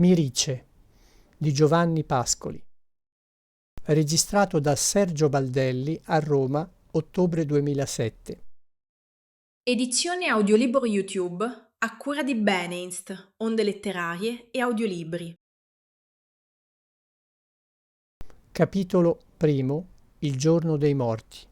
Mirice di Giovanni Pascoli. Registrato da Sergio Baldelli a Roma, ottobre 2007. Edizione audiolibro YouTube a cura di Beneinst, Onde Letterarie e Audiolibri. Capitolo primo. Il giorno dei morti.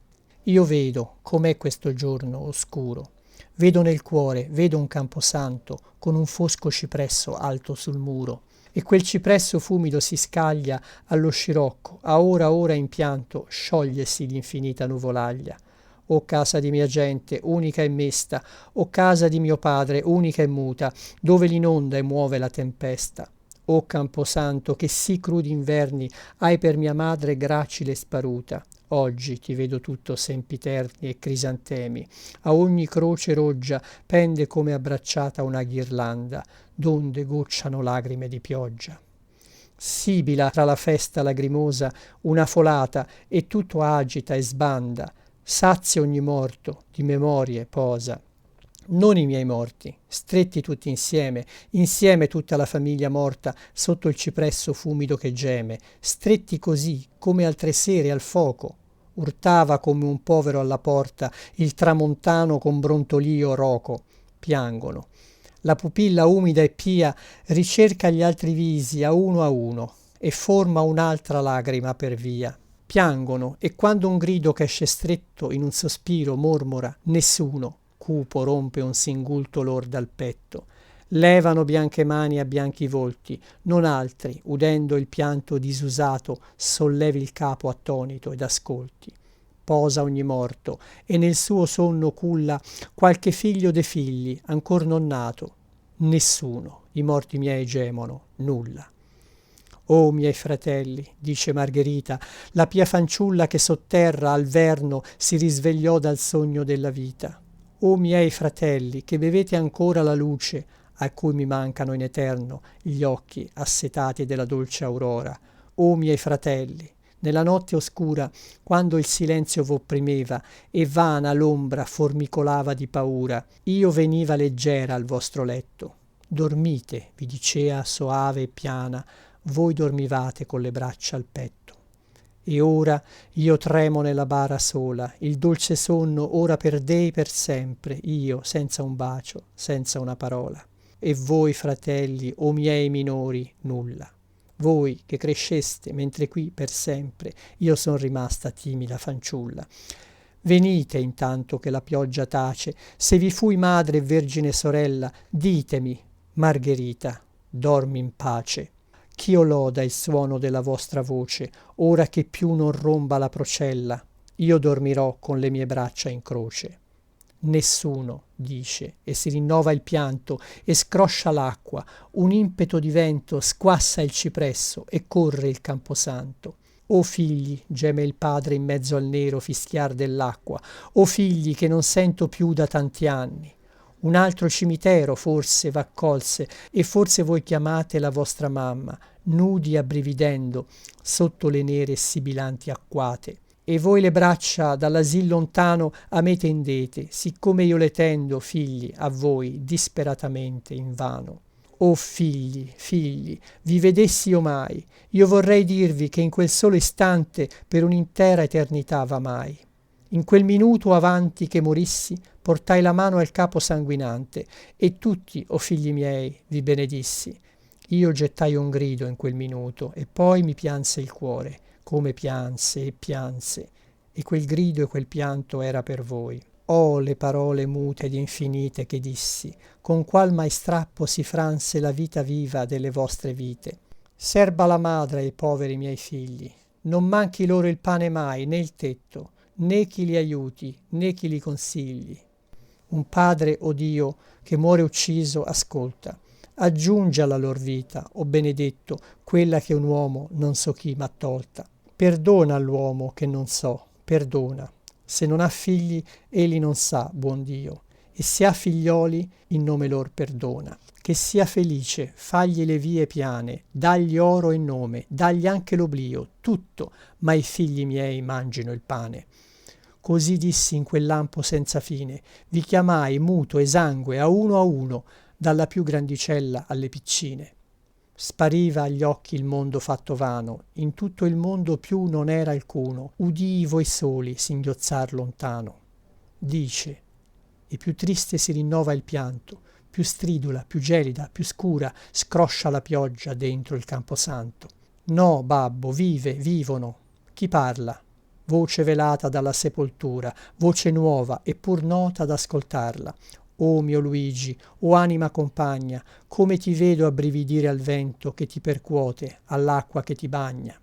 Io vedo com'è questo giorno oscuro. Vedo nel cuore, vedo un camposanto con un fosco cipresso alto sul muro. E quel cipresso fumido si scaglia allo scirocco, a ora in pianto sciogliesi l'infinita nuvolaglia. O casa di mia gente, unica e mesta, o casa di mio padre, unica e muta, dove l'inonda e muove la tempesta. O camposanto, che sì crudi inverni hai per mia madre gracile sparuta. Oggi ti vedo tutto sempiterni e crisantemi. A ogni croce roggia pende come abbracciata una ghirlanda, donde gocciano lagrime di pioggia. Sibila tra la festa lagrimosa una folata e tutto agita e sbanda. Sazio ogni morto, di memorie posa. Non i miei morti, stretti tutti insieme, insieme tutta la famiglia morta sotto il cipresso fumido che geme, stretti così come altre sere al foco. Urtava come un povero alla porta il tramontano con brontolio roco. Piangono. La pupilla umida e pia ricerca gli altri visi a uno e forma un'altra lagrima per via. Piangono e quando un grido ch'esce stretto in un sospiro mormora nessuno, cupo rompe un singulto lor dal petto. Levano bianche mani a bianchi volti, non altri, udendo il pianto disusato, sollevi il capo attonito ed ascolti. Posa ogni morto e nel suo sonno culla qualche figlio de figli ancor non nato. Nessuno, i morti miei gemono, nulla. O miei fratelli, dice Margherita, la pia fanciulla che sotterra al verno si risvegliò dal sogno della vita. O miei fratelli, che bevete ancora la luce, a cui mi mancano in eterno gli occhi assetati della dolce aurora. O miei fratelli, nella notte oscura, quando il silenzio v'opprimeva e vana l'ombra formicolava di paura, io veniva leggera al vostro letto. Dormite, vi dicea soave e piana, voi dormivate con le braccia al petto. E ora io tremo nella bara sola, il dolce sonno ora perdei per sempre, io senza un bacio, senza una parola. E voi fratelli, o miei minori, nulla. Voi che cresceste, mentre qui per sempre io son rimasta timida fanciulla. Venite intanto che la pioggia tace, se vi fui madre e vergine sorella, ditemi, Margherita, dormi in pace. Ch'io loda il suono della vostra voce, ora che più non romba la procella, io dormirò con le mie braccia in croce. Nessuno, dice, e si rinnova il pianto e scroscia l'acqua, un impeto di vento squassa il cipresso e corre il camposanto. O figli, geme il padre in mezzo al nero fischiar dell'acqua, o figli che non sento più da tanti anni. Un altro cimitero forse v'accolse e forse voi chiamate la vostra mamma, nudi abbrividendo sotto le nere e sibilanti acquate. E voi le braccia dall'asil lontano a me tendete, siccome io le tendo, figli, a voi disperatamente invano. O figli, figli, vi vedessi io mai, io vorrei dirvi che in quel solo istante per un'intera eternità va mai. In quel minuto avanti che morissi, portai la mano al capo sanguinante e tutti, o figli miei, vi benedissi. Io gettai un grido in quel minuto e poi mi pianse il cuore, come pianse e pianse, e quel grido e quel pianto era per voi. Oh, le parole mute ed infinite che dissi, con qual mai strappo si franse la vita viva delle vostre vite. Serba la madre ai poveri miei figli, non manchi loro il pane mai, né il tetto, né chi li aiuti, né chi li consigli. Un padre, o Dio, che muore ucciso, ascolta. Aggiungi alla lor vita, o benedetto, quella che un uomo non so chi m'ha tolta. Perdona all'uomo che non so, perdona. Se non ha figli, egli non sa, buon Dio. E se ha figlioli, in nome lor perdona. Che sia felice, fagli le vie piane, dagli oro e nome, dagli anche l'oblio, tutto, ma i figli miei mangino il pane. Così dissi in quel lampo senza fine, vi chiamai muto esangue a uno, dalla più grandicella alle piccine. spariva agli occhi il mondo fatto vano, in tutto il mondo più non era alcuno, udii voi soli singhiozzar lontano. Dice, e più triste si rinnova il pianto, più stridula, più gelida, più scura scroscia la pioggia dentro il camposanto. No, babbo, vivono. Chi parla? Voce velata dalla sepoltura, voce nuova e pur nota ad ascoltarla. O mio Luigi, o anima compagna, come ti vedo abbrividire al vento che ti percuote, all'acqua che ti bagna.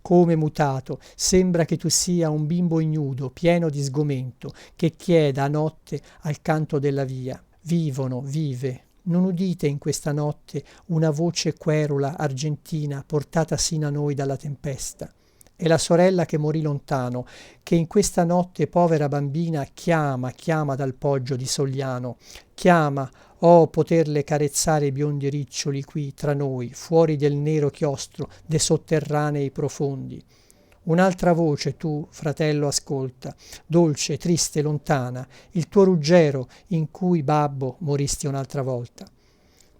Come mutato, sembra che tu sia un bimbo ignudo, pieno di sgomento, che chieda a notte al canto della via. Vivono, vive. Non udite in questa notte una voce querula argentina portata sino a noi dalla tempesta? È la sorella che morì lontano, che in questa notte povera bambina chiama dal poggio di Sogliano. Chiama, oh poterle carezzare i biondi riccioli qui tra noi, fuori del nero chiostro de sotterranei profondi. Un'altra voce tu, fratello, ascolta, dolce, triste, lontana, il tuo ruggero in cui, babbo, moristi un'altra volta.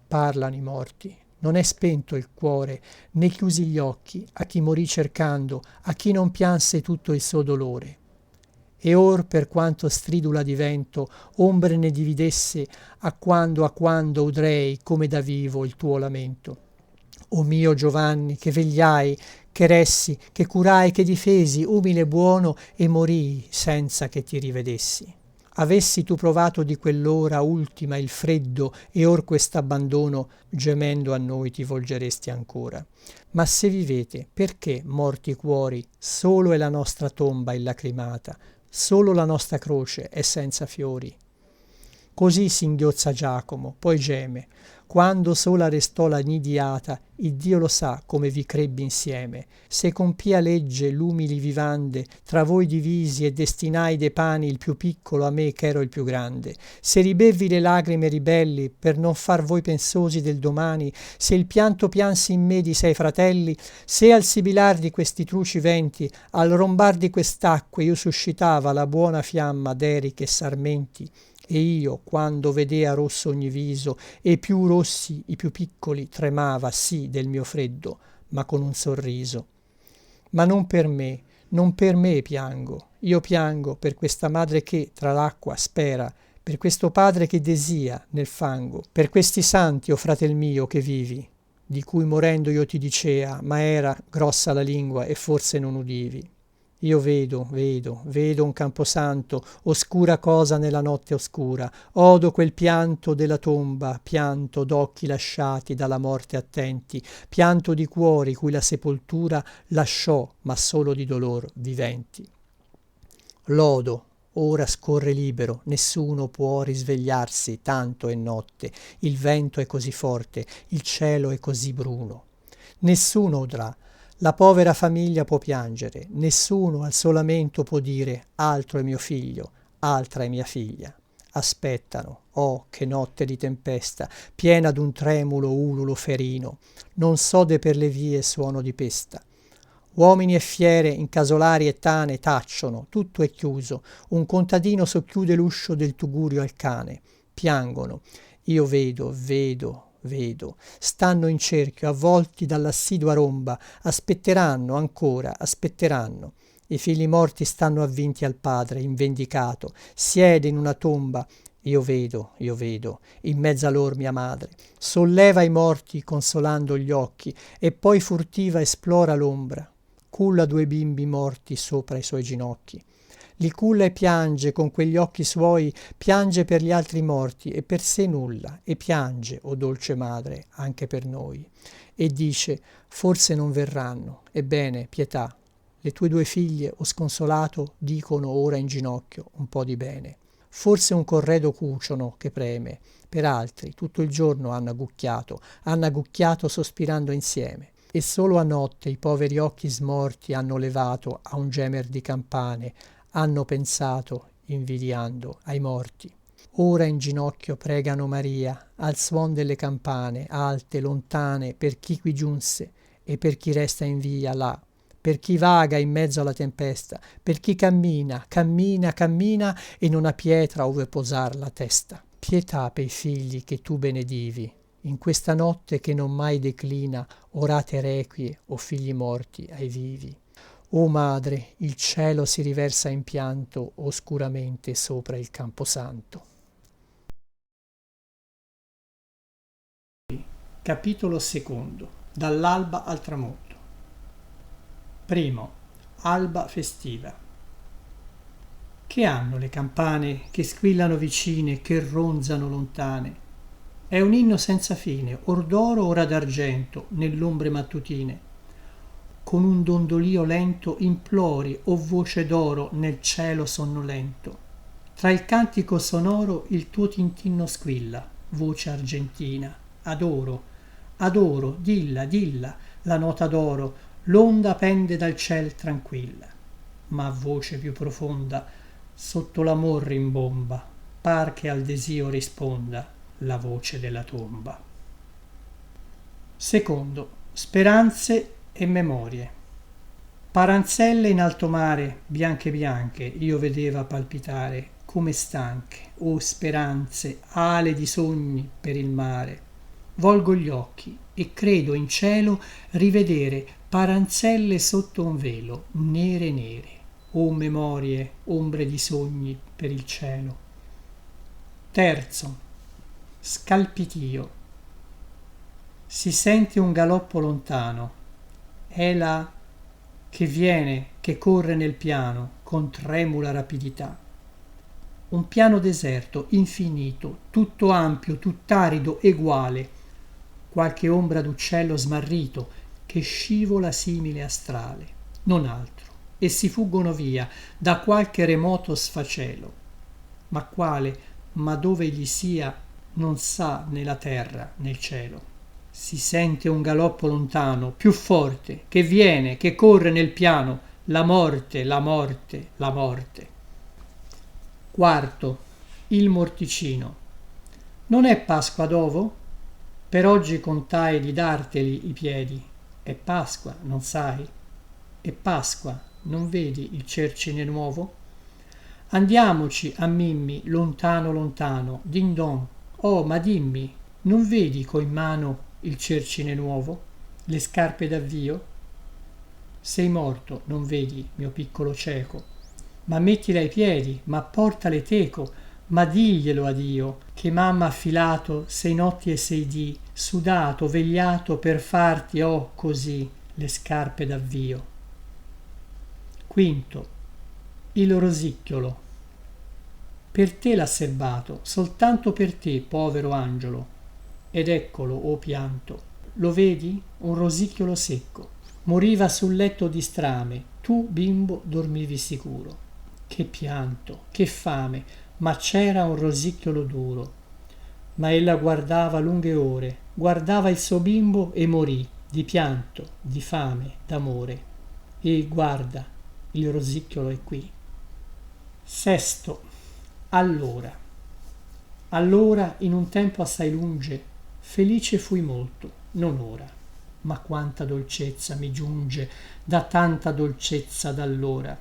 Parlano i morti. Non è spento il cuore, né chiusi gli occhi a chi morì cercando, a chi non pianse tutto il suo dolore. E or per quanto stridula di vento, ombre ne dividesse, a quando udrei come da vivo il tuo lamento. O mio Giovanni, che vegliai, che ressi, che curai, che difesi, umile e buono, e morii senza che ti rivedessi. Avessi tu provato di quell'ora ultima il freddo e or quest'abbandono, gemendo a noi ti volgeresti ancora. Ma se vivete, perché, morti cuori, solo è la nostra tomba illacrimata, solo la nostra croce è senza fiori? Così singhiozza Giacomo, poi geme. Quando sola restò la nidiata, Iddio lo sa come vi crebbi insieme. Se con pia legge l'umili vivande tra voi divisi e destinai de pani il più piccolo a me ch'ero il più grande. Se ribevvi le lagrime ribelli per non far voi pensosi del domani, se il pianto piansi in me di 6 fratelli, se al sibilar di questi truci venti, al rombar di quest'acque io suscitava la buona fiamma d'eriche sarmenti, e io quando vedea rosso ogni viso e più rossi i più piccoli tremava sì del mio freddo ma con un sorriso. Ma non per me piango, io piango per questa madre che tra l'acqua spera, per questo padre che desia nel fango, per questi santi o fratel mio che vivi, di cui morendo io ti dicea ma era grossa la lingua e forse non udivi. Io vedo un camposanto, oscura cosa nella notte oscura, odo quel pianto della tomba, pianto d'occhi lasciati dalla morte attenti, pianto di cuori cui la sepoltura lasciò, ma solo di dolor viventi. Lodo, ora scorre libero, nessuno può risvegliarsi, tanto è notte, il vento è così forte, il cielo è così bruno. Nessuno udrà. La povera famiglia può piangere, nessuno al suo lamento può dire altro è mio figlio, altra è mia figlia. Aspettano, oh che notte di tempesta, piena d'un tremulo ululo ferino, non sode per le vie suono di pesta. Uomini e fiere, incasolari e tane tacciono, tutto è chiuso, un contadino socchiude l'uscio del tugurio al cane. Piangono, io vedo, stanno in cerchio, avvolti dall'assidua romba, aspetteranno ancora, aspetteranno. I figli morti stanno avvinti al padre, invendicato, siede in una tomba. Io vedo, in mezzo a lor mia madre. Solleva i morti consolando gli occhi e poi furtiva esplora l'ombra. Culla 2 bimbi morti sopra i suoi ginocchi. Li culla e piange con quegli occhi suoi, piange per gli altri morti e per sé nulla, e piange, o dolce madre, anche per noi. E dice, forse non verranno, ebbene, pietà, le tue 2 figlie, o sconsolato, dicono ora in ginocchio un po' di bene. Forse un corredo cuciono che preme, per altri tutto il giorno hanno aggucchiato sospirando insieme. E solo a notte i poveri occhi smorti hanno levato a un gemer di campane, hanno pensato, invidiando, ai morti. Ora in ginocchio pregano Maria, al suon delle campane, alte, lontane, per chi qui giunse e per chi resta in via là, per chi vaga in mezzo alla tempesta, per chi cammina e non ha pietra ove posar la testa. Pietà pei figli che tu benedivi, in questa notte che non mai declina orate requie o figli morti ai vivi. O madre, il cielo si riversa in pianto oscuramente sopra il camposanto. Capitolo secondo. Dall'alba al tramonto. Primo. Alba festiva. Che hanno le campane che squillano vicine, che ronzano lontane? È un inno senza fine, or d'oro ora d'argento, nell'ombre mattutine. Con un dondolio lento implori, o voce d'oro nel cielo sonnolento. Tra il cantico sonoro il tuo tintinno squilla, voce argentina. Adoro, adoro, dilla, dilla, la nota d'oro, l'onda pende dal ciel tranquilla. Ma voce più profonda, sotto l'amor rimbomba, par che al desio risponda la voce della tomba. Secondo, speranze e memorie. Paranzelle in alto mare, bianche bianche, io vedeva palpitare, come stanche, o speranze, ale di sogni per il mare. Volgo gli occhi e credo in cielo rivedere paranzelle sotto un velo, nere nere, o memorie, ombre di sogni per il cielo. Terzo, scalpitio. Si sente un galoppo lontano, è là che viene, che corre nel piano con tremula rapidità. Un piano deserto, infinito, tutto ampio, tutt'arido, eguale, qualche ombra d'uccello smarrito che scivola simile a strale, non altro, e si fuggono via da qualche remoto sfacelo. Ma quale, ma dove egli sia, non sa né la terra né il cielo. Si sente un galoppo lontano, più forte, che viene, che corre nel piano, la morte, la morte, la morte. Quarto, il morticino. Non è Pasqua d'ovo? Per oggi contai di darteli i piedi. È Pasqua, non sai? È Pasqua, non vedi il cercine nuovo? Andiamoci a Mimmi, lontano lontano, din don. Oh, ma dimmi, non vedi co in mano il cercine nuovo? Le scarpe d'avvio? Sei morto, non vedi, mio piccolo cieco. Ma mettile ai piedi, ma portale teco, ma diglielo a Dio, che m'ha affilato 6 notti e 6 dì, sudato, vegliato per farti, oh, così, le scarpe d'avvio. Quinto, il rosicchiolo. Per te l'ha serbato, soltanto per te, povero angiolo. Ed eccolo, o pianto, lo vedi? Un rosicchiolo secco. Moriva sul letto di strame, tu, bimbo, dormivi sicuro. Che pianto, che fame, ma c'era un rosicchiolo duro. Ma ella guardava lunghe ore, guardava il suo bimbo e morì di pianto, di fame, d'amore. E guarda, il rosicchiolo è qui. Sesto, allora. Allora, in un tempo assai lunge, felice fui molto, non ora. Ma quanta dolcezza mi giunge da tanta dolcezza d'allora.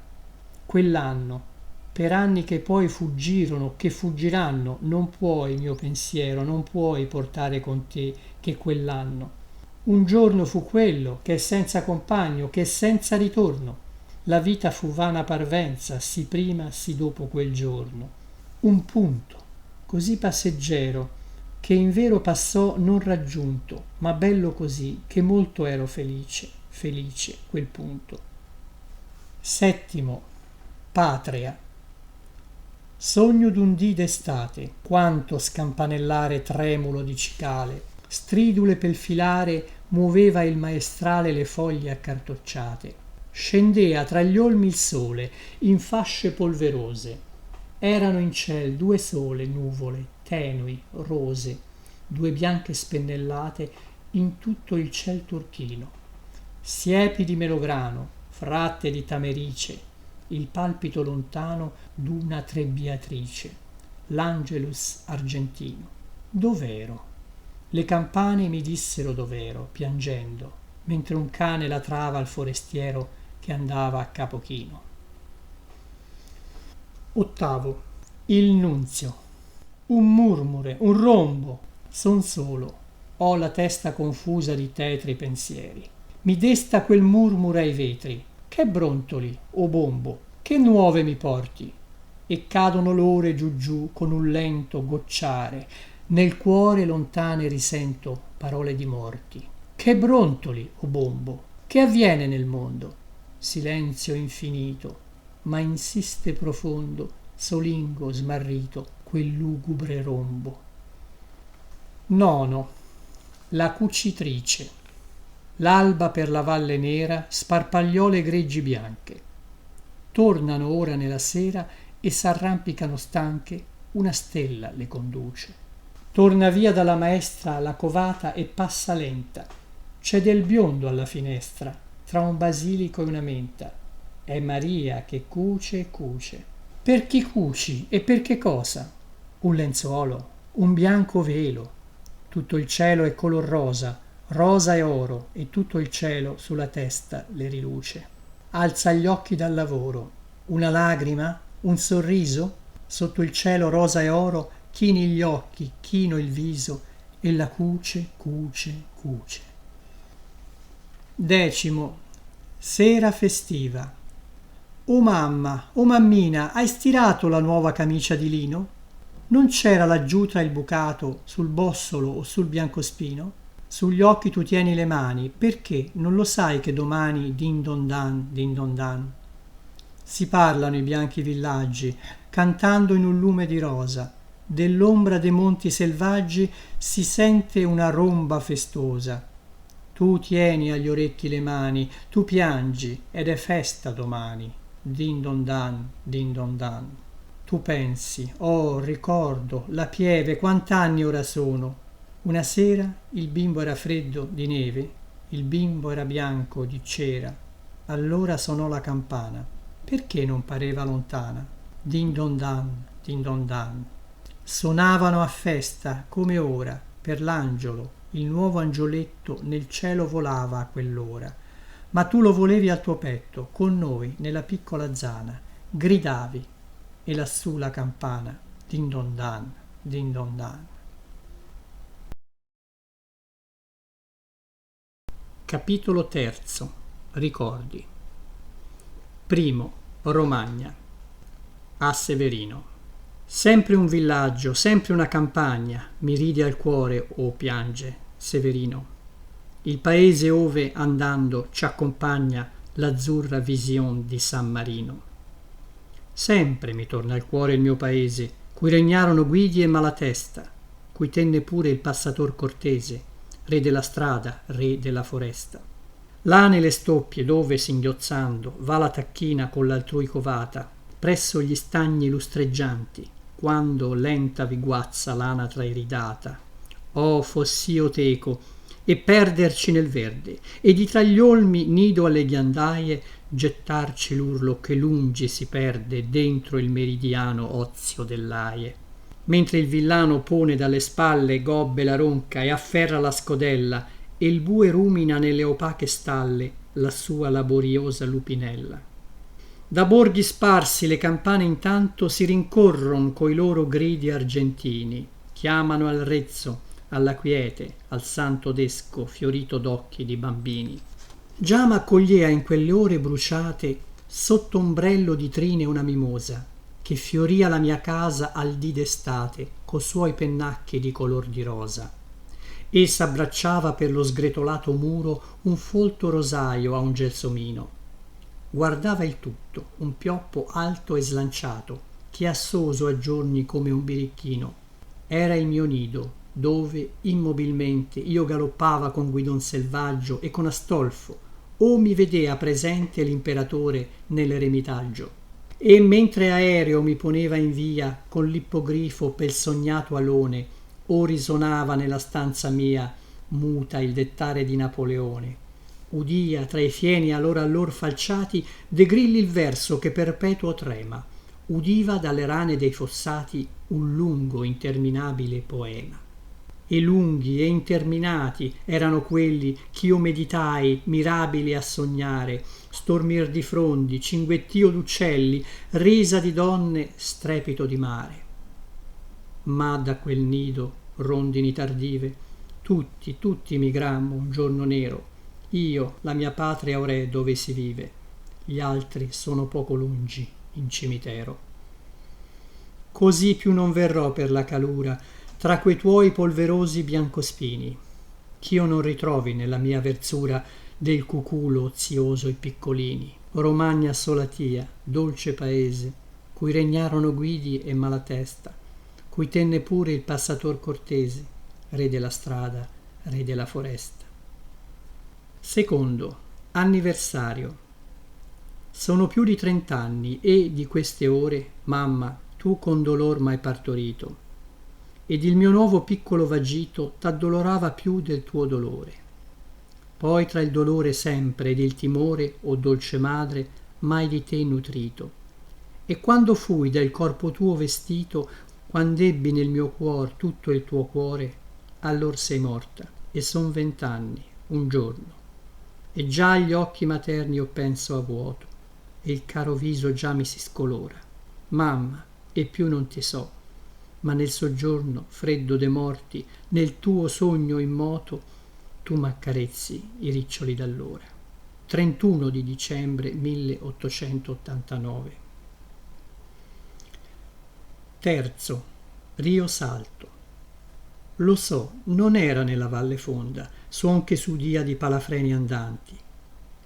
Quell'anno, per anni che poi fuggirono, che fuggiranno, non puoi, mio pensiero, non puoi portare con te che quell'anno. Un giorno fu quello, che è senza compagno, che è senza ritorno. La vita fu vana parvenza, sì prima, sì dopo quel giorno. Un punto, così passeggero, che in vero passò non raggiunto, ma bello così, che molto ero felice, felice quel punto. Settimo, patria. Sogno d'un dì d'estate, quanto scampanellare tremulo di cicale, stridule pel filare muoveva il maestrale le foglie accartocciate. Scendea tra gli olmi il sole, in fasce polverose. Erano in ciel 2 sole nuvole, tenui, rose, 2 bianche spennellate in tutto il ciel turchino. Siepi di melograno, fratte di tamerice, il palpito lontano d'una trebbiatrice, l'angelus argentino. Dov'ero? Le campane mi dissero dov'ero, piangendo, mentre un cane latrava al forestiero che andava a capo chino. Ottavo, il nunzio. Un murmure, un rombo, son solo. ho la testa confusa di tetri pensieri. Mi desta quel murmure ai vetri. Che brontoli, o bombo, che nuove mi porti? E cadono l'ore giù giù con un lento gocciare. Nel cuore lontane risento parole di morti. Che brontoli, o bombo, che avviene nel mondo? Silenzio infinito, ma insiste profondo, solingo smarrito, quel lugubre rombo. Nono. La cucitrice. L'alba per la valle nera sparpagliò le greggi bianche. Tornano ora nella sera e s'arrampicano stanche, una stella le conduce. Torna via dalla maestra la covata e passa lenta. C'è del biondo alla finestra, tra un basilico e una menta. È Maria che cuce e cuce. Per chi cuci e per che cosa? Un lenzuolo, un bianco velo. Tutto il cielo è color rosa, rosa e oro, e tutto il cielo sulla testa le riluce. Alza gli occhi dal lavoro. Una lagrima? Un sorriso? Sotto il cielo rosa e oro chini gli occhi, chino il viso, e la cuce, cuce, cuce. Decimo. Sera festiva. O mamma, o mammina, hai stirato la nuova camicia di lino? Non c'era laggiù tra il bucato, sul bossolo o sul biancospino? Sugli occhi tu tieni le mani, perché non lo sai che domani din don dan? Si parlano i bianchi villaggi, cantando in un lume di rosa. Dell'ombra dei monti selvaggi si sente una romba festosa. Tu tieni agli orecchi le mani, tu piangi ed è festa domani. Din don dan. Tu pensi, oh ricordo, la pieve, quant'anni ora sono. Una sera il bimbo era freddo di neve, il bimbo era bianco di cera. Allora sonò la campana, perché non pareva lontana? Din don dan. Sonavano a festa, come ora, per l'angiolo. Il nuovo angioletto nel cielo volava a quell'ora. Ma tu lo volevi al tuo petto, con noi, nella piccola zana. Gridavi, e lassù la campana, din don dan. Capitolo terzo. Ricordi. Primo. Romagna. A Severino. Sempre un villaggio, sempre una campagna, mi ride al cuore o piange Severino. Il paese ove, andando, ci accompagna l'azzurra vision di San Marino. Sempre mi torna al cuore il mio paese, cui regnarono Guidi e Malatesta, cui tenne pure il passator cortese, re della strada, re della foresta. Là nelle stoppie dove, singhiozzando, va la tacchina con l'altrui covata, presso gli stagni lustreggianti, quando lenta vi guazza l'anatra iridata. Oh, foss'io teco, e perderci nel verde, e di tra gli olmi nido alle ghiandaie, gettarci l'urlo che lungi si perde dentro il meridiano ozio dell'aie. Mentre il villano pone dalle spalle gobbe la ronca e afferra la scodella, e il bue rumina nelle opache stalle la sua laboriosa lupinella. Da borghi sparsi le campane intanto si rincorron coi loro gridi argentini, chiamano al rezzo, alla quiete, al santo desco fiorito d'occhi di bambini. Già m'accogliea in quelle ore bruciate sotto ombrello di trine una mimosa, che fioria la mia casa al dì d'estate co suoi pennacchi di color di rosa. E s'abbracciava per lo sgretolato muro un folto rosaio a un gelsomino. Guardava il tutto, un pioppo alto e slanciato, chiassoso a giorni come un birichino. Era il mio nido, dove immobilmente io galoppava con guidon selvaggio e con Astolfo, o mi vedea presente l'imperatore nell'eremitaggio. E mentre aereo mi poneva in via con l'ippogrifo pel sognato alone, o risonava nella stanza mia muta il dettare di Napoleone. Udia tra i fieni allor falciati de grilli il verso che perpetuo trema, udiva dalle rane dei fossati un lungo interminabile poema. E lunghi e interminati erano quelli ch'io meditai mirabili a sognare, stormir di frondi, cinguettio d'uccelli, risa di donne, strepito di mare. Ma da quel nido, rondini tardive, Tutti, tutti migrammo un giorno nero. Io, la mia patria or è dove si vive, gli altri sono poco lungi in cimitero. Così più non verrò per la calura tra quei tuoi polverosi biancospini, ch'io non ritrovi nella mia verzura del cuculo ozioso i piccolini. Romagna sola tia, dolce paese, cui regnarono Guidi e Malatesta, cui tenne pure il passator cortese, re della strada, re della foresta. Secondo, anniversario. Sono più di 30 anni e di queste ore, mamma, tu con dolor m'hai partorito, ed il mio nuovo piccolo vagito t'addolorava più del tuo dolore. Poi tra il dolore sempre ed il timore, o dolce madre, m'hai di te nutrito. E quando fui del corpo tuo vestito, quand'ebbi nel mio cuor tutto il tuo cuore, allor sei morta, e son 20 anni, un giorno. E già gli occhi materni io penso a vuoto, e il caro viso già mi si scolora. Mamma, e più non ti so, ma nel soggiorno freddo de morti, nel tuo sogno immoto, tu m'accarezzi i riccioli d'allora. 31 di dicembre 1889. Terzo, Rio Salto. Lo so, non era nella valle fonda, suon che s'udia di palafreni andanti.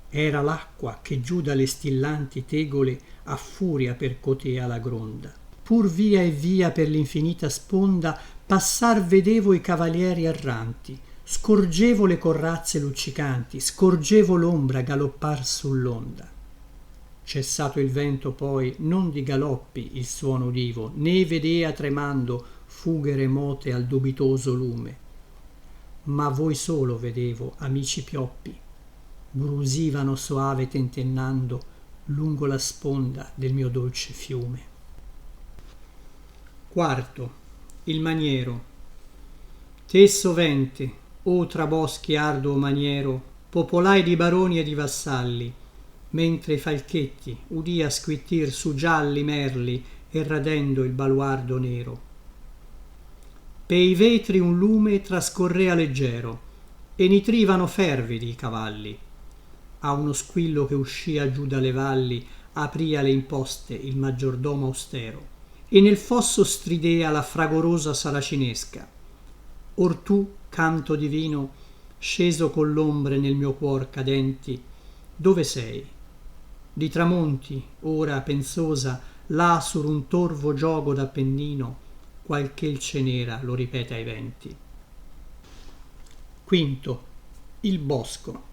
Era l'acqua che giù dalle stillanti tegole a furia percotea la gronda. Pur via e via per l'infinita sponda passar vedevo i cavalieri erranti, scorgevo le corazze luccicanti, scorgevo l'ombra galoppar sull'onda. Cessato il vento poi non di galoppi il suono udivo, né vedea tremando fughe remote al dubitoso lume, ma voi solo vedevo, amici pioppi, brusivano soave tentennando lungo la sponda del mio dolce fiume. Quarto, il maniero. Te sovente, o tra boschi arduo maniero, popolai di baroni e di vassalli, mentre i falchetti udia squittir su gialli merli e radendo il baluardo nero. Pei vetri un lume trascorrea leggero e nitrivano fervidi i cavalli. A uno squillo che uscia giù dalle valli apria le imposte il maggiordomo austero e nel fosso stridea la fragorosa saracinesca. Or tu, canto divino, sceso con l'ombre nel mio cuor cadenti, dove sei? Di tramonti, ora pensosa, là sur un torvo giogo d'appennino, qualche ilce nera lo ripete ai venti. Quinto, il bosco.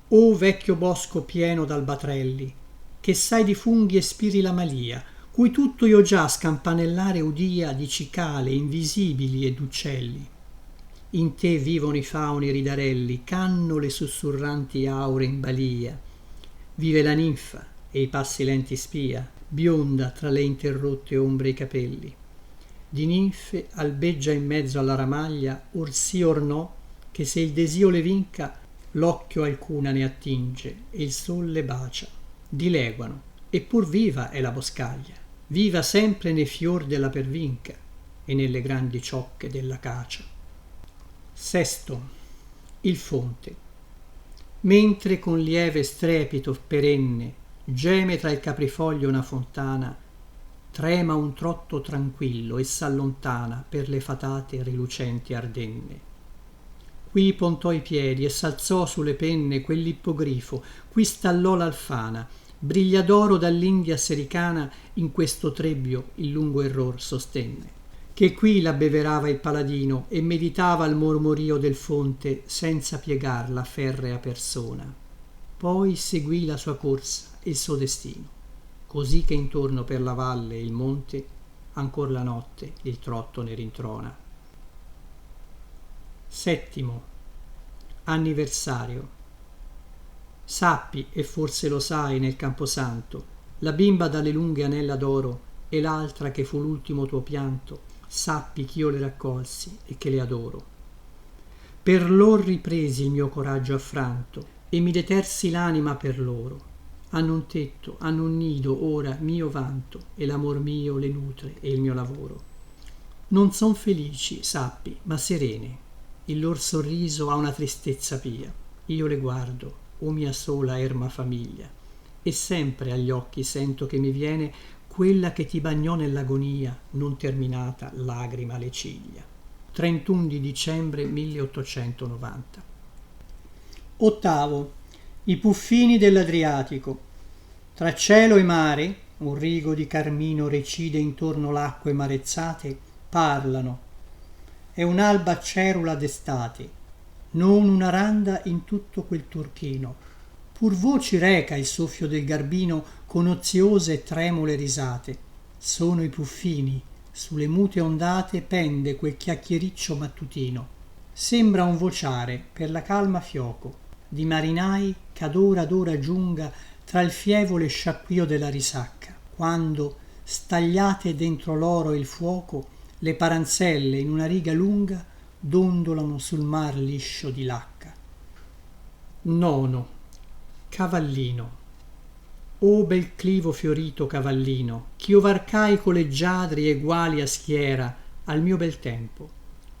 O vecchio bosco pieno d'albatrelli, che sai di funghi e spiri la malia, cui tutto io già scampanellare udia di cicale invisibili e d'uccelli. In te vivono i fauni ridarelli, ch'hanno le sussurranti aure in balia. Vive la ninfa e i passi lenti spia, bionda tra le interrotte ombre i capelli. Di ninfe albeggia in mezzo alla ramaglia, or sì or no, che se il desio le vinca, l'occhio alcuna ne attinge e il sol le bacia. Dileguano, e pur viva è la boscaglia, viva sempre nei fior della pervinca e nelle grandi ciocche dell'acacia. Sesto, il fonte. Mentre con lieve strepito perenne geme tra il caprifoglio una fontana, trema un trotto tranquillo e s'allontana per le fatate rilucenti ardenne. Qui pontò i piedi e s'alzò sulle penne quell'ippogrifo, qui stallò l'alfana, briglia d'oro dall'India sericana in questo trebbio il lungo error sostenne. Che qui l'abbeverava il paladino e meditava il mormorio del fonte senza piegar la ferrea persona. Poi seguì la sua corsa e il suo destino, così che intorno per la valle e il monte ancor la notte il trotto ne rintrona. Settimo, anniversario. Sappi, e forse lo sai nel camposanto, la bimba dalle lunghe anella d'oro e l'altra che fu l'ultimo tuo pianto, sappi ch'io le raccolsi e che le adoro. Per lor ripresi il mio coraggio affranto e mi detersi l'anima per loro. Hanno un tetto, hanno un nido ora mio vanto e l'amor mio le nutre e il mio lavoro. Non son felici, sappi, ma serene. il lor sorriso ha una tristezza pia. Io le guardo, o mia sola erma famiglia, e sempre agli occhi sento che mi viene quella che ti bagnò nell'agonia non terminata lagrima alle ciglia. 31 di dicembre 1890. Ottavo. I puffini dell'Adriatico. Tra cielo e mare, un rigo di carmino recide intorno l'acque marezzate, parlano. È un'alba cerula d'estate, non una randa in tutto quel turchino. Pur voci reca il soffio del garbino con oziose e tremule risate. Sono i puffini, sulle mute ondate pende quel chiacchiericcio mattutino. Sembra un vociare per la calma fioco di marinai ch'ad ora giunga tra il fievole sciacquio della risacca, quando, stagliate dentro l'oro e il fuoco, le paranzelle in una riga lunga dondolano sul mar liscio di lacca. Nono. Cavallino. O bel clivo fiorito cavallino, ch'io varcai co leggiadri eguali a schiera al mio bel tempo.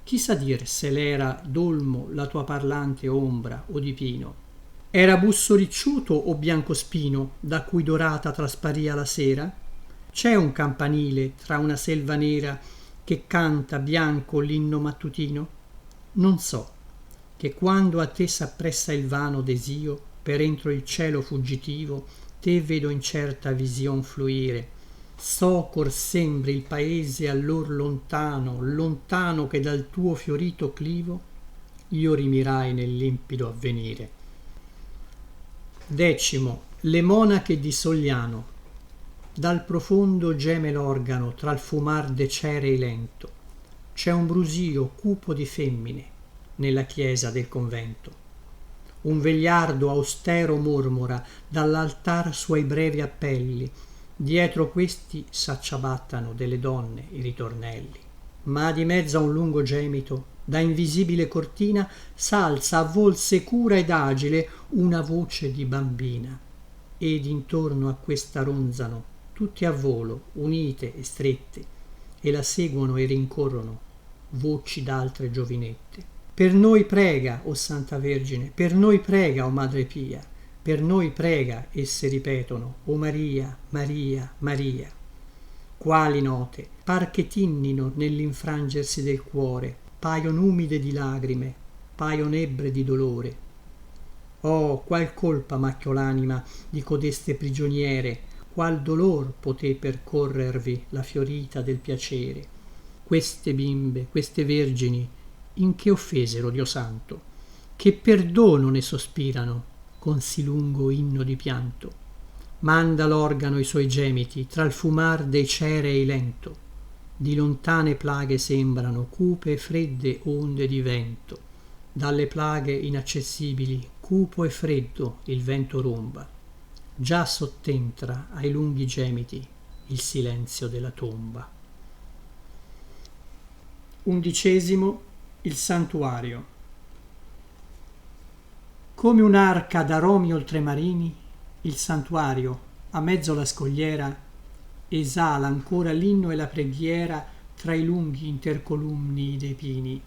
Chi sa dir se l'era dolmo la tua parlante ombra o di pino? Era busso ricciuto o biancospino da cui dorata trasparia la sera? C'è un campanile tra una selva nera che canta bianco l'inno mattutino? Non so, che quando a te s'appressa il vano desio per entro il cielo fuggitivo te vedo in certa vision fluire. So ch'or sembri il paese allor lontano, lontano che dal tuo fiorito clivo io rimirai nel limpido avvenire. Decimo. Le monache di Sogliano. Dal profondo geme l'organo tra il fumar de cerei lento. C'è un brusio cupo di femmine nella chiesa del convento. Un vegliardo austero mormora dall'altar suoi brevi appelli. Dietro questi s'acciabattano delle donne i ritornelli. Ma di mezzo a un lungo gemito da invisibile cortina s'alza a vol secura ed agile una voce di bambina. Ed intorno a questa ronzano tutte a volo, unite e strette, e la seguono e rincorrono voci d'altre giovinette. Per noi prega, o Santa Vergine, per noi prega, o Madre Pia, per noi prega, esse ripetono, o Maria, Maria, Maria. Quali note, par che tinnino nell'infrangersi del cuore, paion umide di lagrime, paion ebbre di dolore. Oh, qual colpa macchiò l'anima di codeste prigioniere, qual dolor poté percorrervi la fiorita del piacere. Queste bimbe, queste vergini, in che offesero Dio santo, che perdono ne sospirano con sì lungo inno di pianto. Manda l'organo i suoi gemiti tra il fumar dei cerei lento. Di lontane plaghe sembrano cupe e fredde onde di vento. Dalle plaghe inaccessibili cupo e freddo il vento romba. Già sottentra ai lunghi gemiti il silenzio della tomba. 11. Il santuario. Come un'arca d'aromi oltremarini, il santuario, a mezzo la scogliera, esala ancora l'inno e la preghiera tra i lunghi intercolumni dei pini.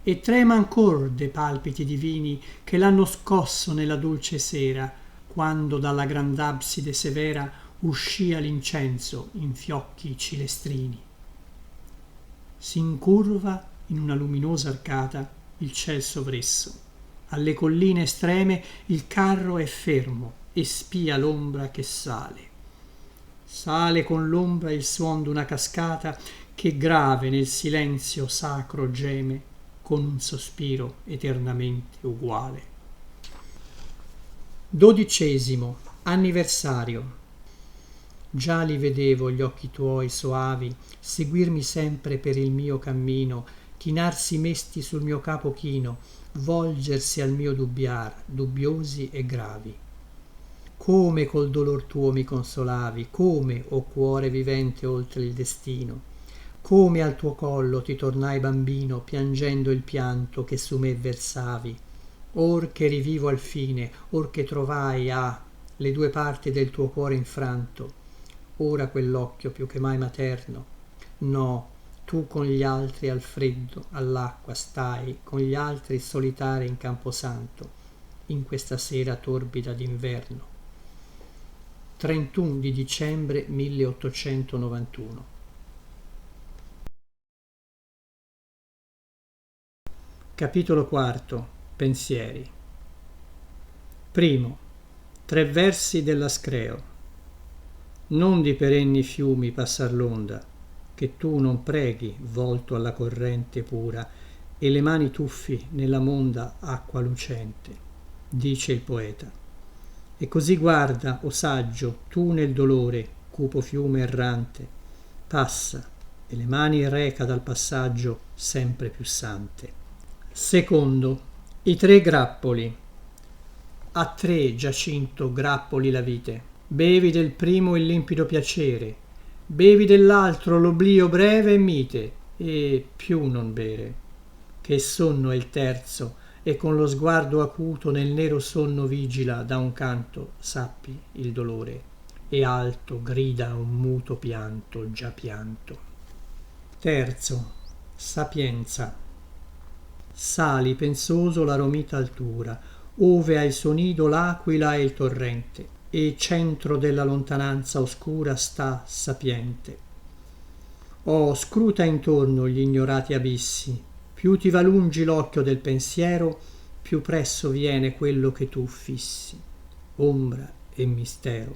E trema ancor de palpiti divini che l'hanno scosso nella dolce sera, quando dalla grand'abside severa uscia l'incenso in fiocchi cilestrini. S'incurva in una luminosa arcata il ciel sovresso. Alle colline estreme il carro è fermo e spia l'ombra che sale. Sale con l'ombra il suon d'una cascata che grave nel silenzio sacro geme con un sospiro eternamente uguale. 12. Anniversario. Già li vedevo gli occhi tuoi soavi seguirmi sempre per il mio cammino, chinarsi mesti sul mio capo chino, volgersi al mio dubbiar, dubbiosi e gravi. Come col dolor tuo mi consolavi, come, o cuore vivente oltre il destino, come al tuo collo ti tornai bambino piangendo il pianto che su me versavi. Or che rivivo al fine, or che trovai le due parti del tuo cuore infranto, ora quell'occhio più che mai materno, no, tu con gli altri al freddo, all'acqua stai, con gli altri solitari in Camposanto, in questa sera torbida d'inverno. 31 di dicembre 1891. Capitolo quarto. Pensieri. Primo. 3 versi della Screo. Non di perenni fiumi passar l'onda, che tu non preghi volto alla corrente pura, e le mani tuffi nella monda acqua lucente, dice il poeta. E così guarda, o saggio, tu nel dolore, cupo fiume errante, passa, e le mani reca dal passaggio sempre più sante. Secondo. I 3 grappoli. A 3, Giacinto, grappoli la vite. Bevi del primo il limpido piacere, bevi dell'altro l'oblio breve e mite, e più non bere, che sonno è il terzo, e con lo sguardo acuto nel nero sonno vigila da un canto, sappi, il dolore, e alto grida un muto pianto già pianto. Terzo. Sapienza. Sali pensoso la romita altura, ove ha il suo nido l'aquila e il torrente, e centro della lontananza oscura sta sapiente. Oh, scruta intorno gli ignorati abissi, più ti va lungi l'occhio del pensiero, più presso viene quello che tu fissi, ombra e mistero.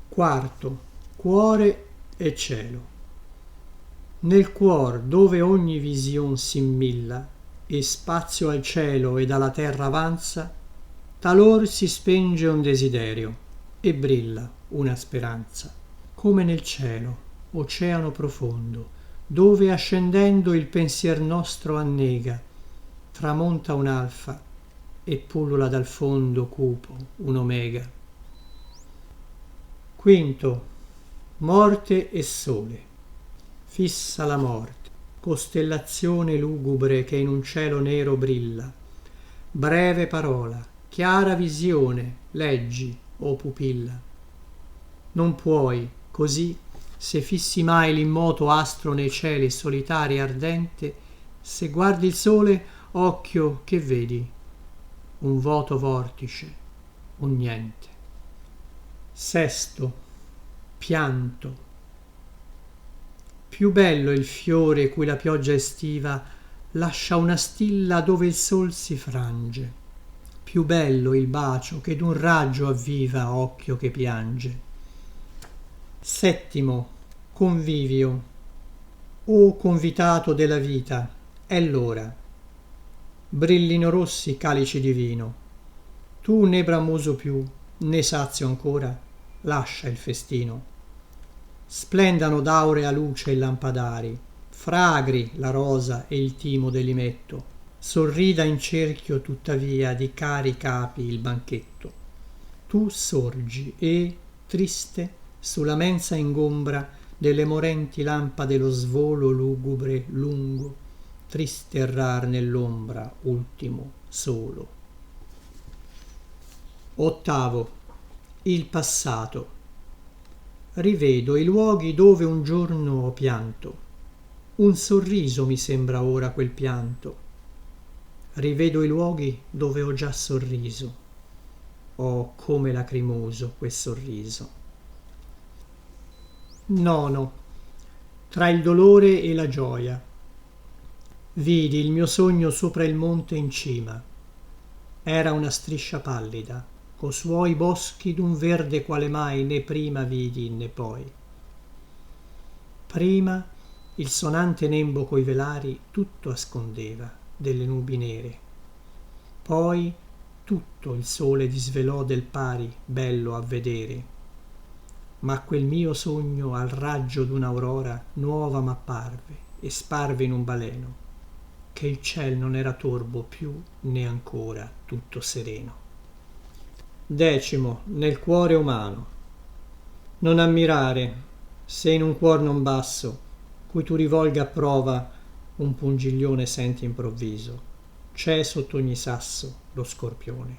Quarto. Cuore e cielo. Nel cuor dove ogni vision s'immilla e spazio al cielo ed alla terra avanza, talor si spenge un desiderio e brilla una speranza, come nel cielo, oceano profondo, dove ascendendo il pensier nostro annega, tramonta un'alfa e pullula dal fondo cupo un omega. Quinto. Morte e sole. Fissa la morte, costellazione lugubre che in un cielo nero brilla, breve parola, chiara visione, leggi, o pupilla. Non puoi, così, se fissi mai l'immoto astro nei cieli solitari e ardente, se guardi il sole, occhio, che vedi? Un voto vortice, un niente. Sesto. Pianto. Più bello il fiore cui la pioggia estiva lascia una stilla dove il sol si frange, più bello il bacio che d'un raggio avviva occhio che piange. Settimo. Convivio. O convitato della vita, è l'ora. Brillino rossi calici di vino, tu né bramoso più né sazio ancora, lascia il festino. Splendano d'aurea luce i lampadari, fragri la rosa e il timo dell'imetto, sorrida in cerchio tuttavia di cari capi il banchetto. Tu sorgi e, triste, sulla mensa ingombra delle morenti lampade lo svolo lugubre lungo, triste errar nell'ombra ultimo solo. Ottavo. Il passato. Rivedo i luoghi dove un giorno ho pianto, un sorriso mi sembra ora quel pianto. Rivedo i luoghi dove ho già sorriso, oh come lacrimoso quel sorriso. Nono. Tra il dolore e la gioia. Vidi il mio sogno sopra il monte in cima, era una striscia pallida co suoi boschi d'un verde quale mai né prima vidi né poi. Prima il sonante nembo coi velari tutto ascondeva delle nubi nere, poi tutto il sole disvelò del pari bello a vedere, ma quel mio sogno al raggio d'un'aurora nuova m'apparve e sparve in un baleno, che il ciel non era torbo più né ancora tutto sereno. Decimo. Nel cuore umano. Non ammirare, se in un cuor non basso, cui tu rivolga a prova, un pungiglione senti improvviso, c'è sotto ogni sasso lo scorpione.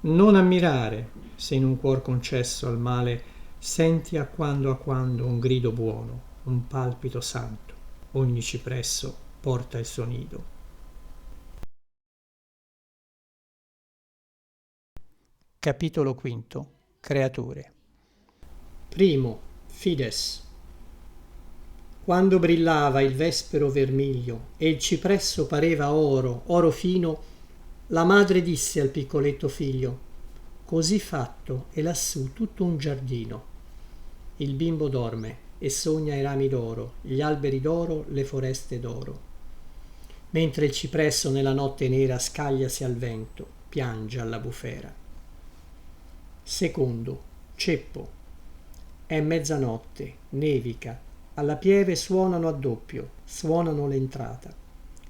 Non ammirare, se in un cuor concesso al male senti a quando un grido buono, un palpito santo, ogni cipresso porta il suo nido. Capitolo V. Creature. Primo, Fides. Quando brillava il vespero vermiglio e il cipresso pareva oro, oro fino, la madre disse al piccoletto figlio: così fatto è lassù tutto un giardino. Il bimbo dorme e sogna i rami d'oro, gli alberi d'oro, le foreste d'oro. Mentre il cipresso nella notte nera scagliasi al vento, piange alla bufera. Secondo, Ceppo. È mezzanotte, nevica, alla pieve suonano a doppio, suonano l'entrata.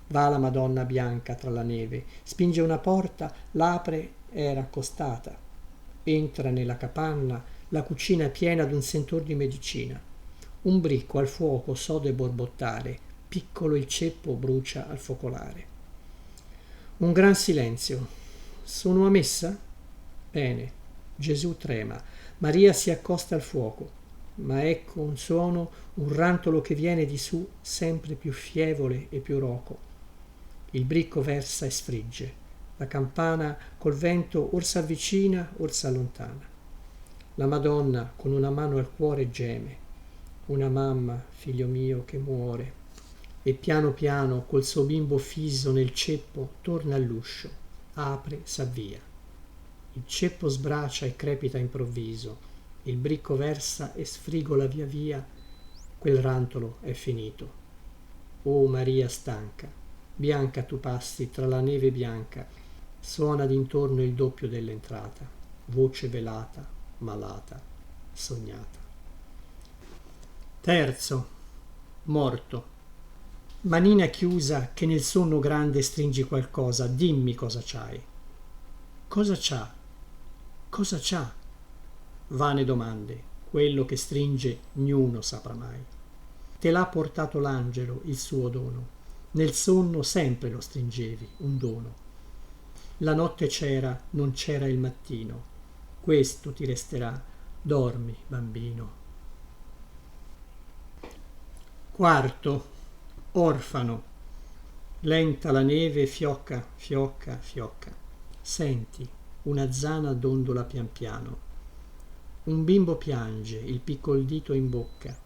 Va la Madonna bianca tra la neve, spinge una porta, l'apre, è raccostata. Entra nella capanna, la cucina è piena d'un sentor di medicina. Un bricco al fuoco sode borbottare, piccolo il ceppo brucia al focolare. Un gran silenzio. Sono a messa? Bene. Gesù trema, Maria si accosta al fuoco, ma ecco un suono, un rantolo che viene di su, sempre più fievole e più roco. Il bricco versa e sfrigge, la campana col vento or s'avvicina or s'allontana. La Madonna con una mano al cuore geme, una mamma, figlio mio, che muore, e piano piano col suo bimbo fiso nel ceppo torna all'uscio, apre, s'avvia. Il ceppo sbracia e crepita improvviso, il bricco versa e sfrigola via via, quel rantolo è finito. O Maria stanca, bianca tu passi tra la neve bianca, suona d'intorno il doppio dell'entrata, voce velata, malata, sognata. Terzo, morto. Manina chiusa che nel sonno grande stringi qualcosa, dimmi cosa c'hai. Cosa c'ha? Cosa c'ha? Vane domande, quello che stringe niuno saprà mai. Te l'ha portato l'angelo, il suo dono. Nel sonno sempre lo stringevi, un dono. La notte c'era, non c'era il mattino. Questo ti resterà, dormi, bambino. Quarto, orfano. Lenta la neve fiocca, fiocca, fiocca. Senti, una zana dondola pian piano. Un bimbo piange, il piccol dito in bocca.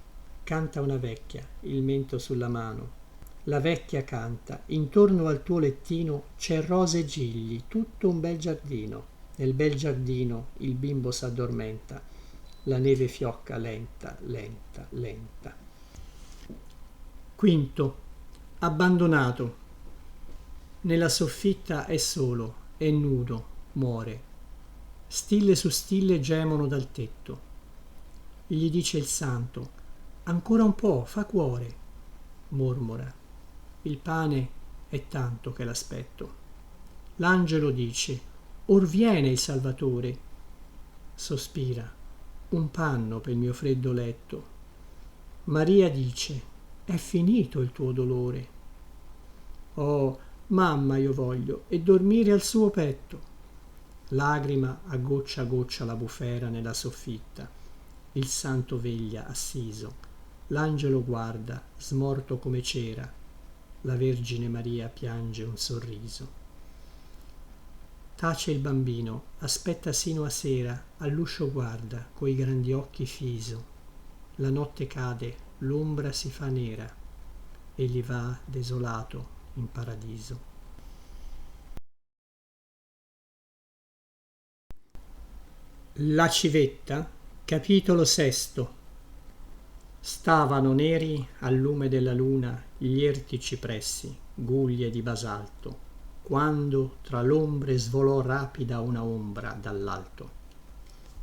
Canta una vecchia, il mento sulla mano. La vecchia canta, intorno al tuo lettino c'è rose e gigli, tutto un bel giardino. Nel bel giardino il bimbo s'addormenta. La neve fiocca lenta, lenta, lenta. Quinto, abbandonato. Nella soffitta è solo, è nudo, muore. Stille su stille gemono dal tetto. Gli dice il santo: ancora un po', fa cuore. Mormora: il pane è tanto che l'aspetto. L'angelo dice: or viene il Salvatore. Sospira: un panno pel mio freddo letto. Maria dice: è finito il tuo dolore. Oh, mamma io voglio e dormire al suo petto. Lagrima a goccia la bufera nella soffitta. Il santo veglia assiso. L'angelo guarda, smorto come cera. La Vergine Maria piange un sorriso. Tace il bambino, aspetta sino a sera, all'uscio guarda, coi grandi occhi fiso. La notte cade, l'ombra si fa nera. Egli va desolato in paradiso. La civetta, capitolo sesto. Stavano neri al lume della luna gli erti cipressi, guglie di basalto, quando tra l'ombre svolò rapida una ombra dall'alto.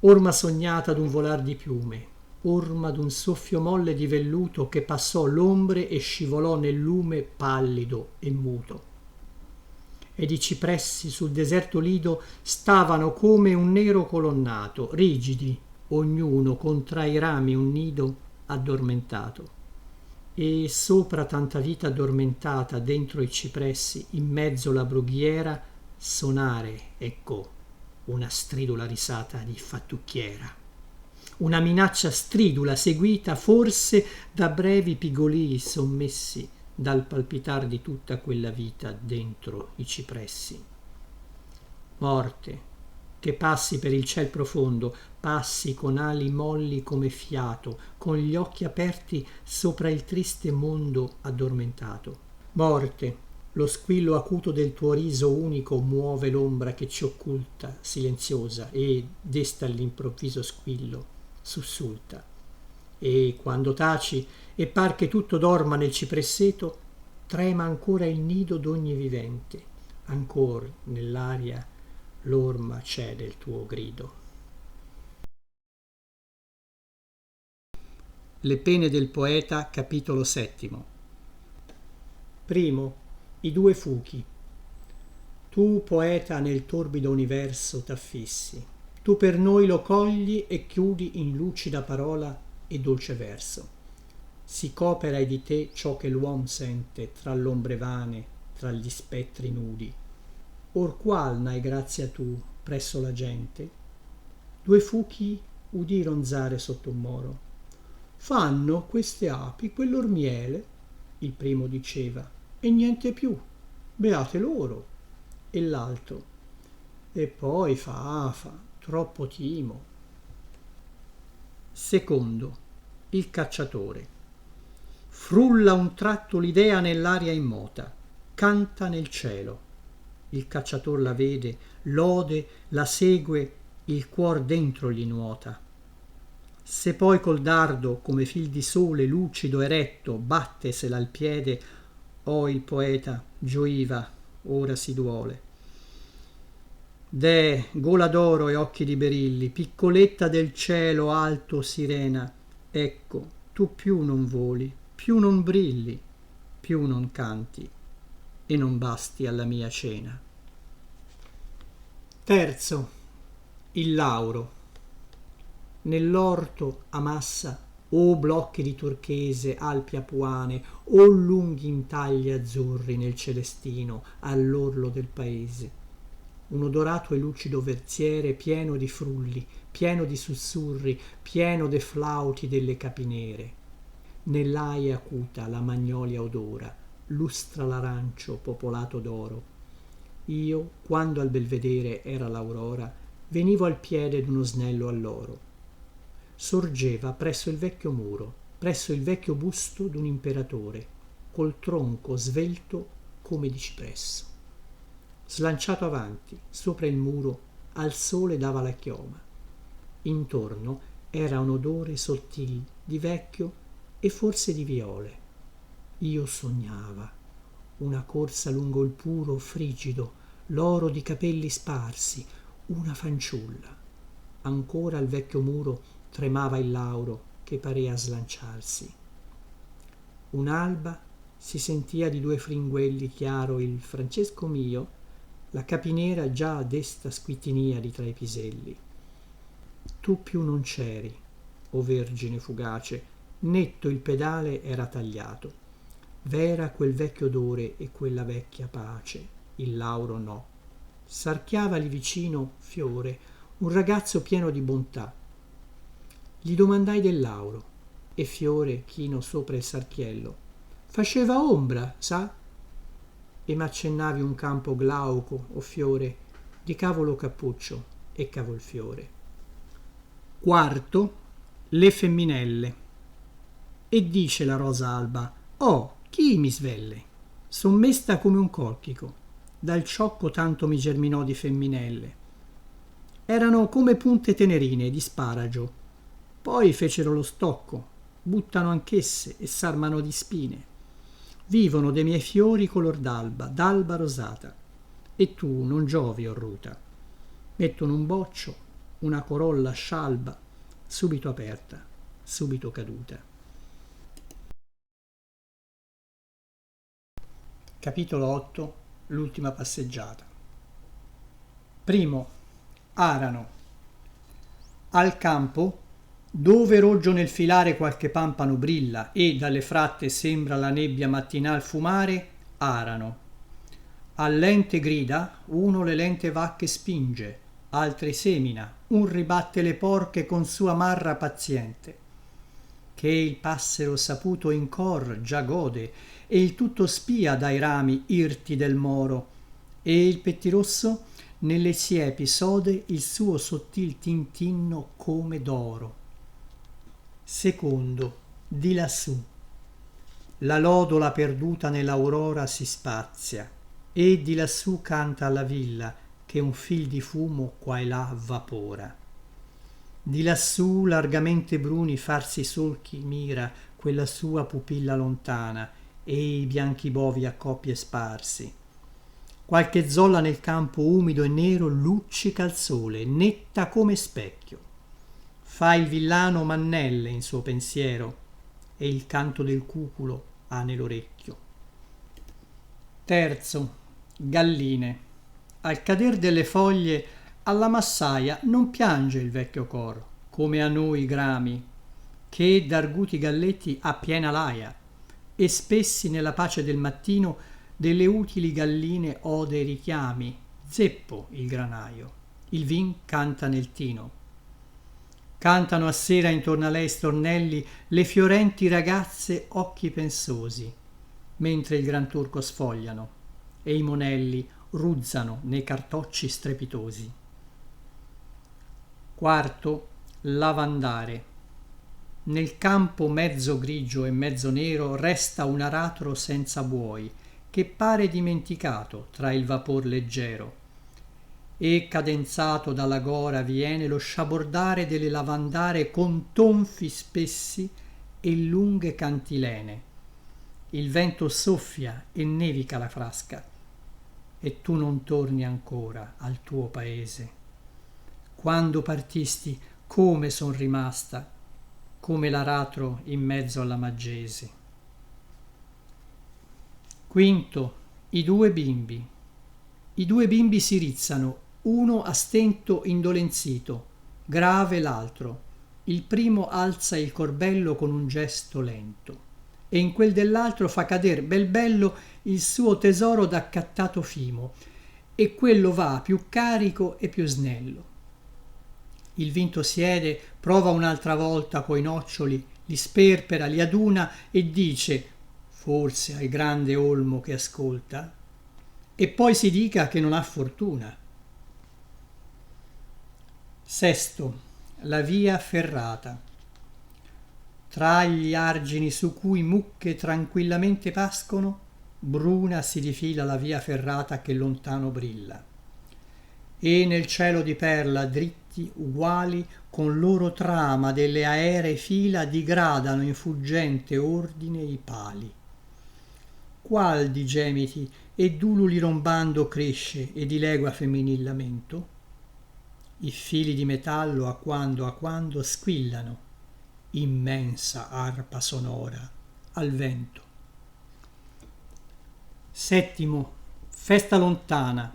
Orma sognata d'un volar di piume, orma d'un soffio molle di velluto che passò l'ombre e scivolò nel lume pallido e muto. Ed i cipressi sul deserto lido stavano come un nero colonnato, rigidi, ognuno con tra i rami un nido addormentato. E sopra tanta vita addormentata dentro i cipressi, in mezzo la brughiera, sonare, ecco, una stridula risata di fattucchiera. una minaccia stridula seguita forse da brevi pigolii sommessi dal palpitar di tutta quella vita dentro i cipressi. Morte, che passi per il ciel profondo, passi con ali molli come fiato, con gli occhi aperti sopra il triste mondo addormentato. Morte, lo squillo acuto del tuo riso unico muove l'ombra che ci occulta silenziosa e desta all'improvviso squillo sussulta. E quando taci e par che tutto dorma nel cipresseto, trema ancora il nido d'ogni vivente, ancor nell'aria l'orma c'è del tuo grido. Le pene del poeta, capitolo settimo. Primo, i due fuchi. Tu, poeta, nel torbido universo t'affissi. Tu per noi lo cogli e chiudi in lucida parola e dolce verso. Si copera è di te ciò che l'uom sente tra l'ombre vane, tra gli spettri nudi. Or qual n'hai grazia tu presso la gente? Due fuchi udì ronzare sotto un moro. Fanno queste api quel lor miele, il primo diceva, e niente più, beate loro. E l'altro, e poi fa, troppo timo. Secondo, il cacciatore. Frulla un tratto l'idea nell'aria immota, canta nel cielo. Il cacciator la vede, lode, la segue, il cuor dentro gli nuota. Se poi col dardo, come fil di sole lucido eretto, battesela al piede, oh il poeta gioiva, ora si duole. Deh, gola d'oro e occhi di berilli, piccoletta del cielo alto sirena, ecco, tu più non voli, più non brilli, più non canti e non basti alla mia cena. Terzo, il lauro. Nell'orto amassa o blocchi di turchese, alpi apuane, o lunghi intagli azzurri nel celestino all'orlo del paese. Un odorato e lucido verziere pieno di frulli, pieno di sussurri, pieno de flauti delle capinere. Nell'aia acuta la magnolia odora, lustra l'arancio popolato d'oro. Io, quando al belvedere era l'aurora, venivo al piede d'uno snello alloro. Sorgeva presso il vecchio muro, presso il vecchio busto d'un imperatore, col tronco svelto come di cipresso. Slanciato avanti, sopra il muro, al sole dava la chioma. Intorno era un odore sottil di vecchio e forse di viole. Io sognava una corsa lungo il puro frigido, l'oro di capelli sparsi, una fanciulla. Ancora al vecchio muro tremava il lauro che parea slanciarsi. Un'alba si sentia di due fringuelli chiaro il Francesco mio, la capinera già desta squittinia di tra i piselli. Tu più non c'eri, o vergine fugace, netto il pedale era tagliato. V'era quel vecchio odore e quella vecchia pace, il lauro no. Sarchiava lì vicino fiore, un ragazzo pieno di bontà. Gli domandai del lauro e fiore chino sopra il sarchiello. Faceva ombra, sa? E m'accennavi un campo glauco, o fiore, di cavolo cappuccio e cavo il fiore. Quarto, le femminelle. E dice la rosa alba, oh, chi mi svelle? Son mesta come un colchico, dal ciocco tanto mi germinò di femminelle. Erano come punte tenerine di sparagio, poi fecero lo stocco, buttano anch'esse e s'armano di spine. Vivono de miei fiori color d'alba rosata, e tu non giovi orruta. Mettono un boccio, una corolla scialba, subito aperta, subito caduta. Capitolo 8. L'ultima passeggiata. Primo, arano. Al campo, dove roggio nel filare qualche pampano brilla e dalle fratte sembra la nebbia mattinal fumare, arano. Al lente grida uno le lente vacche spinge, altri semina, un ribatte le porche con sua marra paziente. Che il passero saputo in cor già gode e il tutto spia dai rami irti del moro, e il pettirosso nelle siepi sode il suo sottil tintinno come d'oro. Secondo, di lassù. La lodola perduta nell'aurora si spazia, e di lassù canta alla villa che un fil di fumo qua e là vapora. Di lassù largamente bruni farsi solchi mira quella sua pupilla lontana e i bianchi bovi a coppie sparsi. Qualche zolla nel campo umido e nero luccica al sole, netta come specchio. Fa il villano mannelle in suo pensiero e il canto del cuculo ha nell'orecchio. Terzo, galline. Al cader delle foglie alla massaia non piange il vecchio cor come a noi grami, che d'arguti galletti ha piena laia, e spessi nella pace del mattino delle utili galline ode i richiami. Zeppo il granaio, il vin canta nel tino. Cantano a sera intorno a lei stornelli le fiorenti ragazze occhi pensosi, mentre il gran turco sfogliano e i monelli ruzzano nei cartocci strepitosi. Quarto, lavandare. Nel campo mezzo grigio e mezzo nero resta un aratro senza buoi che pare dimenticato tra il vapor leggero, e cadenzato dalla gora viene lo sciabordare delle lavandare con tonfi spessi e lunghe cantilene. Il vento soffia e nevica la frasca e tu non torni ancora al tuo paese. Quando partisti, come son rimasta, come l'aratro in mezzo alla maggese. Quinto, i due bimbi. I due bimbi si rizzano, uno a stento indolenzito, grave l'altro. Il primo alza il corbello con un gesto lento, e in quel dell'altro fa cader bel bello il suo tesoro d'accattato fimo, e quello va più carico e più snello. Il vinto siede, prova un'altra volta coi noccioli, li sperpera, li aduna e dice, forse al grande olmo che ascolta, e poi si dica che non ha fortuna. Sesto, la via ferrata. Tra gli argini su cui mucche tranquillamente pascono, bruna si difila la via ferrata che lontano brilla, e nel cielo di perla dritti uguali con loro trama delle aeree fila digradano in fuggente ordine i pali. Qual di gemiti e d'ululi rombando cresce e dilegua femminil lamento? I fili di metallo a quando squillano, immensa arpa sonora al vento. Settimo, festa lontana.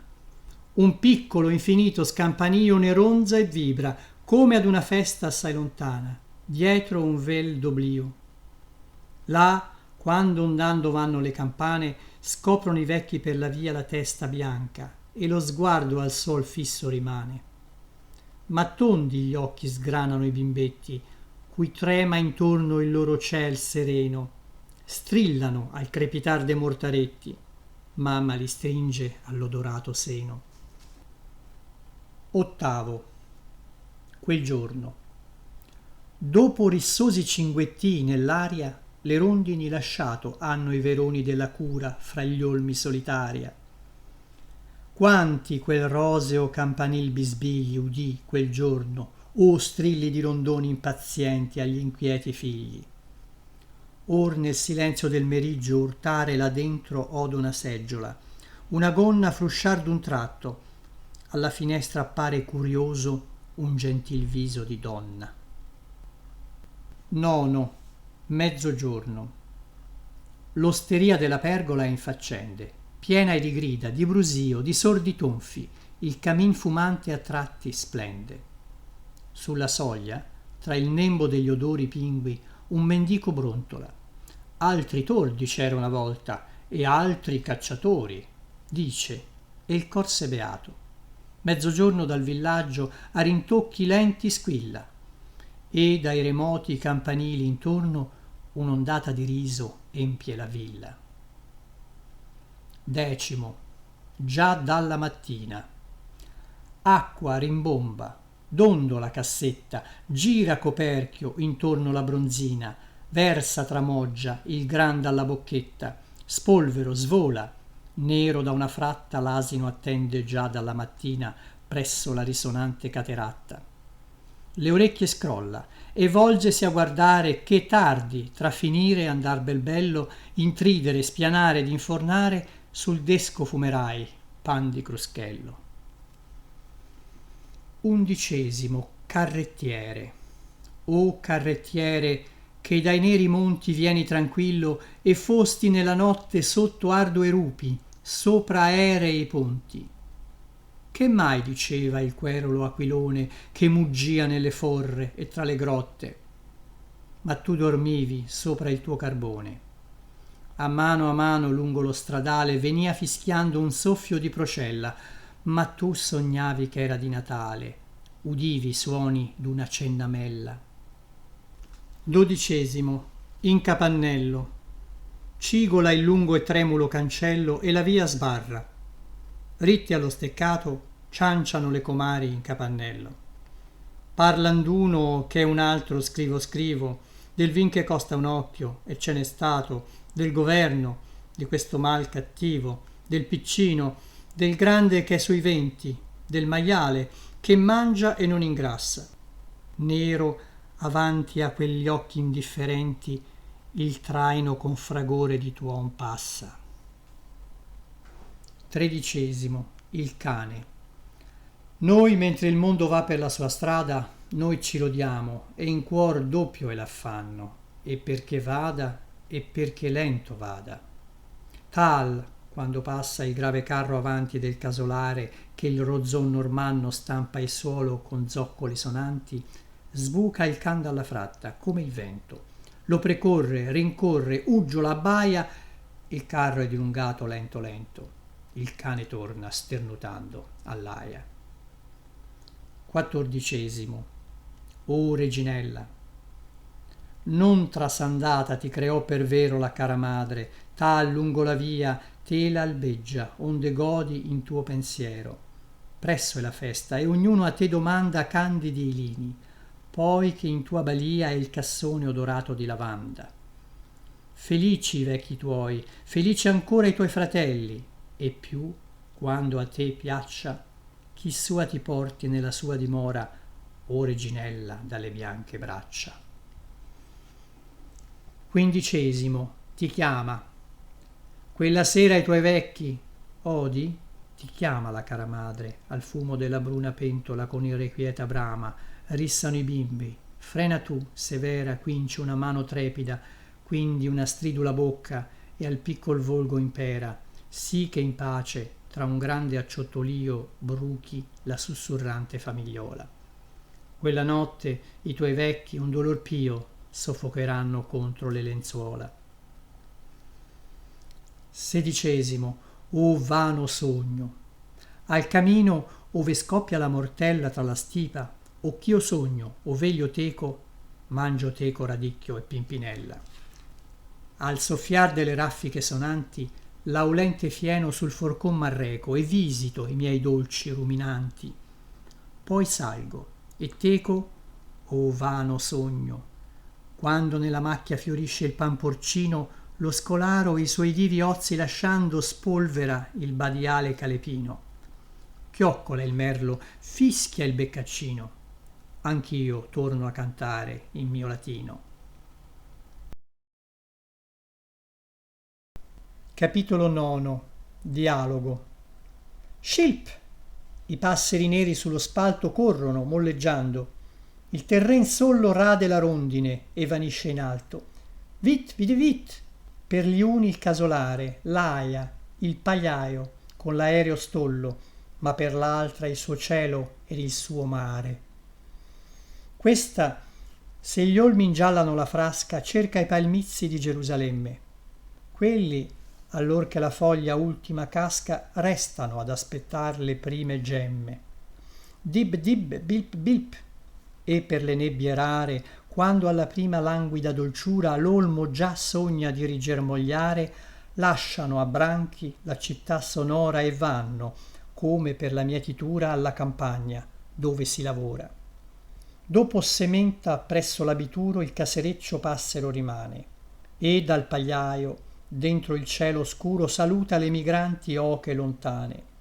Un piccolo infinito scampanio ne ronza e vibra come ad una festa assai lontana, dietro un vel d'oblio. Là, quando ondando vanno le campane, scoprono i vecchi per la via la testa bianca e lo sguardo al sol fisso rimane. Ma tondi gli occhi sgranano i bimbetti, cui trema intorno il loro ciel sereno, strillano al crepitar de mortaretti, mamma li stringe all'odorato seno. Ottavo, quel giorno. Dopo rissosi cinguettii nell'aria, le rondini lasciato hanno i veroni della cura fra gli olmi solitaria. Quanti quel roseo campanil bisbigli udì quel giorno, o strilli di rondoni impazienti agli inquieti figli. Or nel silenzio del meriggio urtare là dentro odo una seggiola, una gonna frusciar d'un tratto, alla finestra appare curioso un gentil viso di donna. Nono, mezzogiorno. L'osteria della pergola è in faccende, piena di grida, di brusio, di sordi tonfi, il camin fumante a tratti splende. Sulla soglia, tra il nembo degli odori pingui, un mendico brontola. Altri tordi c'era una volta, e altri cacciatori, dice, e il cor s'è beato. Mezzogiorno dal villaggio a rintocchi lenti squilla e dai remoti campanili intorno un'ondata di riso empie la villa. Decimo, già dalla mattina. Acqua rimbomba, dondola cassetta, gira coperchio intorno la bronzina, versa tramoggia il gran dalla bocchetta, spolvero svola, nero da una fratta l'asino attende già dalla mattina presso la risonante cateratta. Le orecchie scrolla e volgesi a guardare che tardi tra finire e andar bel bello, intridere, spianare ed infornare sul desco fumerai pan di cruschello. Undicesimo, carrettiere. O carrettiere che dai neri monti vieni tranquillo e fosti nella notte sotto ardue rupi sopra aerei ponti. Che mai diceva il querulo aquilone che muggia nelle forre e tra le grotte? Ma tu dormivi sopra il tuo carbone. A mano lungo lo stradale venia fischiando un soffio di procella, ma tu sognavi che era di Natale, udivi i suoni d'una cennamella. Dodicesimo, in capannello. Cigola il lungo e tremulo cancello e la via sbarra. Ritti allo steccato cianciano le comari in capannello. Parlan d'uno che è un altro scrivo, del vin che costa un occhio e ce n'è stato, del governo, di questo mal cattivo, del piccino, del grande che è sui venti, del maiale che mangia e non ingrassa. Nero avanti a quegli occhi indifferenti il traino con fragore di tuon passa. Tredicesimo, il cane. Noi mentre il mondo va per la sua strada, noi ci lodiamo e in cuor doppio è l'affanno, e perché vada e perché lento vada. Tal quando passa il grave carro avanti del casolare che il rozzon normanno stampa il suolo con zoccoli sonanti, sbuca il can dalla fratta come il vento, lo precorre, rincorre, uggiola, abbaia, il carro è dilungato lento lento, il cane torna sternutando all'aia. Quattordicesimo, o reginella, non trasandata ti creò per vero la cara madre, tal lungo la via te la albeggia onde godi in tuo pensiero. Presso è la festa e ognuno a te domanda candidi i lini, poi che in tua balia è il cassone odorato di lavanda. Felici i vecchi tuoi, felici ancora i tuoi fratelli, e più quando a te piaccia chi sua ti porti nella sua dimora, o reginella dalle bianche braccia. Quindicesimo, ti chiama. Quella sera i tuoi vecchi, odi? Ti chiama la cara madre, al fumo della bruna pentola con irrequieta brama, rissano i bimbi, frena tu, severa, quinci una mano trepida, quindi una stridula bocca e al piccol volgo impera, sì che in pace tra un grande acciottolio bruchi la sussurrante famigliola. Quella notte i tuoi vecchi un dolor pio soffocheranno contro le lenzuola. Sedicesimo, o vano sogno. Al camino ove scoppia la mortella tra la stipa, o ch'io sogno, o veglio teco, mangio teco radicchio e pimpinella. Al soffiar delle raffiche sonanti l'aulente fieno sul forcon m'arreco e visito i miei dolci ruminanti. Poi salgo e teco, o vano sogno, quando nella macchia fiorisce il pan porcino, lo scolaro i suoi divi ozi lasciando spolvera il badiale calepino. Chioccola il merlo, fischia il beccaccino, anch'io torno a cantare il mio latino. Capitolo nono. Dialogo. Scilp! I passeri neri sullo spalto corrono, molleggiando. Il terren sollo rade la rondine e vanisce in alto. Vit, vide vit! Per gli uni il casolare, l'aia, il pagliaio, con l'aereo stollo, ma per l'altra il suo cielo ed il suo mare. Questa, se gli olmi ingiallano la frasca, cerca i palmizi di Gerusalemme. Quelli, allor che la foglia ultima casca, restano ad aspettar le prime gemme. dib dib, bilp bilp. E per le nebbie rare, quando alla prima languida dolciura l'olmo già sogna di rigermogliare, lasciano a branchi la città sonora e vanno, come per la mietitura, alla campagna, dove si lavora. Dopo sementa presso l'abituro il casereccio passero rimane, e dal pagliaio, dentro il cielo scuro, saluta le migranti oche lontane.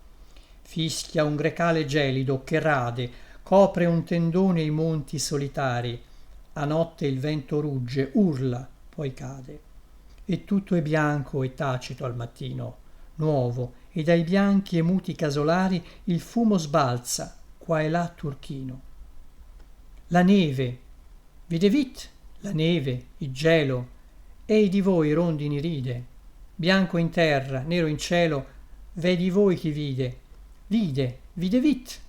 Fischia un grecale gelido che rade, copre un tendone i monti solitari. A notte il vento rugge, urla, poi cade. E tutto è bianco e tacito al mattino, nuovo, e dai bianchi e muti casolari il fumo sbalza, qua e là turchino. La neve, videvit? La neve, il gelo, ei di voi rondini ride, bianco in terra, nero in cielo, vedi voi chi vide, videvit?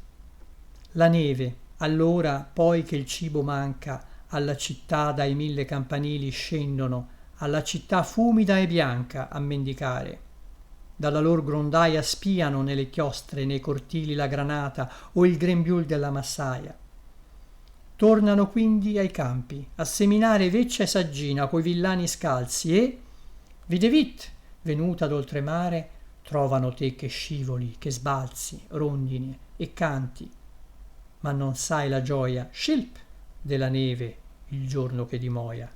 La neve, allora, poi che il cibo manca, alla città dai 1000 campanili scendono, alla città fumida e bianca a mendicare. Dalla lor grondaia spiano nelle chiostre e nei cortili la granata o il grembiul della massaia. Tornano quindi ai campi a seminare veccia e saggina coi villani scalzi e, videvit, venuta d'oltremare, trovano te che scivoli, che sbalzi, rondini e canti. Ma non sai la gioia, scilp, della neve il giorno che dimoia.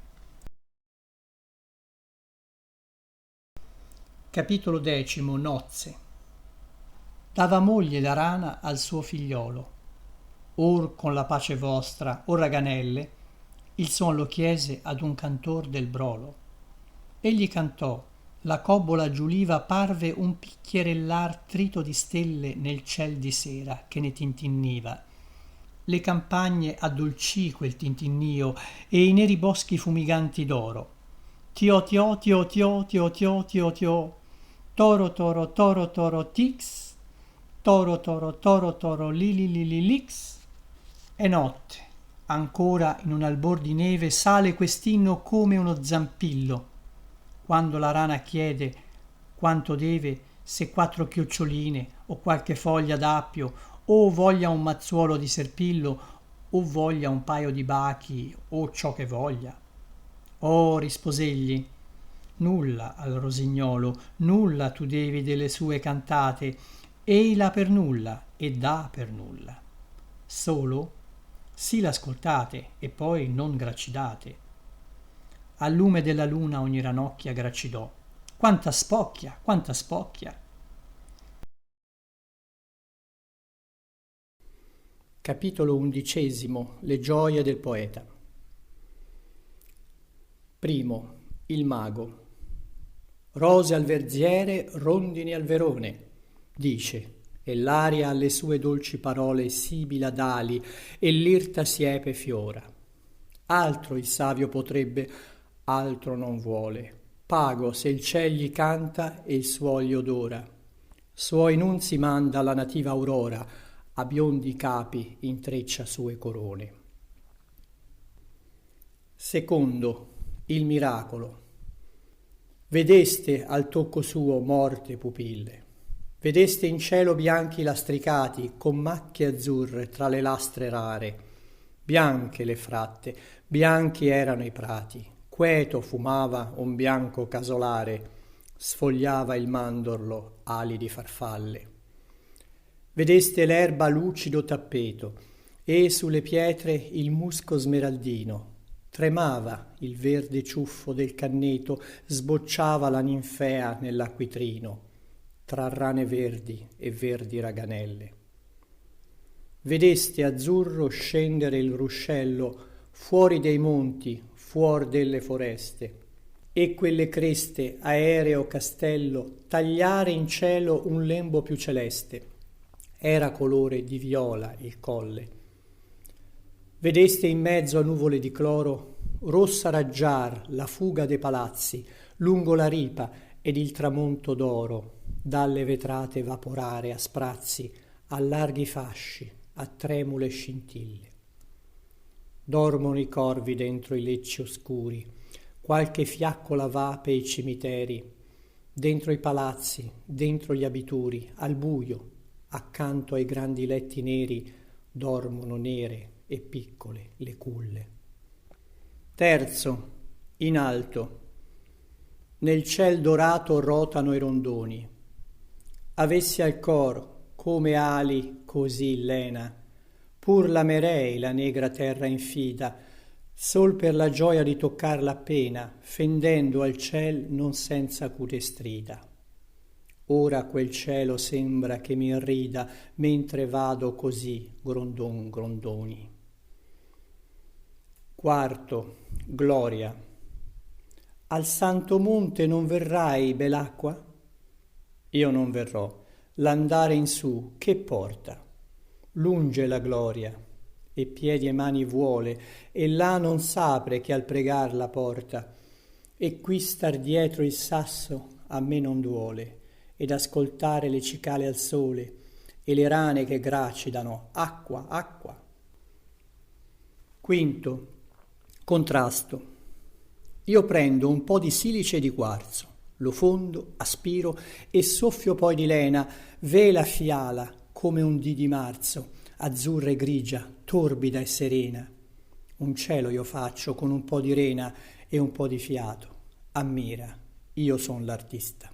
Capitolo 10. Nozze. Dava moglie la rana al suo figliolo. Or con la pace vostra, o raganelle, il suon lo chiese ad un cantor del brolo. Egli cantò, la cobbola giuliva parve un picchierellar trito di stelle nel ciel di sera che ne tintinniva. Le campagne addolcì quel tintinnio e i neri boschi fumiganti d'oro. Tio tio tio tio tio tio tio tio, toro toro toro toro tix, toro toro toro toro li li li li lix. È notte, ancora in un albor di neve sale quest'inno come uno zampillo. Quando la rana chiede quanto deve, se 4 chioccioline o qualche foglia d'appio, o voglia un mazzuolo di serpillo, o voglia un paio di bachi, o ciò che voglia. Oh, risposegli, nulla al rosignolo, nulla tu devi delle sue cantate, ei l'ha per nulla e dà per nulla. Solo sì l'ascoltate e poi non gracidate. Al lume della luna ogni ranocchia gracidò. Quanta spocchia, quanta spocchia. Capitolo 11. Le gioie del poeta. Primo, il mago. Rose al verziere, rondini al verone, dice, e l'aria alle sue dolci parole sibila d'ali e l'irta siepe fiora. Altro il savio potrebbe, altro non vuole. Pago se il ciel gli canta e il suo gli odora. Suoi nunzi manda la nativa aurora, a biondi capi intreccia sue corone. Secondo, il miracolo. Vedeste al tocco suo morte pupille. Vedeste in cielo bianchi lastricati con macchie azzurre tra le lastre rare. Bianche le fratte, bianchi erano i prati. Queto fumava un bianco casolare. Sfogliava il mandorlo ali di farfalle. Vedeste l'erba lucido tappeto e sulle pietre il musco smeraldino. Tremava il verde ciuffo del canneto, sbocciava la ninfea nell'acquitrino, tra rane verdi e verdi raganelle. Vedeste azzurro scendere il ruscello fuori dei monti, fuor delle foreste, e quelle creste aereo castello tagliare in cielo un lembo più celeste. Era colore di viola il colle. Vedeste in mezzo a nuvole di cloro rossa raggiar la fuga dei palazzi lungo la ripa ed il tramonto d'oro dalle vetrate vaporare a sprazzi, a larghi fasci, a tremule scintille. Dormono i corvi dentro i lecci oscuri, qualche fiaccola va pei cimiteri, dentro i palazzi, dentro gli abituri, al buio, accanto ai grandi letti neri, dormono nere e piccole le culle. Terzo, in alto, nel ciel dorato rotano i rondoni. Avessi al cor come ali così lena, pur l'amerei la negra terra infida, sol per la gioia di toccarla appena, fendendo al ciel non senza acute strida. Ora quel cielo sembra che mi irrida mentre vado così grondon grondoni. Quarto, gloria. Al santo monte non verrai, belacqua? Io non verrò. L'andare in su che porta? Lunge la gloria, e piedi e mani vuole, e là non s'apre che al pregar la porta. E qui star dietro il sasso a me non duole, ed ascoltare le cicale al sole e le rane che gracidano acqua, acqua. Quinto, contrasto. Io prendo un po' di silice e di quarzo, lo fondo, aspiro e soffio poi di lena, vela fiala come un dì di marzo, azzurra e grigia, torbida e serena. Un cielo io faccio con un po' di rena e un po' di fiato. Ammira, io son l'artista.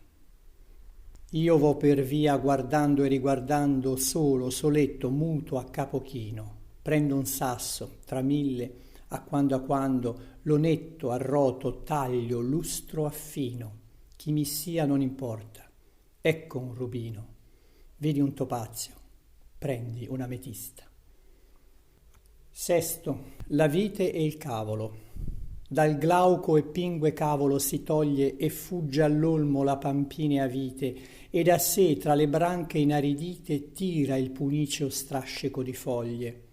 Io vo per via guardando e riguardando solo, soletto, muto, a capo chino. Prendo un sasso, tra mille, a quando lo netto, arroto, taglio, lustro, affino. Chi mi sia non importa. Ecco un rubino. Vedi un topazio. Prendi un'ametista. Sesto, la vite e il cavolo. Dal glauco e pingue cavolo si toglie e fugge all'olmo la pampinea vite, e da sé tra le branche inaridite tira il puniceo strascico di foglie.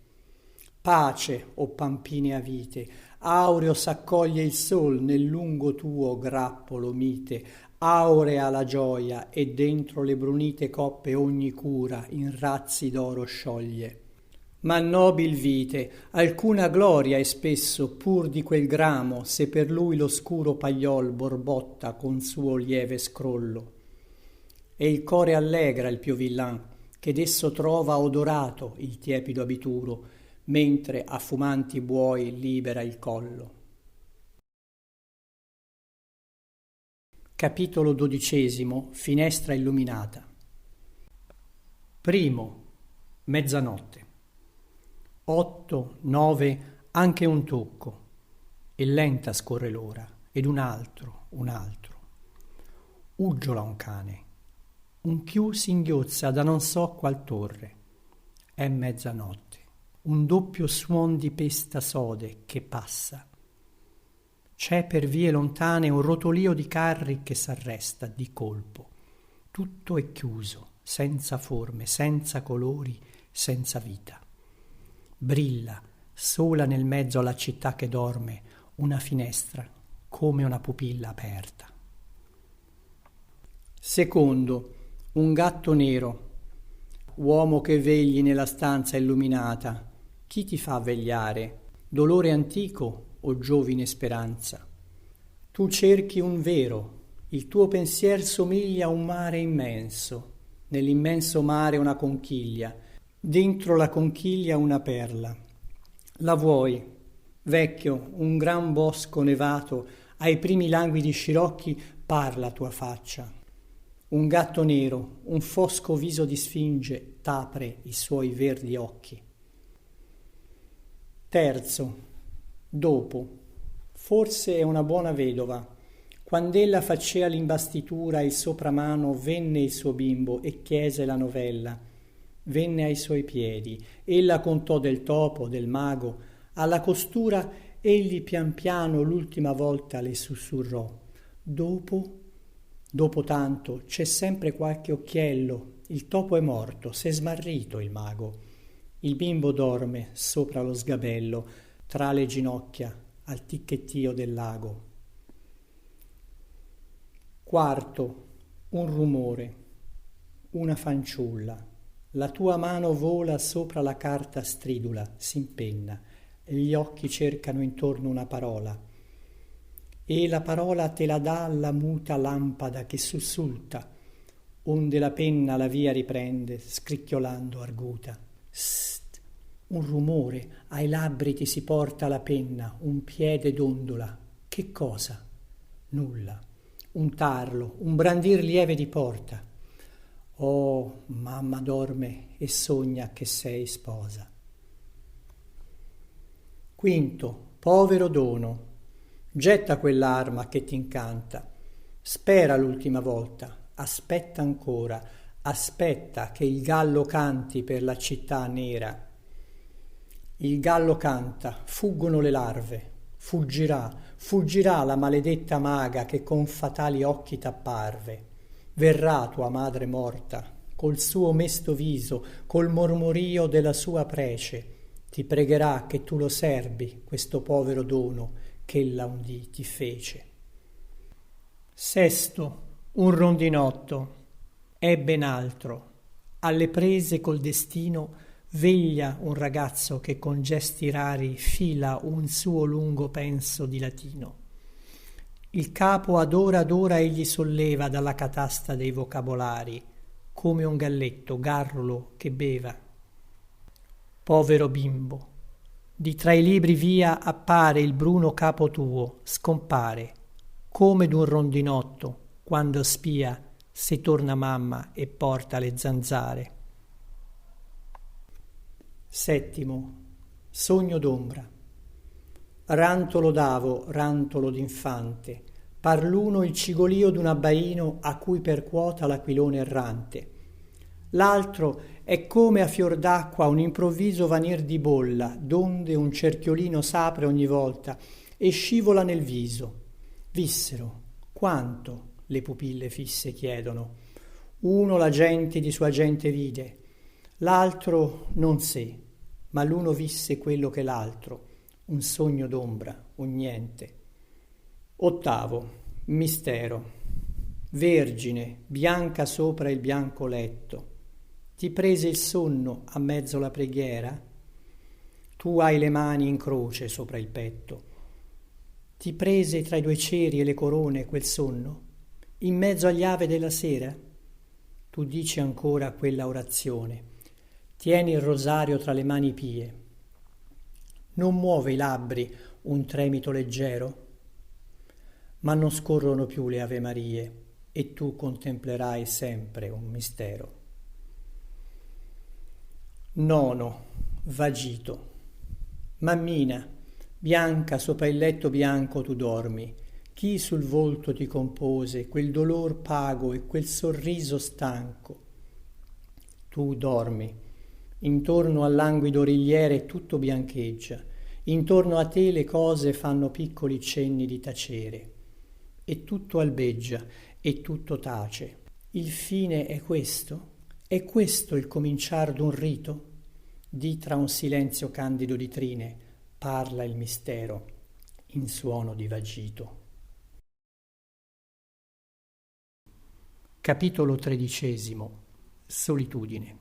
Pace, o pampinea vite, aureo s'accoglie il sol nel lungo tuo grappolo mite, aurea la gioia e dentro le brunite coppe ogni cura in razzi d'oro scioglie. Ma nobil vite, alcuna gloria è spesso pur di quel gramo se per lui l'oscuro pagliol borbotta con suo lieve scrollo. E il core allegra il più villan che d'esso trova odorato il tiepido abituro, mentre a fumanti buoi libera il collo. Capitolo 12. Finestra illuminata. Primo, mezzanotte. 8, 9, anche un tocco, e lenta scorre l'ora, ed un altro, un altro. Uggiola un cane, un chiù singhiozza da non so qual torre. È mezzanotte, un doppio suon di pesta sode che passa. C'è per vie lontane un rotolio di carri che s'arresta di colpo. Tutto è chiuso, senza forme, senza colori, senza vita. Brilla, sola nel mezzo alla città che dorme, una finestra, come una pupilla aperta. Secondo, un gatto nero. Uomo che vegli nella stanza illuminata, chi ti fa vegliare? Dolore antico o giovine speranza? Tu cerchi un vero, il tuo pensier somiglia a un mare immenso, nell'immenso mare una conchiglia, dentro la conchiglia una perla. La vuoi, vecchio, un gran bosco nevato, ai primi languidi scirocchi parla tua faccia. Un gatto nero, un fosco viso di sfinge t'apre i suoi verdi occhi. Terzo, dopo, forse è una buona vedova. Quand'ella facea l'imbastitura il sopramano venne il suo bimbo e chiese la novella. Venne ai suoi piedi, ella contò del topo, del mago, alla costura egli pian piano l'ultima volta le sussurrò. Dopo tanto c'è sempre qualche occhiello, il topo è morto, s'è smarrito il mago. Il bimbo dorme sopra lo sgabello, tra le ginocchia al ticchettio del lago. Quarto, un rumore, una fanciulla. La tua mano vola sopra la carta stridula, s'impenna, e gli occhi cercano intorno una parola. E la parola te la dà la muta lampada che sussulta, onde la penna la via riprende, scricchiolando arguta. Sst, Un rumore, ai labbri ti si porta la penna, un piede dondola. Che cosa? Nulla. Un tarlo, un brandir lieve di porta. Oh, mamma dorme e sogna che sei sposa. Quinto, povero dono. Getta quell'arma che t'incanta. Spera l'ultima volta, aspetta ancora, aspetta che il gallo canti per la città nera. Il gallo canta, fuggono le larve, fuggirà, fuggirà la maledetta maga che con fatali occhi t'apparve. Verrà tua madre morta, col suo mesto viso, col mormorio della sua prece, ti pregherà che tu lo serbi, questo povero dono ch'ella un dì ti fece. Sesto, un rondinotto, è ben altro. Alle prese col destino veglia un ragazzo che con gesti rari fila un suo lungo penso di latino. Il capo ad ora egli solleva dalla catasta dei vocabolari, come un galletto garrulo che beva. Povero bimbo, di tra i libri via appare il bruno capo tuo, scompare, come d'un rondinotto, quando spia se torna mamma e porta le zanzare. Settimo, sogno d'ombra. Rantolo d'avo, rantolo d'infante, par l'uno il cigolio d'un abbaino a cui percuota l'aquilone errante. L'altro è come a fior d'acqua un improvviso vanir di bolla, donde un cerchiolino s'apre ogni volta e scivola nel viso. Vissero, quanto le pupille fisse chiedono. Uno la gente di sua gente vide, l'altro non sé, ma l'uno visse quello che l'altro, un sogno d'ombra, un niente. Ottavo, mistero. Vergine, bianca sopra il bianco letto, ti prese il sonno a mezzo la preghiera? Tu hai le mani in croce sopra il petto. Ti prese tra i due ceri e le corone quel sonno? In mezzo agli ave della sera? Tu dici ancora quella orazione. Tieni il rosario tra le mani pie. Non muove i labbri un tremito leggero? Ma non scorrono più le Ave Marie e tu contemplerai sempre un mistero. Nono, vagito. Mammina, bianca sopra il letto bianco tu dormi. Chi sul volto ti compose quel dolor pago e quel sorriso stanco? Tu dormi. Intorno al languido origliere tutto biancheggia. Intorno a te le cose fanno piccoli cenni di tacere. E tutto albeggia e tutto tace. Il fine è questo? È questo il cominciar d'un rito? Di tra un silenzio candido di trine parla il mistero in suono di vagito. Capitolo 13. Solitudine.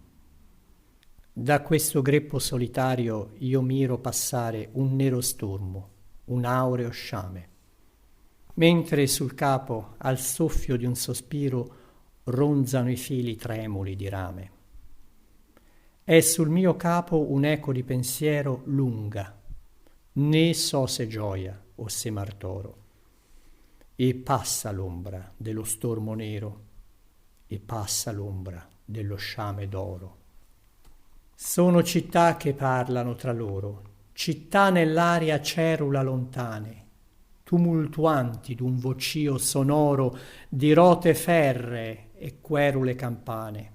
Da questo greppo solitario io miro passare un nero stormo, un aureo sciame. Mentre sul capo, al soffio di un sospiro, ronzano i fili tremuli di rame. È sul mio capo un'eco di pensiero lunga, né so se gioia o se martoro. E passa l'ombra dello stormo nero, e passa l'ombra dello sciame d'oro. Sono città che parlano tra loro, città nell'aria cerula lontane, tumultuanti d'un vocio sonoro di rote ferree e querule campane.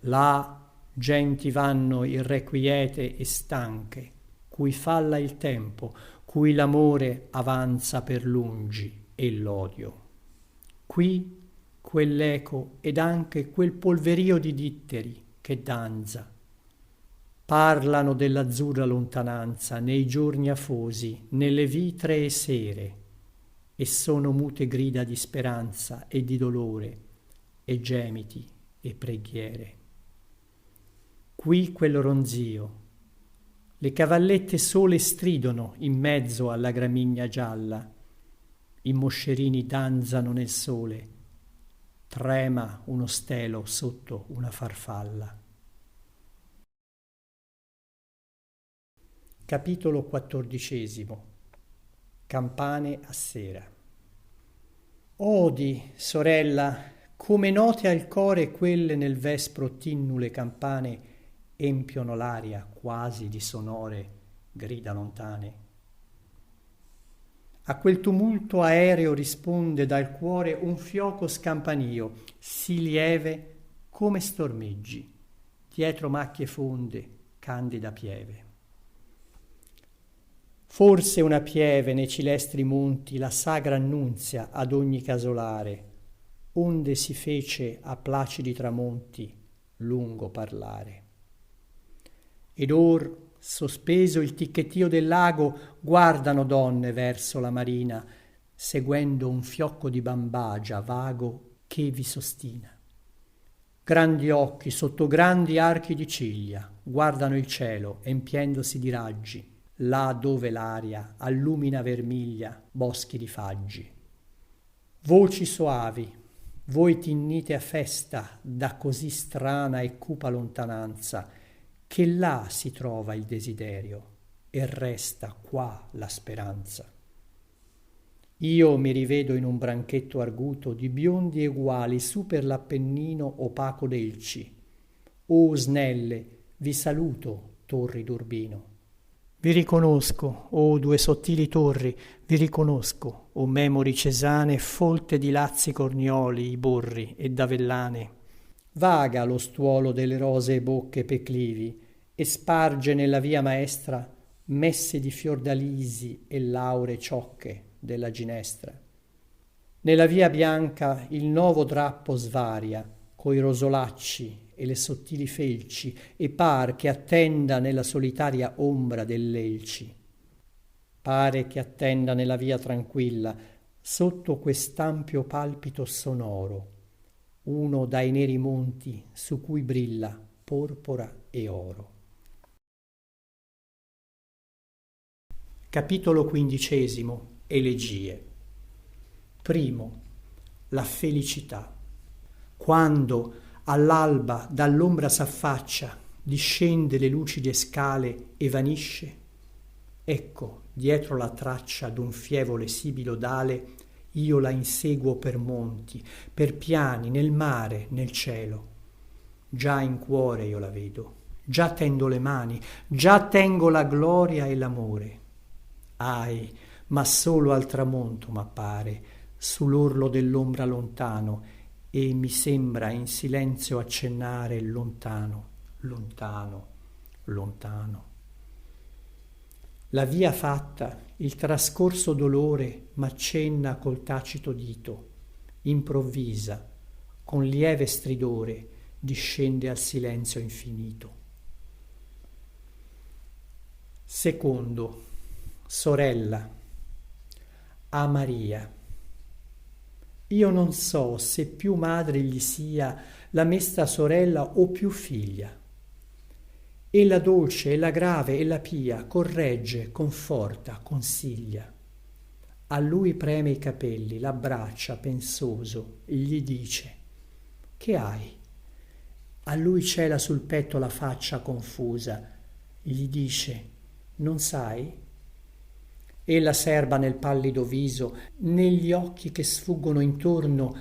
Là genti vanno irrequiete e stanche, cui falla il tempo, cui l'amore avanza per lungi e l'odio. Qui quell'eco ed anche quel polverio di ditteri che danza parlano dell'azzurra lontananza nei giorni afosi, nelle vitree sere, e sono mute grida di speranza e di dolore, e gemiti e preghiere. Qui quel ronzio, le cavallette sole stridono in mezzo alla gramigna gialla, i moscerini danzano nel sole, trema uno stelo sotto una farfalla. Capitolo 14. Campane a sera. Odi, sorella, come note al core quelle nel vespro tinnule campane empiono l'aria quasi di sonore grida lontane. A quel tumulto aereo risponde dal cuore un fioco scampanio, sì lieve come stormeggi, dietro macchie fonde, candida pieve. Forse una pieve nei cilestri monti la sagra annunzia ad ogni casolare, onde si fece a placidi tramonti lungo parlare. Ed or, sospeso il ticchettio del lago, guardano donne verso la marina, seguendo un fiocco di bambagia vago che vi sostina. Grandi occhi sotto grandi archi di ciglia guardano il cielo empiendosi di raggi, là dove l'aria allumina vermiglia boschi di faggi. Voci soavi, voi tinnite a festa da così strana e cupa lontananza, che là si trova il desiderio e resta qua la speranza. Io mi rivedo in un branchetto arguto di biondi eguali su per l'appennino opaco d'Elci. O snelle, vi saluto, torri d'Urbino. Vi riconosco, o due sottili torri, vi riconosco, o memori cesane folte di lazzi cornioli, i borri e d'avellane. Vaga lo stuolo delle rosee bocche peclivi e sparge nella via maestra messe di fiordalisi e lauree ciocche della ginestra. Nella via bianca il novo drappo svaria coi rosolacci e le sottili felci e par che attenda nella solitaria ombra dell'Elci. Pare che attenda nella via tranquilla sotto quest'ampio palpito sonoro uno dai neri monti su cui brilla porpora e oro. Capitolo 15. Elegie. Primo. La felicità. Quando all'alba dall'ombra s'affaccia, discende le lucide scale e vanisce, ecco dietro la traccia d'un fievole sibilo dale io la inseguo per monti, per piani, nel mare, nel cielo. Già in cuore io la vedo, già tendo le mani, già tengo la gloria e l'amore. Ahi, ma solo al tramonto m'appare, su l'orlo dell'ombra lontano, e mi sembra in silenzio accennare lontano, lontano, lontano. La via fatta, il trascorso dolore m'accenna col tacito dito, improvvisa, con lieve stridore, discende al silenzio infinito. Secondo, sorella, a Maria. Io non so se più madre gli sia la mesta sorella o più figlia. Ella dolce, ella grave, ella pia, corregge, conforta, consiglia. A lui preme i capelli, l'abbraccia pensoso, gli dice: che hai? A lui cela sul petto la faccia confusa, gli dice: non sai? Ella serba nel pallido viso, negli occhi che sfuggono intorno,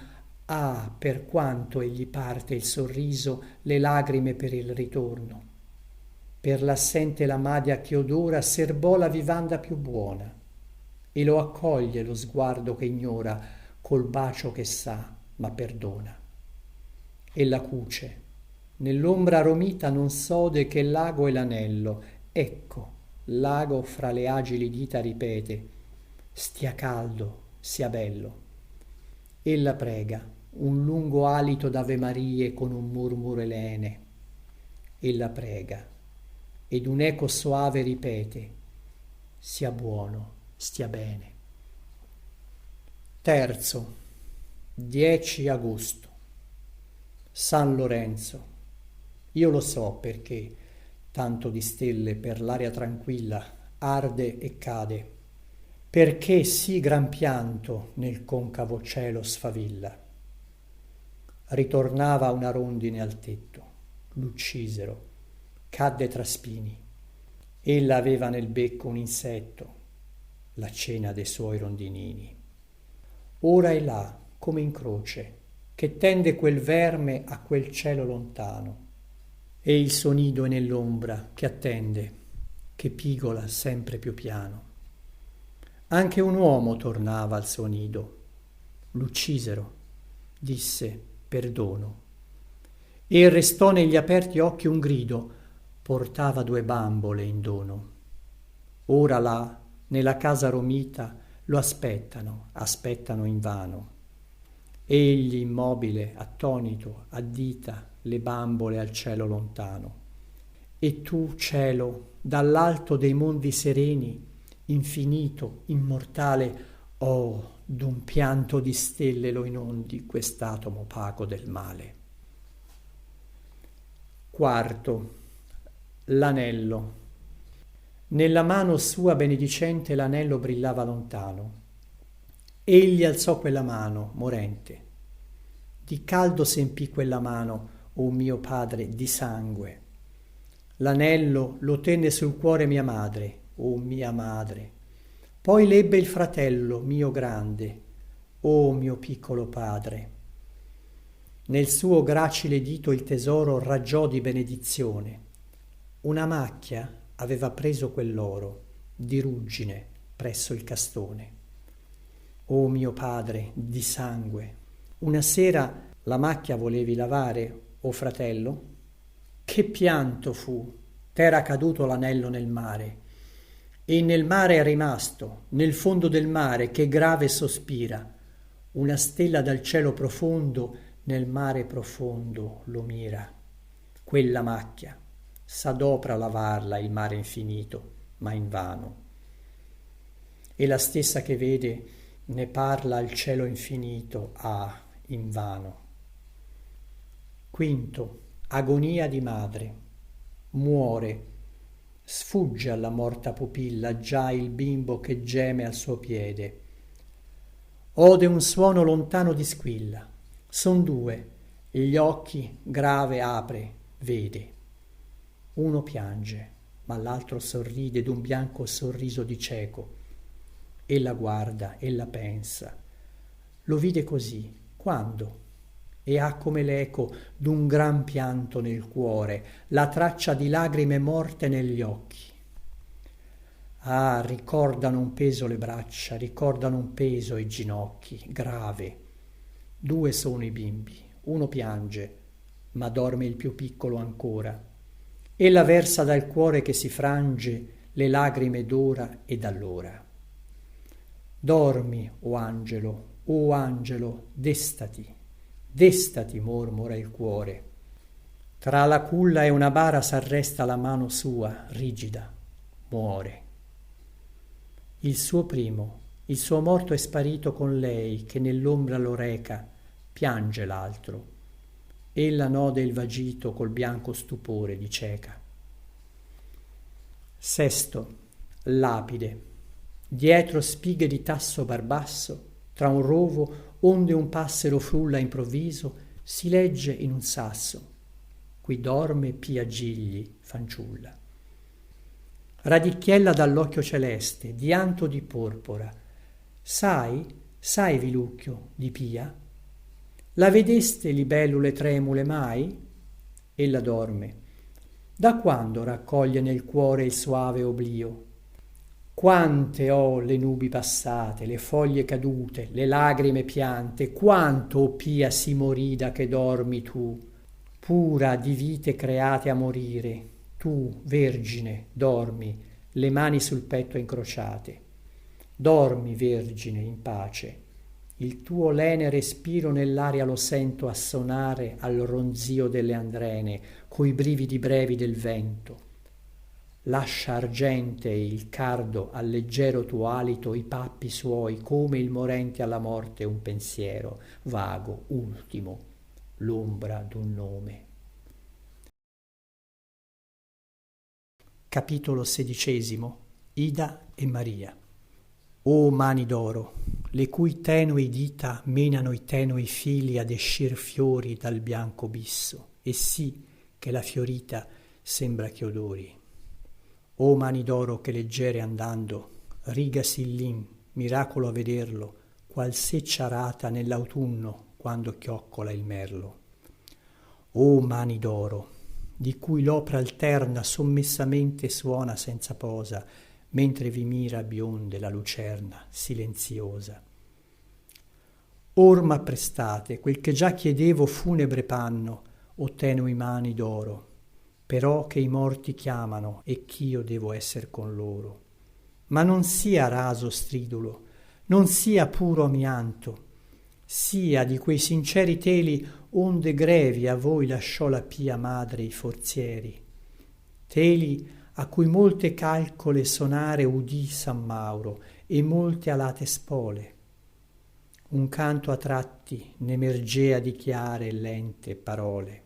ha, per quanto egli parte il sorriso, le lagrime per il ritorno. Per l'assente la madia che odora serbò la vivanda più buona, e lo accoglie lo sguardo che ignora, col bacio che sa, ma perdona. Ella cuce, nell'ombra romita non sode che l'ago e l'anello, ecco, l'ago fra le agili dita ripete: stia caldo, sia bello. Ella prega, un lungo alito d'Ave Marie con un murmure lene. Ella prega, ed un eco soave ripete: sia buono, stia bene. Terzo, 10 agosto. San Lorenzo. Io lo so perché tanto di stelle per l'aria tranquilla arde e cade, perché sì gran pianto nel concavo cielo sfavilla. Ritornava una rondine al tetto, l'uccisero, cadde tra spini. Ella aveva nel becco un insetto, la cena dei suoi rondinini. Ora è là, come in croce, che tende quel verme a quel cielo lontano. E il suo nido è nell'ombra che attende, che pigola sempre più piano. Anche un uomo tornava al suo nido. L'uccisero, disse perdono. E restò negli aperti occhi un grido, portava 2 bambole in dono. Ora là, nella casa romita, lo aspettano invano. Egli immobile, attonito, addita le bambole al cielo lontano. E tu, cielo, dall'alto dei mondi sereni, infinito, immortale, oh, d'un pianto di stelle lo inondi quest'atomo opaco del male. Quarto, l'anello. Nella mano sua benedicente l'anello brillava lontano. Egli alzò quella mano, morente. Di caldo sempì quella mano, o mio padre, di sangue. L'anello lo tenne sul cuore mia madre, o mia madre. Poi l'ebbe il fratello mio grande, o mio piccolo padre. Nel suo gracile dito il tesoro raggiò di benedizione. Una macchia aveva preso quell'oro di ruggine presso il castone. O mio padre, di sangue, una sera la macchia volevi lavare, o fratello? Che pianto fu, t'era caduto l'anello nel mare, e nel mare è rimasto, nel fondo del mare che grave sospira, una stella dal cielo profondo nel mare profondo lo mira. Quella macchia s'adopra a lavarla il mare infinito, ma invano. E la stessa che vede ne parla al cielo infinito, ah, invano. Quinto, agonia di madre. Muore, sfugge alla morta pupilla già il bimbo che geme al suo piede. Ode un suono lontano di squilla. Son 2, gli occhi grave apre, vede. Uno piange, ma l'altro sorride d'un bianco sorriso di cieco. Ella guarda, ella pensa. Lo vide così, quando? E ha come l'eco d'un gran pianto nel cuore, la traccia di lagrime morte negli occhi. Ah, ricordano un peso le braccia, ricordano un peso i ginocchi, grave. 2 sono i bimbi, uno piange, ma dorme il più piccolo ancora. Ella versa dal cuore che si frange le lagrime d'ora e d'allora. Dormi, o angelo, destati, destati, mormora il cuore. Tra la culla e una bara s'arresta la mano sua, rigida, muore. Il suo primo, il suo morto è sparito con lei che nell'ombra lo reca, piange l'altro. Ella node il vagito col bianco stupore di cieca. Sesto, lapide. Dietro spighe di tasso barbasso, tra un rovo onde un passero frulla improvviso, si legge in un sasso: qui dorme Pia Gigli, fanciulla. Radicchiella dall'occhio celeste, dianto di porpora. Sai Vilucchio, di Pia? La vedeste libellule tremule mai? Ella dorme. Da quando raccoglie nel cuore il soave oblio? Quante ho le nubi passate, le foglie cadute, le lagrime piante, quanto, o Pia, si morì da che dormi tu, pura di vite create a morire, tu, vergine, dormi, le mani sul petto incrociate. Dormi, vergine, in pace. Il tuo lene respiro nell'aria lo sento assonare al ronzio delle andrene, coi brividi brevi del vento. Lascia argente il cardo al leggero tuo alito i pappi suoi, come il morente alla morte un pensiero vago, ultimo, l'ombra d'un nome. Capitolo 16. Ida e Maria. O mani d'oro, le cui tenui dita menano i tenui fili ad escir fiori dal bianco bisso, e sì che la fiorita sembra che odori. O mani d'oro che leggere andando rigasi il lin, miracolo a vederlo, qual seccia arata nell'autunno quando chioccola il merlo. O mani d'oro, di cui l'opra alterna sommessamente suona senza posa, mentre vi mira bionde la lucerna silenziosa. Or m'apprestate quel che già chiedevo funebre panno, o tenui mani d'oro, però che i morti chiamano e ch'io devo esser con loro. Ma non sia raso stridulo, non sia puro amianto, sia di quei sinceri teli onde grevi a voi lasciò la pia madre i forzieri, teli a cui molte calcole sonare udì San Mauro e molte alate spole. Un canto a tratti n'emergea di chiare e lente parole.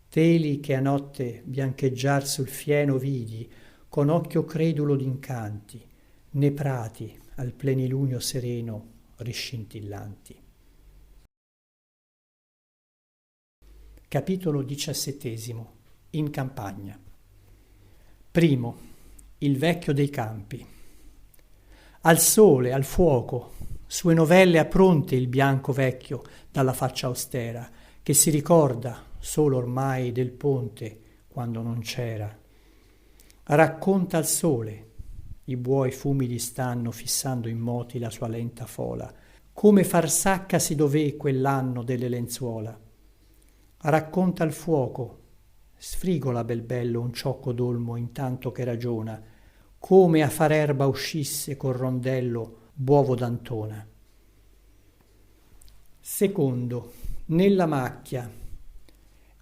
Teli che a notte biancheggiar sul fieno vidi con occhio credulo d'incanti, ne prati al plenilunio sereno riscintillanti. Capitolo 17. In campagna. Primo, il vecchio dei campi. Al sole, al fuoco, sue novelle appronte il bianco vecchio dalla faccia austera, che si ricorda solo ormai del ponte quando non c'era. Racconta al sole, i buoi fumidi stanno fissando immoti la sua lenta fola, come far sacca si dové quell'anno delle lenzuola. Racconta al fuoco, sfrigola bel bello un ciocco d'olmo intanto che ragiona, come a far erba uscisse col rondello buovo d'Antona. Secondo, nella macchia,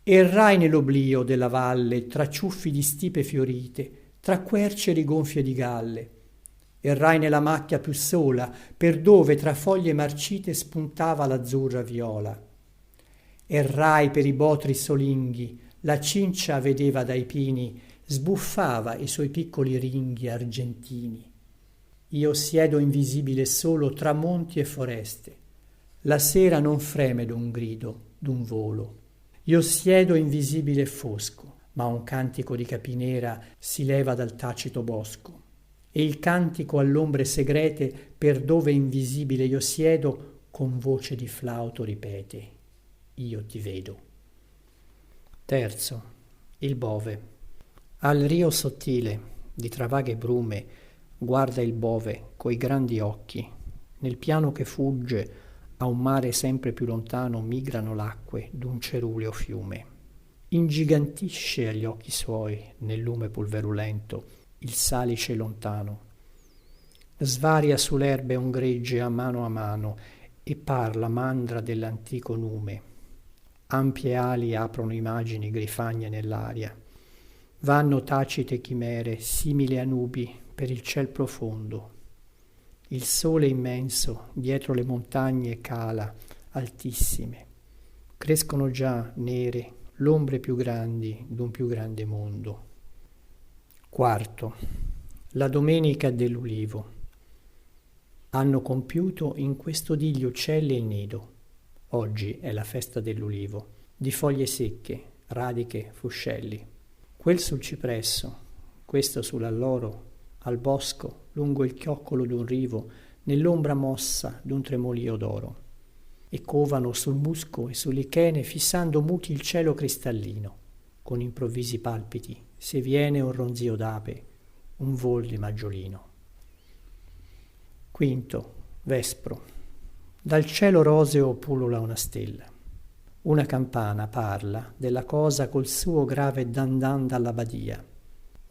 errai nell'oblio della valle tra ciuffi di stipe fiorite, tra querce rigonfie di galle. Errai nella macchia più sola, per dove tra foglie marcite spuntava l'azzurra viola. Errai per i botri solinghi, la cincia vedeva dai pini, sbuffava i suoi piccoli ringhi argentini. Io siedo invisibile solo tra monti e foreste. La sera non freme d'un grido, d'un volo. Io siedo invisibile e fosco, ma un cantico di capinera si leva dal tacito bosco. E il cantico all'ombre segrete, per dove invisibile io siedo, con voce di flauto ripete: io ti vedo. Terzo, il bove. Al rio sottile, di tra vaghe brume, guarda il bove coi grandi occhi. Nel piano che fugge, a un mare sempre più lontano, migrano l'acque d'un ceruleo fiume. Ingigantisce agli occhi suoi, nel lume pulverulento, il salice lontano. Svaria su l'erbe un gregge a mano e parla mandra dell'antico nume. Ampie ali aprono immagini grifagne nell'aria. Vanno tacite chimere simili a nubi per il ciel profondo. Il sole immenso dietro le montagne cala altissime. Crescono già nere l'ombre più grandi d'un più grande mondo. Quarto, la domenica dell'ulivo. Hanno compiuto in questo dì gli uccelli il nido. Oggi è la festa dell'ulivo, di foglie secche, radiche, fuscelli. Quel sul cipresso, questo sull'alloro, al bosco, lungo il chioccolo d'un rivo, nell'ombra mossa d'un tremolio d'oro. E covano sul musco e sull'lichene, fissando muti il cielo cristallino, con improvvisi palpiti, se viene un ronzio d'ape, un vol di maggiolino. Quinto, vespro. Dal cielo roseo pullula una stella. Una campana parla della cosa col suo grave dan dan dalla badia.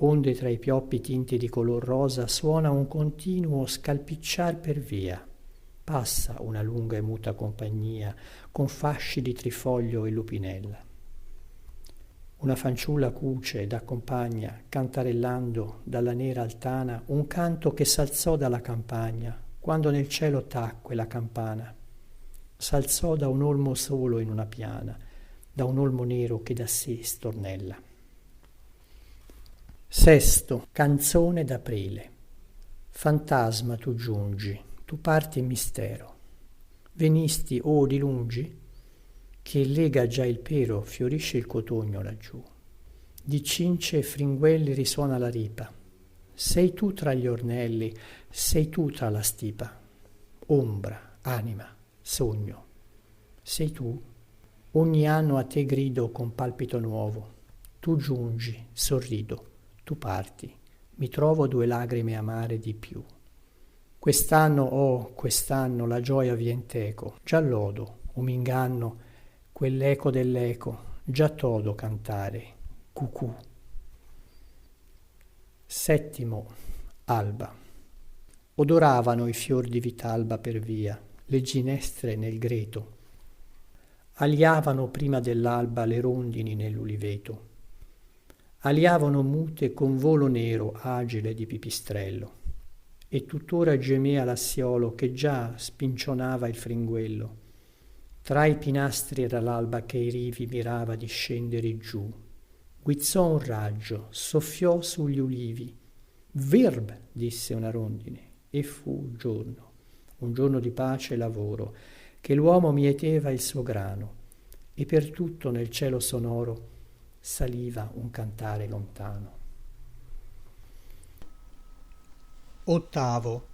Onde tra i pioppi tinti di color rosa suona un continuo scalpicciar per via. Passa una lunga e muta compagnia con fasci di trifoglio e lupinella. Una fanciulla cuce ed accompagna, cantarellando dalla nera altana, un canto che s'alzò dalla campagna, quando nel cielo tacque la campana. S'alzò da un olmo solo in una piana, da un olmo nero che da sé stornella. Sesto, canzone d'aprile. Fantasma tu giungi, tu parti in mistero. Venisti, oh, di lungi? Che lega già il pero, fiorisce il cotogno laggiù. Di cince e fringuelli risuona la ripa. Sei tu tra gli ornelli, sei tu tra la stipa. Ombra, anima, sogno. Sei tu? Ogni anno a te grido con palpito nuovo. Tu giungi, sorrido, tu parti. Mi trovo 2 lagrime amare di più. Quest'anno, oh, quest'anno la gioia vien teco. Già lodo, o m'inganno, quell'eco dell'eco, già todo cantare. Cucù. Settimo, alba. Odoravano i fior di vitalba per via, le ginestre nel greto. Aliavano prima dell'alba le rondini nell'uliveto. Aliavano mute con volo nero agile di pipistrello. E tuttora gemea l'assiolo che già spincionava il fringuello. Tra i pinastri era l'alba che i rivi mirava di scendere giù. Guizzò un raggio, soffiò sugli ulivi. Virb, disse una rondine, e fu un giorno di pace e lavoro, che l'uomo mieteva il suo grano, e per tutto nel cielo sonoro saliva un cantare lontano. Ottavo,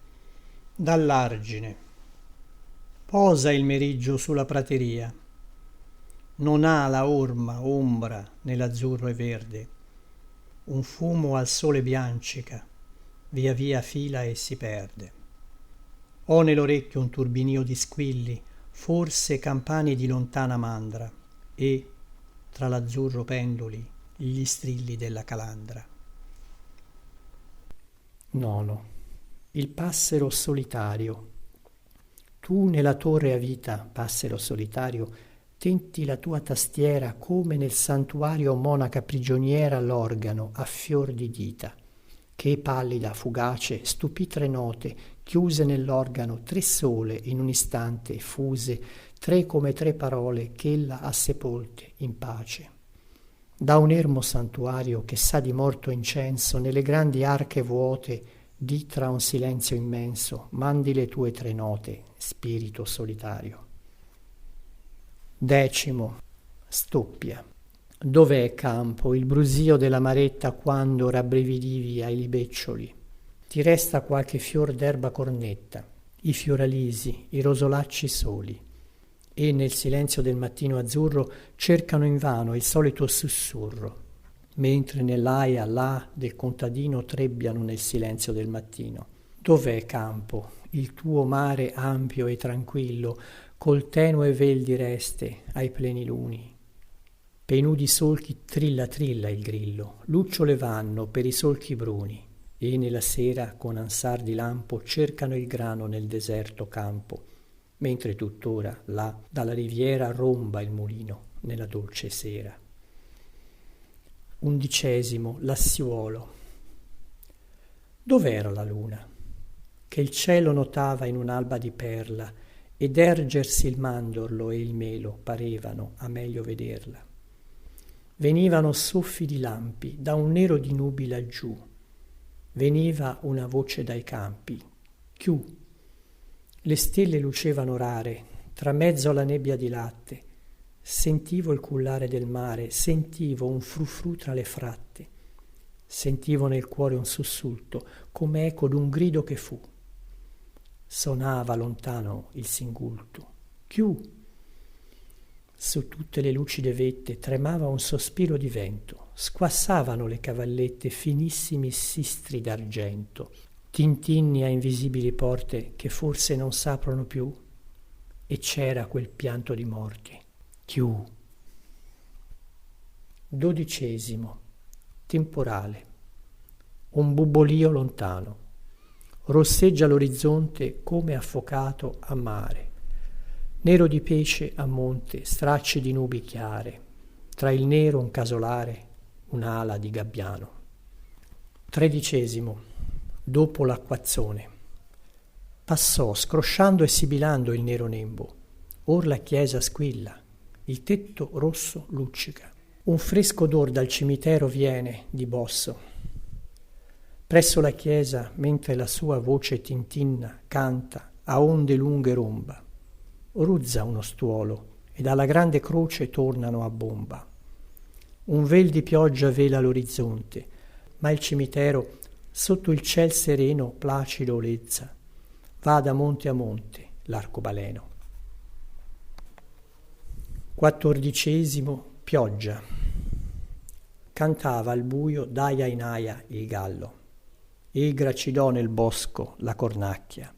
dall'argine. Posa il meriggio sulla prateria. Non ha la orma ombra nell'azzurro e verde. Un fumo al sole biancica, via via fila e si perde. Ho nell'orecchio un turbinio di squilli, forse campani di lontana mandra, e tra l'azzurro penduli gli strilli della calandra. Nono, il passero solitario. Tu nella torre a vita, passero solitario, tenti la tua tastiera come nel santuario monaca prigioniera l'organo a fior di dita, che pallida, fugace, stupì 3 note, chiuse nell'organo 3 sole in un istante, fuse 3 come 3 parole ch'ella ha sepolte in pace. Da un ermo santuario che sa di morto incenso, nelle grandi arche vuote, di tra un silenzio immenso, mandi le tue 3 note, spirito solitario. Decimo, stoppia. Dov'è campo il brusio della maretta quando rabbrividivi ai libeccioli? Ti resta qualche fior d'erba cornetta, i fioralisi, i rosolacci soli, e nel silenzio del mattino azzurro cercano invano il solito sussurro, mentre nell'aia là del contadino trebbiano nel silenzio del mattino. Dov'è campo il tuo mare ampio e tranquillo, col tenue vel di reste ai pleni luni? Pei nudi solchi trilla trilla il grillo, lucciole vanno per i solchi bruni, e nella sera con ansar di lampo cercano il grano nel deserto campo, mentre tuttora là dalla riviera romba il mulino nella dolce sera. Undicesimo, lassiuolo. Dov'era la luna? Che il cielo notava in un'alba di perla, ed ergersi il mandorlo e il melo parevano a meglio vederla. Venivano soffi di lampi da un nero di nubi laggiù, veniva una voce dai campi, chiù. Le stelle lucevano rare, tra mezzo alla nebbia di latte, sentivo il cullare del mare, sentivo un frufru tra le fratte, sentivo nel cuore un sussulto, come eco d'un grido che fu. Sonava lontano il singulto, chiù. Su tutte le lucide vette tremava un sospiro di vento, squassavano le cavallette finissimi sistri d'argento, tintinni a invisibili porte che forse non s'aprono più, e c'era quel pianto di morti, chiù. Dodicesimo, temporale. Un bubbolio lontano. Rosseggia l'orizzonte come affocato a mare. Nero di pesce a monte, stracci di nubi chiare. Tra il nero un casolare, un'ala di gabbiano. Tredicesimo, dopo l'acquazzone. Passò scrosciando e sibilando il nero nembo. Or la chiesa squilla, il tetto rosso luccica. Un fresco odor dal cimitero viene di bosso. Presso la chiesa, mentre la sua voce tintinna, canta, a onde lunghe romba. Ruzza uno stuolo, e dalla grande croce tornano a bomba. Un vel di pioggia vela l'orizzonte, ma il cimitero sotto il ciel sereno placido olezza. Va da monte a monte l'arcobaleno. 14. Pioggia. Cantava al buio d'aia in aia il gallo, e gracidò nel bosco la cornacchia.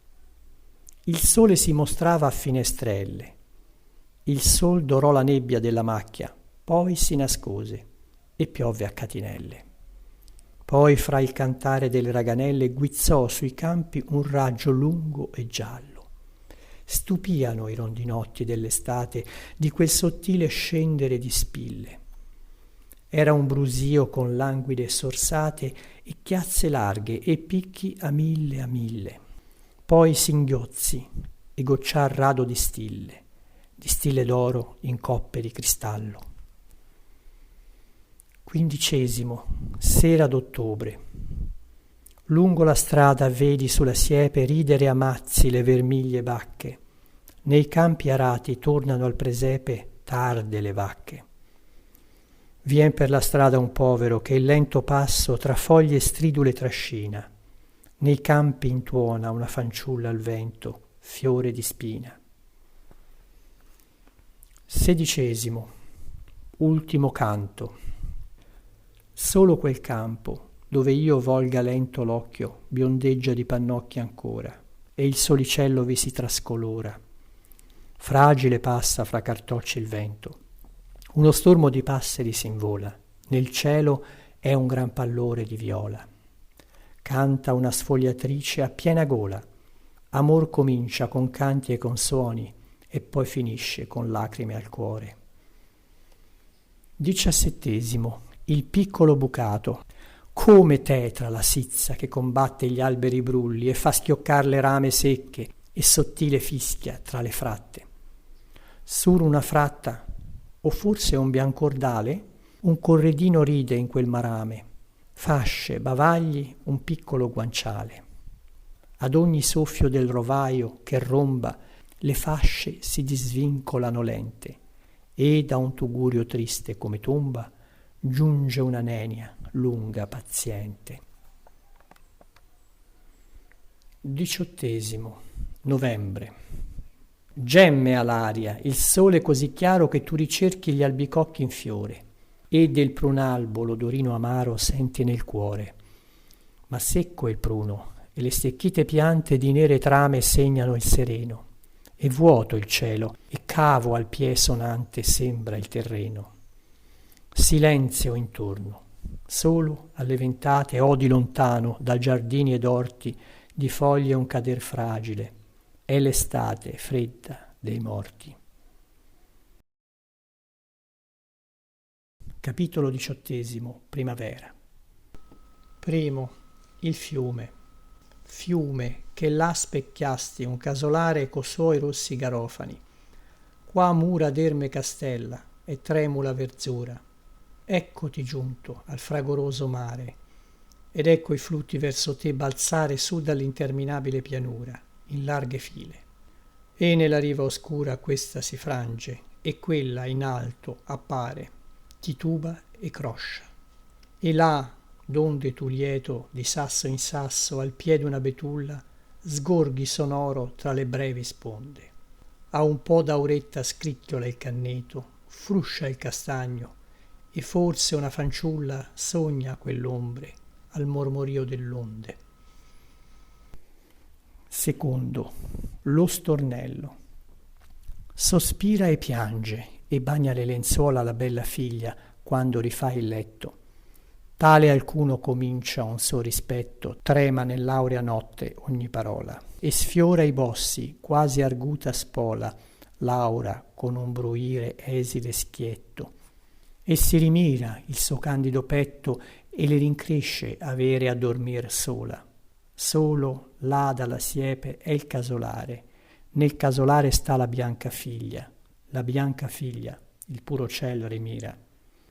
Il sole si mostrava a finestrelle, il sol dorò la nebbia della macchia, poi si nascose e piovve a catinelle. Poi fra il cantare delle raganelle guizzò sui campi un raggio lungo e giallo. Stupiano i rondinotti dell'estate di quel sottile scendere di spille. Era un brusio con languide sorsate e chiazze larghe e picchi a mille, poi singhiozzi e gocciar rado di stille d'oro in coppe di cristallo. 15. Sera d'ottobre. Lungo la strada vedi sulla siepe ridere a mazzi le vermiglie bacche. Nei campi arati tornano al presepe tarde le vacche. Vien per la strada un povero che il lento passo tra foglie stridule trascina. Nei campi intuona una fanciulla al vento, fiore di spina. 16. Ultimo canto. Solo quel campo, dove io volga lento l'occhio, biondeggia di pannocchie ancora, e il solicello vi si trascolora. Fragile passa fra cartocci il vento. Uno stormo di passeri s'invola. Nel cielo è un gran pallore di viola. Canta una sfogliatrice a piena gola. Amor comincia con canti e con suoni, e poi finisce con lacrime al cuore. 17. Il piccolo bucato. Come tetra la sizza che combatte gli alberi brulli e fa schioccar le rame secche e sottile fischia tra le fratte. Sur una fratta, o forse un biancordale, un corredino ride in quel marame. Fasce, bavagli, un piccolo guanciale. Ad ogni soffio del rovaio che romba, le fasce si disvincolano lente, e da un tugurio triste come tomba giunge una nenia lunga paziente. 18. Novembre. Gemme all'aria il sole così chiaro che tu ricerchi gli albicocchi in fiore, e del prunalbo l'odorino amaro senti nel cuore. Ma secco è il pruno e le stecchite piante di nere trame segnano il sereno, e vuoto il cielo e cavo al piè sonante sembra il terreno. Silenzio intorno, solo alle ventate odi lontano da giardini ed orti di foglie un cader fragile, è l'estate fredda dei morti. Capitolo 18. Primavera. Primo, il fiume. Fiume che là specchiasti un casolare co suoi rossi garofani. Qua mura d'erme castella e tremula verzura. Eccoti giunto al fragoroso mare, ed ecco i flutti verso te balzare su dall'interminabile pianura, in larghe file. E nella riva oscura questa si frange, e quella in alto appare, tituba e croscia. E là, donde tu lieto, di sasso in sasso, al piè d'una betulla, sgorghi sonoro tra le brevi sponde. A un po d'auretta scricchiola il canneto, fruscia il castagno, e forse una fanciulla sogna quell'ombre al mormorio dell'onde. Secondo, lo stornello. Sospira e piange e bagna le lenzuola la bella figlia quando rifà il letto. Tale alcuno comincia un suo rispetto, trema nell'aurea notte ogni parola, e sfiora i bossi, quasi arguta spola, l'aura con un bruire esile schietto. E si rimira il suo candido petto e le rincresce avere a dormir sola. Solo là dalla siepe è il casolare, nel casolare sta la bianca figlia il puro ciel rimira.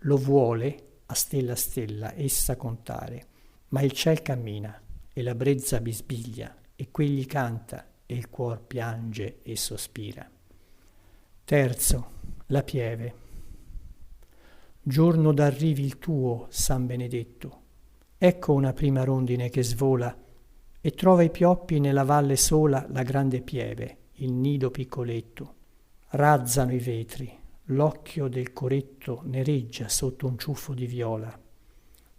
Lo vuole a stella essa contare, ma il ciel cammina e la brezza bisbiglia, e quegli canta e il cuor piange e sospira. Terzo, la pieve. giorno d'arrivi il tuo, San Benedetto. Ecco una prima rondine che svola e trova i pioppi nella valle sola la grande pieve, il nido piccoletto. Razzano i vetri, l'occhio del coretto nereggia sotto un ciuffo di viola.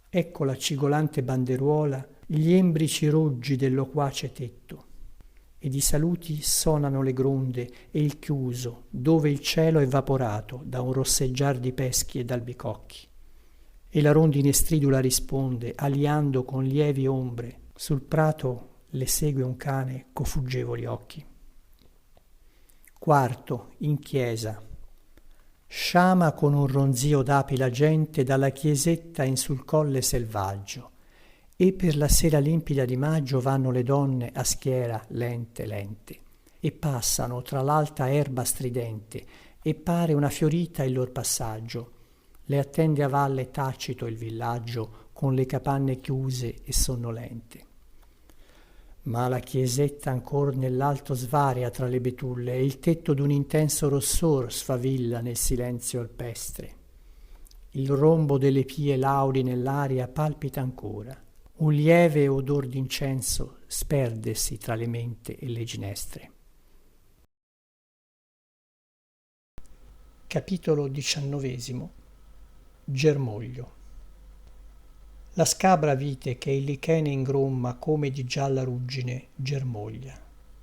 Ecco la cigolante banderuola, gli embrici roggi del loquace tetto. E di saluti sonano le gronde e il chiuso, dove il cielo è vaporato da un rosseggiar di peschi e d'albicocchi. E la rondine stridula risponde, aliando con lievi ombre. Sul prato le segue un cane co fuggevoli occhi. Quarto, in chiesa. Sciama con un ronzio d'api la gente dalla chiesetta in sul colle selvaggio. E per la sera limpida di maggio vanno le donne a schiera lente lente e passano tra l'alta erba stridente e pare una fiorita il lor passaggio. Le attende a valle tacito il villaggio con le capanne chiuse e sonnolente. Ma la chiesetta ancor nell'alto svaria tra le betulle e il tetto d'un intenso rossor sfavilla nel silenzio alpestre. Il rombo delle pie laudi nell'aria palpita ancora. Un lieve odor d'incenso sperdesi tra le mente e le ginestre. Capitolo 19. Germoglio. La scabra vite che il lichene ingromma come di gialla ruggine germoglia.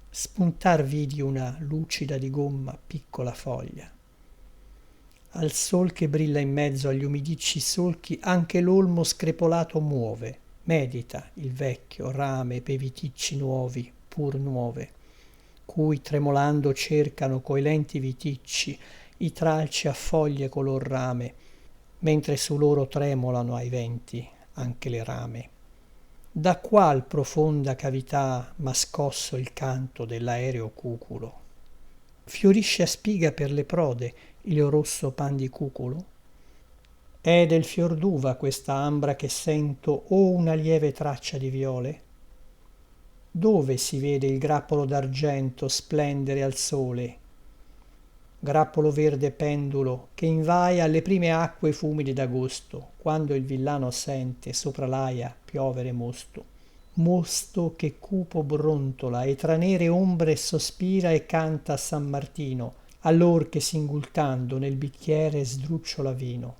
Spuntar vidi una lucida di gomma piccola foglia. Al sol che brilla in mezzo agli umidicci solchi anche l'olmo screpolato muove. Medita il vecchio rame pei viticci nuovi, pur nuove, cui tremolando cercano coi lenti viticci i tralci a foglie color rame, mentre su loro tremolano ai venti anche le rame. Da qual profonda cavità m'ha scosso il canto dell'aereo cuculo? Fiorisce a spiga per le prode il rosso pan di cuculo? È del fior d'uva questa ambra che sento o una lieve traccia di viole? Dove si vede il grappolo d'argento splendere al sole? Grappolo verde pendulo che invaia alle prime acque fumide d'agosto, quando il villano sente sopra l'aia piovere mosto. Mosto che cupo brontola e tra nere ombre sospira e canta a San Martino, allor che singultando nel bicchiere sdrucciola vino.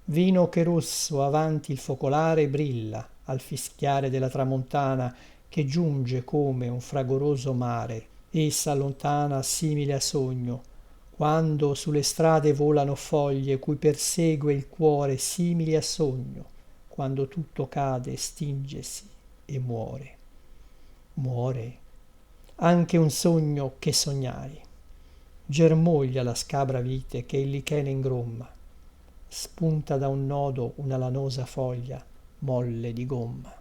Vino che rosso avanti il focolare brilla al fischiare della tramontana che giunge come un fragoroso mare e s'allontana simile a sogno, quando sulle strade volano foglie cui persegue il cuore simili a sogno, quando tutto cade, stingesi e muore. Muore anche un sogno che sognai. Germoglia la scabra vite che il lichene ingromma. Spunta da un nodo una lanosa foglia molle di gomma.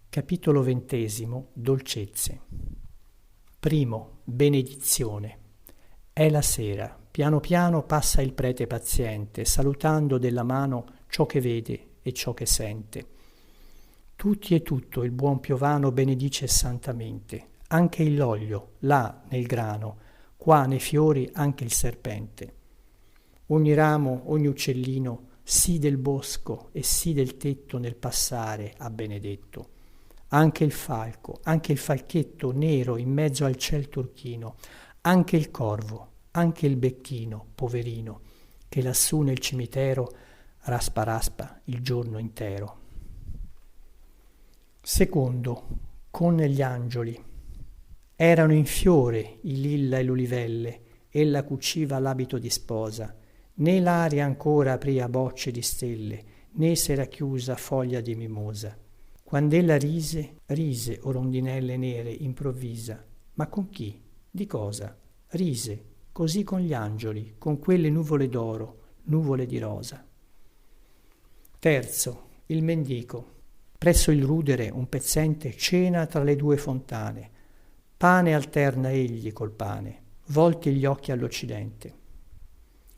Capitolo 20. Dolcezze. Primo, benedizione. È la sera, piano piano passa il prete paziente, salutando della mano ciò che vede e ciò che sente. Tutti e tutto il buon piovano benedice santamente, anche il loglio, là nel grano, qua nei fiori anche il serpente. Ogni ramo, ogni uccellino, sì del bosco e sì del tetto nel passare ha benedetto. Anche il falco, anche il falchetto nero in mezzo al ciel turchino, anche il corvo, anche il becchino, poverino, che lassù nel cimitero raspa raspa il giorno intero. Secondo, con gli angioli. Erano in fiore i lilla e l'olivelle, ella cuciva l'abito di sposa, né l'aria ancora apria bocce di stelle, né s'era chiusa foglia di mimosa. Quand'ella rise o rondinelle nere improvvisa, ma con chi? Di cosa? Rise, così con gli angioli, con quelle nuvole d'oro, nuvole di rosa. Terzo, il mendico. Presso il rudere un pezzente cena tra le due fontane. Pane alterna egli col pane, volti gli occhi all'occidente.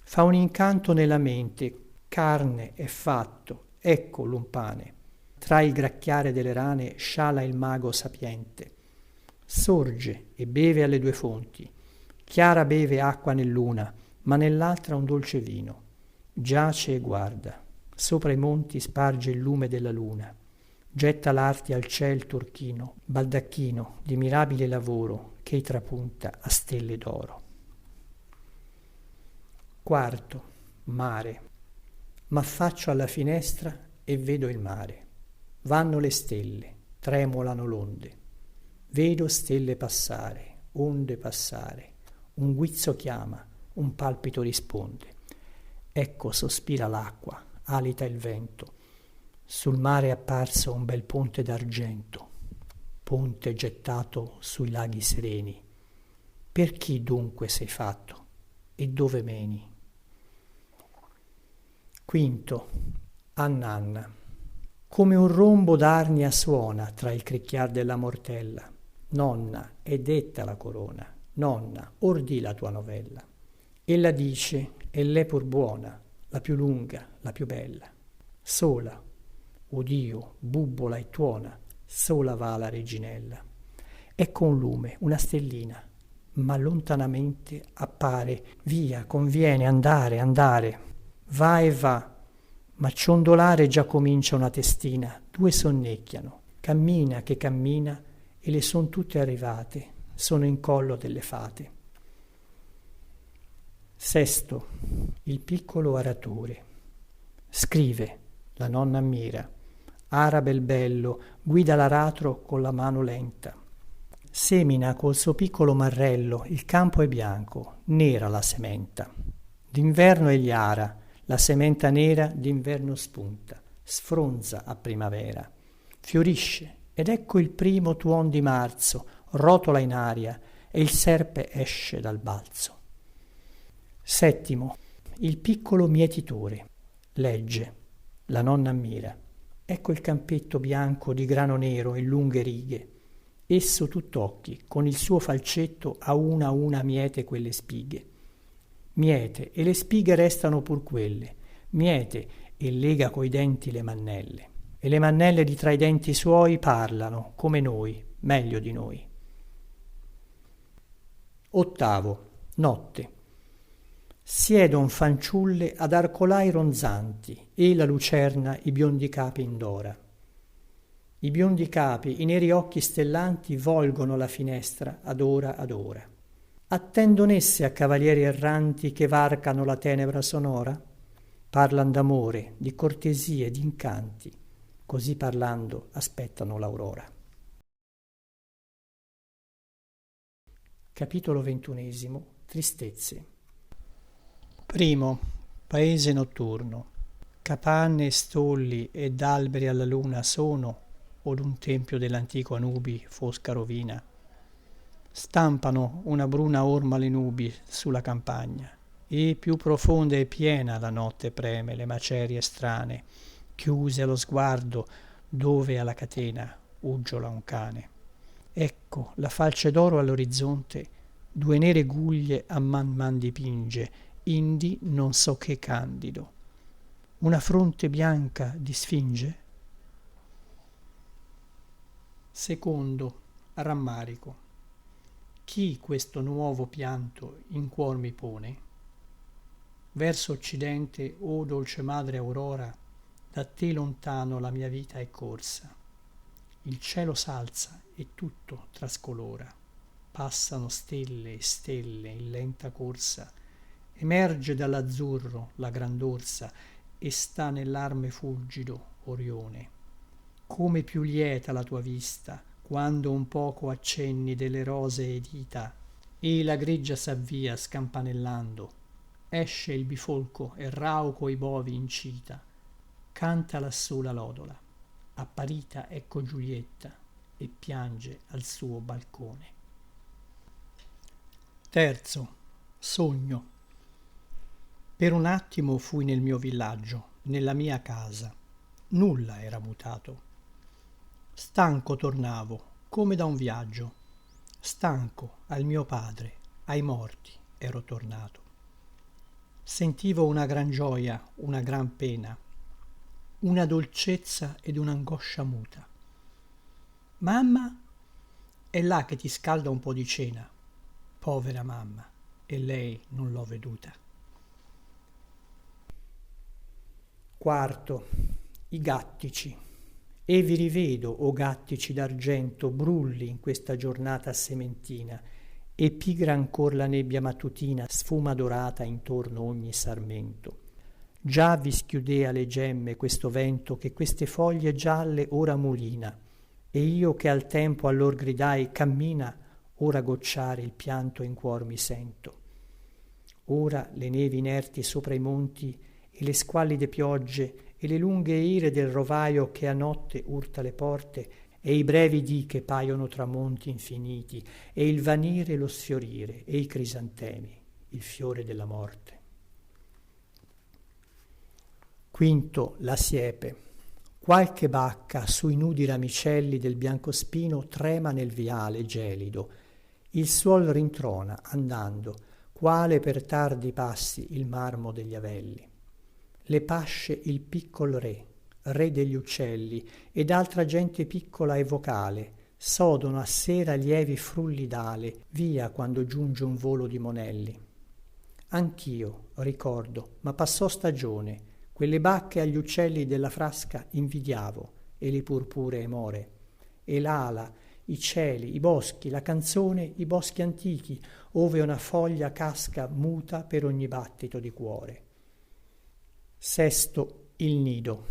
Fa un incanto nella mente, carne è fatto, ecco l'un pane. Tra il gracchiare delle rane sciala il mago sapiente. Sorge e beve alle due fonti. Chiara beve acqua nell'una, ma nell'altra un dolce vino. Giace e guarda, sopra i monti sparge il lume della luna, getta l'arti al ciel turchino, baldacchino di mirabile lavoro che trapunta a stelle d'oro. Quarto, mare. M'affaccio alla finestra e vedo il mare. Vanno le stelle, tremolano l'onde. Vedo stelle passare, onde passare. Un guizzo chiama, un palpito risponde. Ecco sospira l'acqua, alita il vento. Sul mare è apparso un bel ponte d'argento, ponte gettato sui laghi sereni. Per chi dunque sei fatto e dove meni? Quinto, Annanna. Come un rombo d'arnia suona tra il cricchiar della mortella. Nonna, è detta la corona. Nonna, or di la tua novella. Ella dice, e l'è pur buona, la più lunga, la più bella. Sola, odio, bubbola e tuona, sola va la reginella. Ecco un lume, una stellina, ma lontanamente appare. Via, conviene andare, andare. Va e va, ma ciondolare già comincia una testina. Due sonnecchiano, cammina che cammina e le son tutte arrivate, sono in collo delle fate. Sesto, il piccolo aratore. Scrive, la nonna ammira, ara bel bello, guida l'aratro con la mano lenta. Semina col suo piccolo marrello, il campo è bianco, nera la sementa. D'inverno egli ara, la sementa nera d'inverno spunta, sfronza a primavera, fiorisce ed ecco il primo tuon di marzo, rotola in aria e il serpe esce dal balzo. Settimo, il piccolo mietitore. Legge, la nonna ammira. Ecco il campetto bianco di grano nero in lunghe righe. Esso tutt'occhi, con il suo falcetto a una miete quelle spighe. Miete e le spighe restano pur quelle. Miete e lega coi denti le mannelle. E le mannelle di tra i denti suoi parlano, come noi, meglio di noi. Ottavo, notte. Siedon fanciulle ad arcolai ronzanti e la lucerna i biondi capi indora. I biondi capi, i neri occhi stellanti volgono la finestra ad ora ad ora. Attendon esse a cavalieri erranti che varcano la tenebra sonora? Parlan d'amore, di cortesie, d'incanti. Così parlando aspettano l'aurora. Capitolo 21. Tristezze. Primo, paese notturno. Capanne, stolli ed alberi alla luna sono, od un tempio dell'antico Anubi fosca rovina. Stampano una bruna orma le nubi sulla campagna, e più profonda e piena la notte preme le macerie strane, chiuse allo sguardo dove alla catena uggiola un cane. Ecco la falce d'oro all'orizzonte, due nere guglie a man dipinge, indi non so che candido. Una fronte bianca di sfinge? Secondo, rammarico. Chi questo nuovo pianto in cuor mi pone? Verso occidente, o dolce madre aurora, da te lontano la mia vita è corsa. Il cielo s'alza e tutto trascolora. Passano stelle e stelle in lenta corsa. Emerge dall'azzurro la grand'orsa e sta nell'arme fulgido Orione. Come più lieta la tua vista quando un poco accenni delle rosee dita e la greggia s'avvia scampanellando. Esce il bifolco e rauco i bovi incita. Canta lassù la lodola. Apparita ecco Giulietta e piange al suo balcone. Terzo, sogno. Per un attimo fui nel mio villaggio, nella mia casa. Nulla era mutato. Stanco tornavo, come da un viaggio. Stanco al mio padre, ai morti ero tornato. Sentivo una gran gioia, una gran pena, una dolcezza ed un'angoscia muta. Mamma, è là che ti scalda un po' di cena. Povera mamma, e lei non l'ho veduta. Quarto, i gattici. E vi rivedo, o gattici d'argento, brulli in questa giornata sementina, e pigra ancor la nebbia mattutina sfuma dorata intorno ogni sarmento. Già vi schiudea le gemme questo vento che queste foglie gialle ora mulina, e io che al tempo allor gridai cammina, ora gocciare il pianto in cuor mi sento. Ora le nevi inerti sopra i monti e le squallide piogge e le lunghe ire del rovaio che a notte urta le porte e i brevi dì che paiono tramonti infiniti e il vanire e lo sfiorire e i crisantemi, il fiore della morte. Quinto, la siepe. Qualche bacca sui nudi ramicelli del biancospino trema nel viale gelido. Il suol rintrona andando, quale per tardi passi il marmo degli avelli. Le pasce il piccol re degli uccelli ed altra gente piccola e vocale sodono a sera lievi frulli d'ale via quando giunge un volo di monelli. Anch'io ricordo, ma passò stagione, quelle bacche agli uccelli della frasca invidiavo e le purpuree more e l'ala, i cieli, i boschi, la canzone, i boschi antichi ove una foglia casca muta per ogni battito di cuore. Sesto, il nido.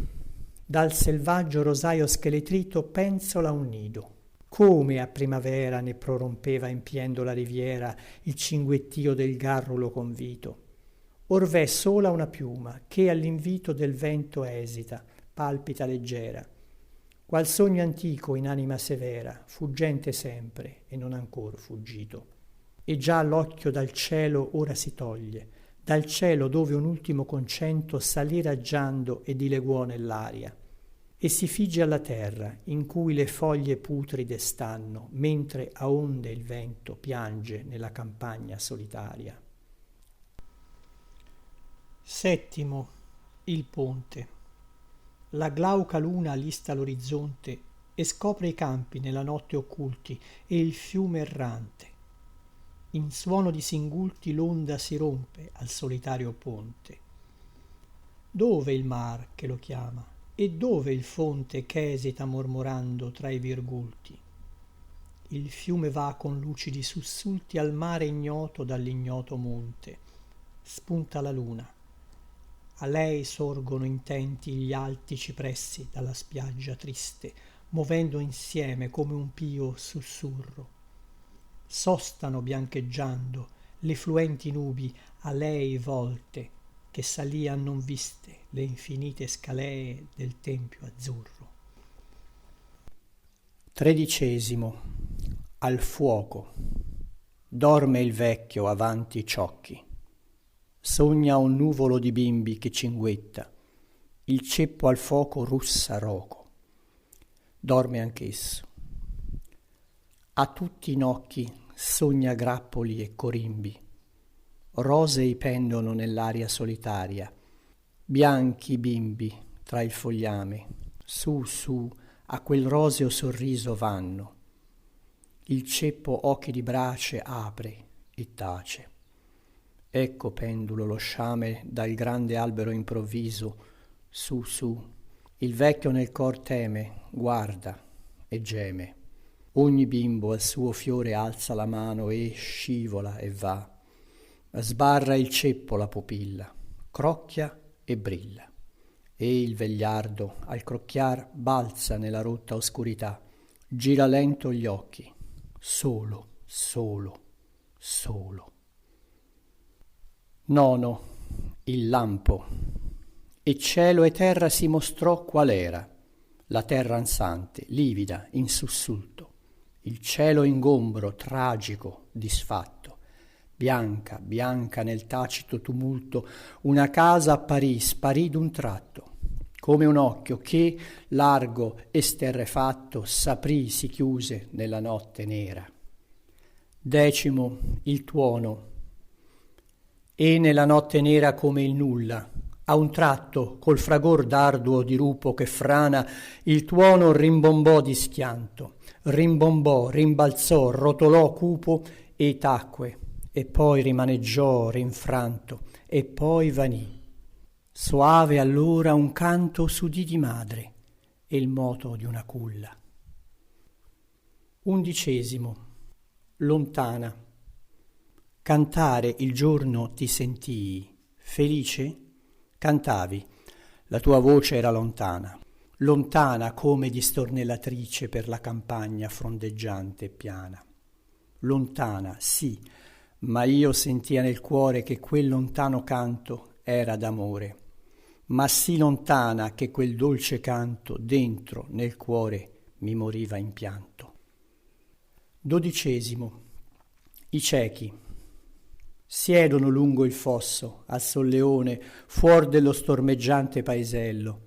Dal selvaggio rosaio scheletrito penzola un nido. Come a primavera ne prorompeva empiendo la riviera il cinguettio del garrulo convito. Orv'è sola una piuma che all'invito del vento esita, palpita leggera. Qual sogno antico in anima severa, fuggente sempre e non ancor fuggito. E già l'occhio dal cielo ora si toglie, dal cielo dove un ultimo concento salì raggiando e dileguò nell'aria, e si figge alla terra in cui le foglie putride stanno, mentre a onde il vento piange nella campagna solitaria. Settimo, il ponte. La glauca luna lista l'orizzonte e scopre i campi nella notte occulti e il fiume errante. In suono di singulti l'onda si rompe al solitario ponte. Dove il mar che lo chiama e dove il fonte ch'esita mormorando tra i virgulti? Il fiume va con lucidi sussulti al mare ignoto dall'ignoto monte. Spunta la luna. A lei sorgono intenti gli alti cipressi dalla spiaggia triste, movendo insieme come un pio sussurro. Sostano biancheggiando le fluenti nubi a lei volte che salian non viste le infinite scalee del tempio azzurro. Tredicesimo, al fuoco. Dorme il vecchio avanti i ciocchi. Sogna un nuvolo di bimbi che cinguetta, il ceppo al fuoco russa roco. Dorme anch'esso. A tutti i nocchi sogna grappoli e corimbi. Rosei pendono nell'aria solitaria, bianchi i bimbi tra il fogliame, su su a quel roseo sorriso vanno. Il ceppo occhi di brace apre e tace. Ecco pendulo lo sciame dal grande albero improvviso, su su. Il vecchio nel cor teme, guarda e geme. Ogni bimbo al suo fiore alza la mano e scivola e va. Sbarra il ceppo la pupilla, crocchia e brilla. E il vegliardo al crocchiar balza nella rotta oscurità. Gira lento gli occhi, solo, solo, solo. Nono, il lampo. E cielo e terra si mostrò qual era. La terra ansante, livida, in sussulto. Il cielo ingombro, tragico, disfatto. Bianca, bianca nel tacito tumulto, una casa apparì, sparì d'un tratto. Come un occhio che, largo, esterrefatto, s'aprì, si chiuse nella notte nera. Decimo, il tuono. E nella notte nera come il nulla, a un tratto, col fragor darduo di rupo che frana, il tuono rimbombò di schianto, rimbombò, rimbalzò, rotolò cupo e tacque, e poi rimaneggiò rinfranto, e poi vanì. Soave allora un canto s'udì di madre, e il moto di una culla. 11. Lontana. Cantare il giorno ti sentii, felice? Cantavi, la tua voce era lontana, lontana come di stornellatrice per la campagna frondeggiante e piana. Lontana, sì, ma io sentia nel cuore che quel lontano canto era d'amore, ma sì lontana che quel dolce canto dentro nel cuore mi moriva in pianto. 12. I ciechi. Siedono lungo il fosso, al solleone, fuor dello stormeggiante paesello.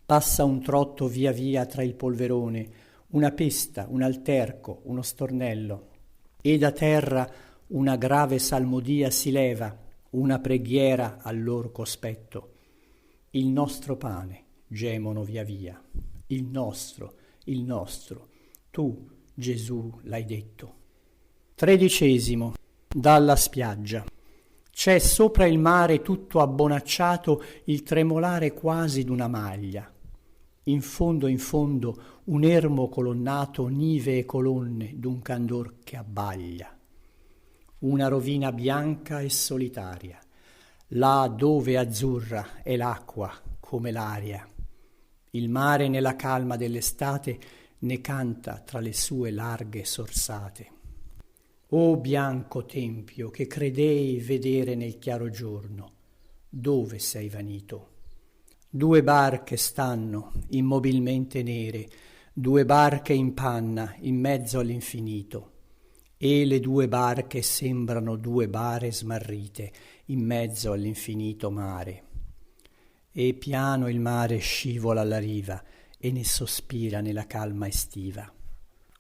Passa un trotto via via tra il polverone, una pesta, un alterco, uno stornello. E da terra una grave salmodia si leva, una preghiera al lor cospetto. Il nostro pane, gemono via via, il nostro, tu, Gesù, l'hai detto. 13. Dalla spiaggia. C'è sopra il mare tutto abbonacciato il tremolare quasi d'una maglia. In fondo, un ermo colonnato nive e colonne d'un candor che abbaglia. Una rovina bianca e solitaria, là dove azzurra è l'acqua come l'aria. Il mare nella calma dell'estate ne canta tra le sue larghe sorsate. O bianco tempio che credei vedere nel chiaro giorno, dove sei vanito? 2 barche stanno immobilmente nere, 2 barche in panna in mezzo all'infinito, e le 2 barche sembrano 2 bare smarrite in mezzo all'infinito mare. E piano il mare scivola alla riva e ne sospira nella calma estiva.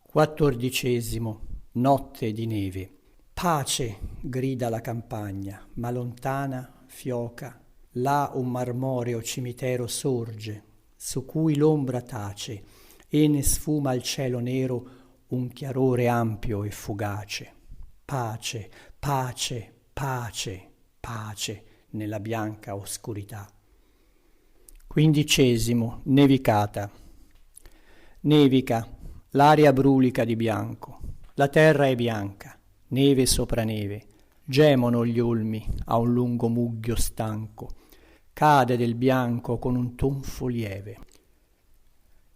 14. Notte di neve. Pace, grida la campagna, ma lontana fioca. Là un marmoreo cimitero sorge, su cui l'ombra tace, e ne sfuma al cielo nero un chiarore ampio e fugace. Pace, pace, pace, pace nella bianca oscurità. 15. Nevicata. Nevica, l'aria brulica di bianco, la terra è bianca, neve sopra neve, gemono gli olmi a un lungo mugghio stanco, cade del bianco con un tonfo lieve.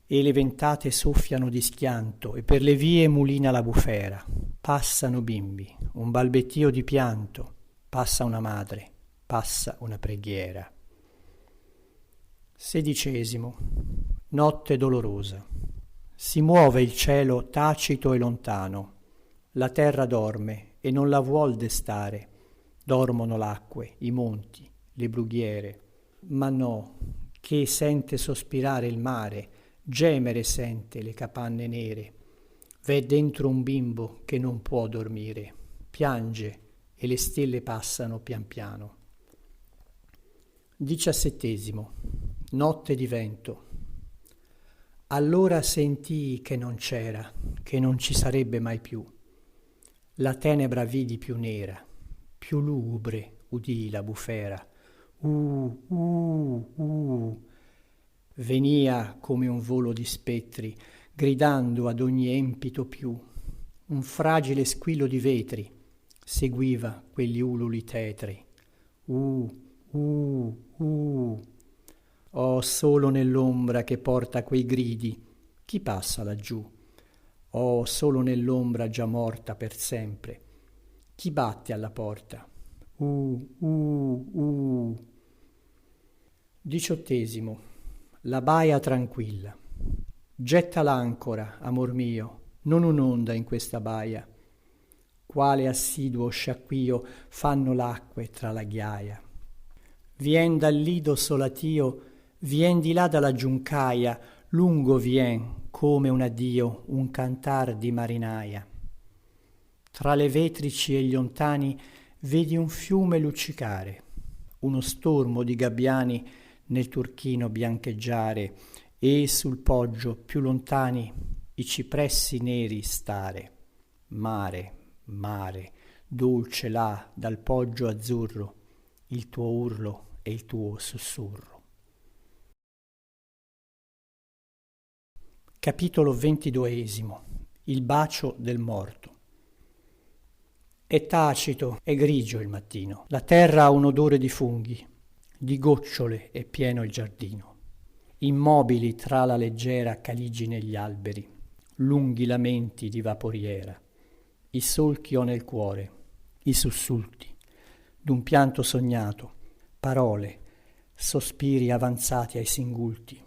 E le ventate soffiano di schianto e per le vie mulina la bufera. Passano bimbi, un balbettio di pianto, passa una madre, passa una preghiera. 16. Notte dolorosa. Si muove il cielo tacito e lontano. La terra dorme e non la vuol destare. Dormono l'acque, i monti, le brughiere. Ma no, che sente sospirare il mare, gemere sente le capanne nere. V'è dentro un bimbo che non può dormire, piange e le stelle passano pian piano. 17. Notte di vento. Allora sentii che non c'era, che non ci sarebbe mai più. La tenebra vidi più nera, più lugubre udii la bufera. Venia come un volo di spettri, gridando ad ogni empito più. Un fragile squillo di vetri seguiva quegli ululi tetri. Oh, solo nell'ombra che porta quei gridi, chi passa laggiù? Oh, solo nell'ombra già morta per sempre, chi batte alla porta? 18. La baia tranquilla. Getta l'ancora, amor mio, non un'onda in questa baia. Quale assiduo sciacquio fanno l'acque tra la ghiaia. Vien dal lido solatio, vien di là dalla giuncaia, lungo vien come un addio, un cantar di marinaia. Tra le vetrici e gli ontani vedi un fiume luccicare, uno stormo di gabbiani nel turchino biancheggiare, e sul poggio più lontani i cipressi neri stare. Mare, mare, dolce là dal poggio azzurro, il tuo urlo e il tuo sussurro. Capitolo 22. Il bacio del morto. È tacito, è grigio il mattino. La terra ha un odore di funghi, di gocciole è pieno il giardino. Immobili tra la leggera caligine gli alberi, lunghi lamenti di vaporiera. I solchi ho nel cuore, i sussulti d'un pianto sognato, parole, sospiri avanzati ai singulti.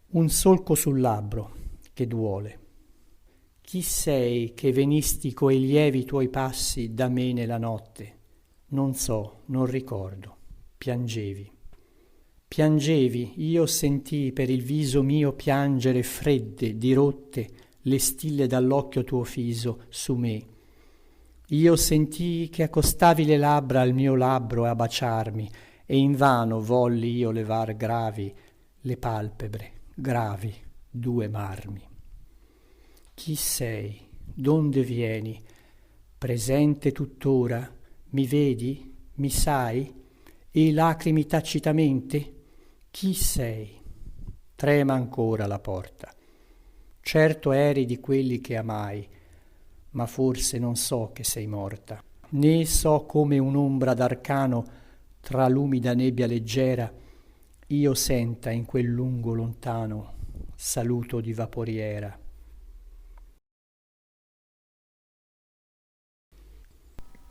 Un solco sul labbro che duole. Chi sei che venisti coi lievi tuoi passi da me nella notte? Non so, non ricordo. Piangevi. Piangevi, io sentii per il viso mio piangere fredde, dirotte, le stille dall'occhio tuo fiso su me. Io sentii che accostavi le labbra al mio labbro a baciarmi, e invano volli io levar gravi le palpebre, gravi, due marmi. Chi sei? Donde vieni? Presente tuttora? Mi vedi? Mi sai? E lacrimi tacitamente? Chi sei? Trema ancora la porta. Certo eri di quelli che amai, ma forse non so che sei morta, né so come un'ombra d'arcano tra l'umida nebbia leggera io senta in quel lungo lontano saluto di vaporiera.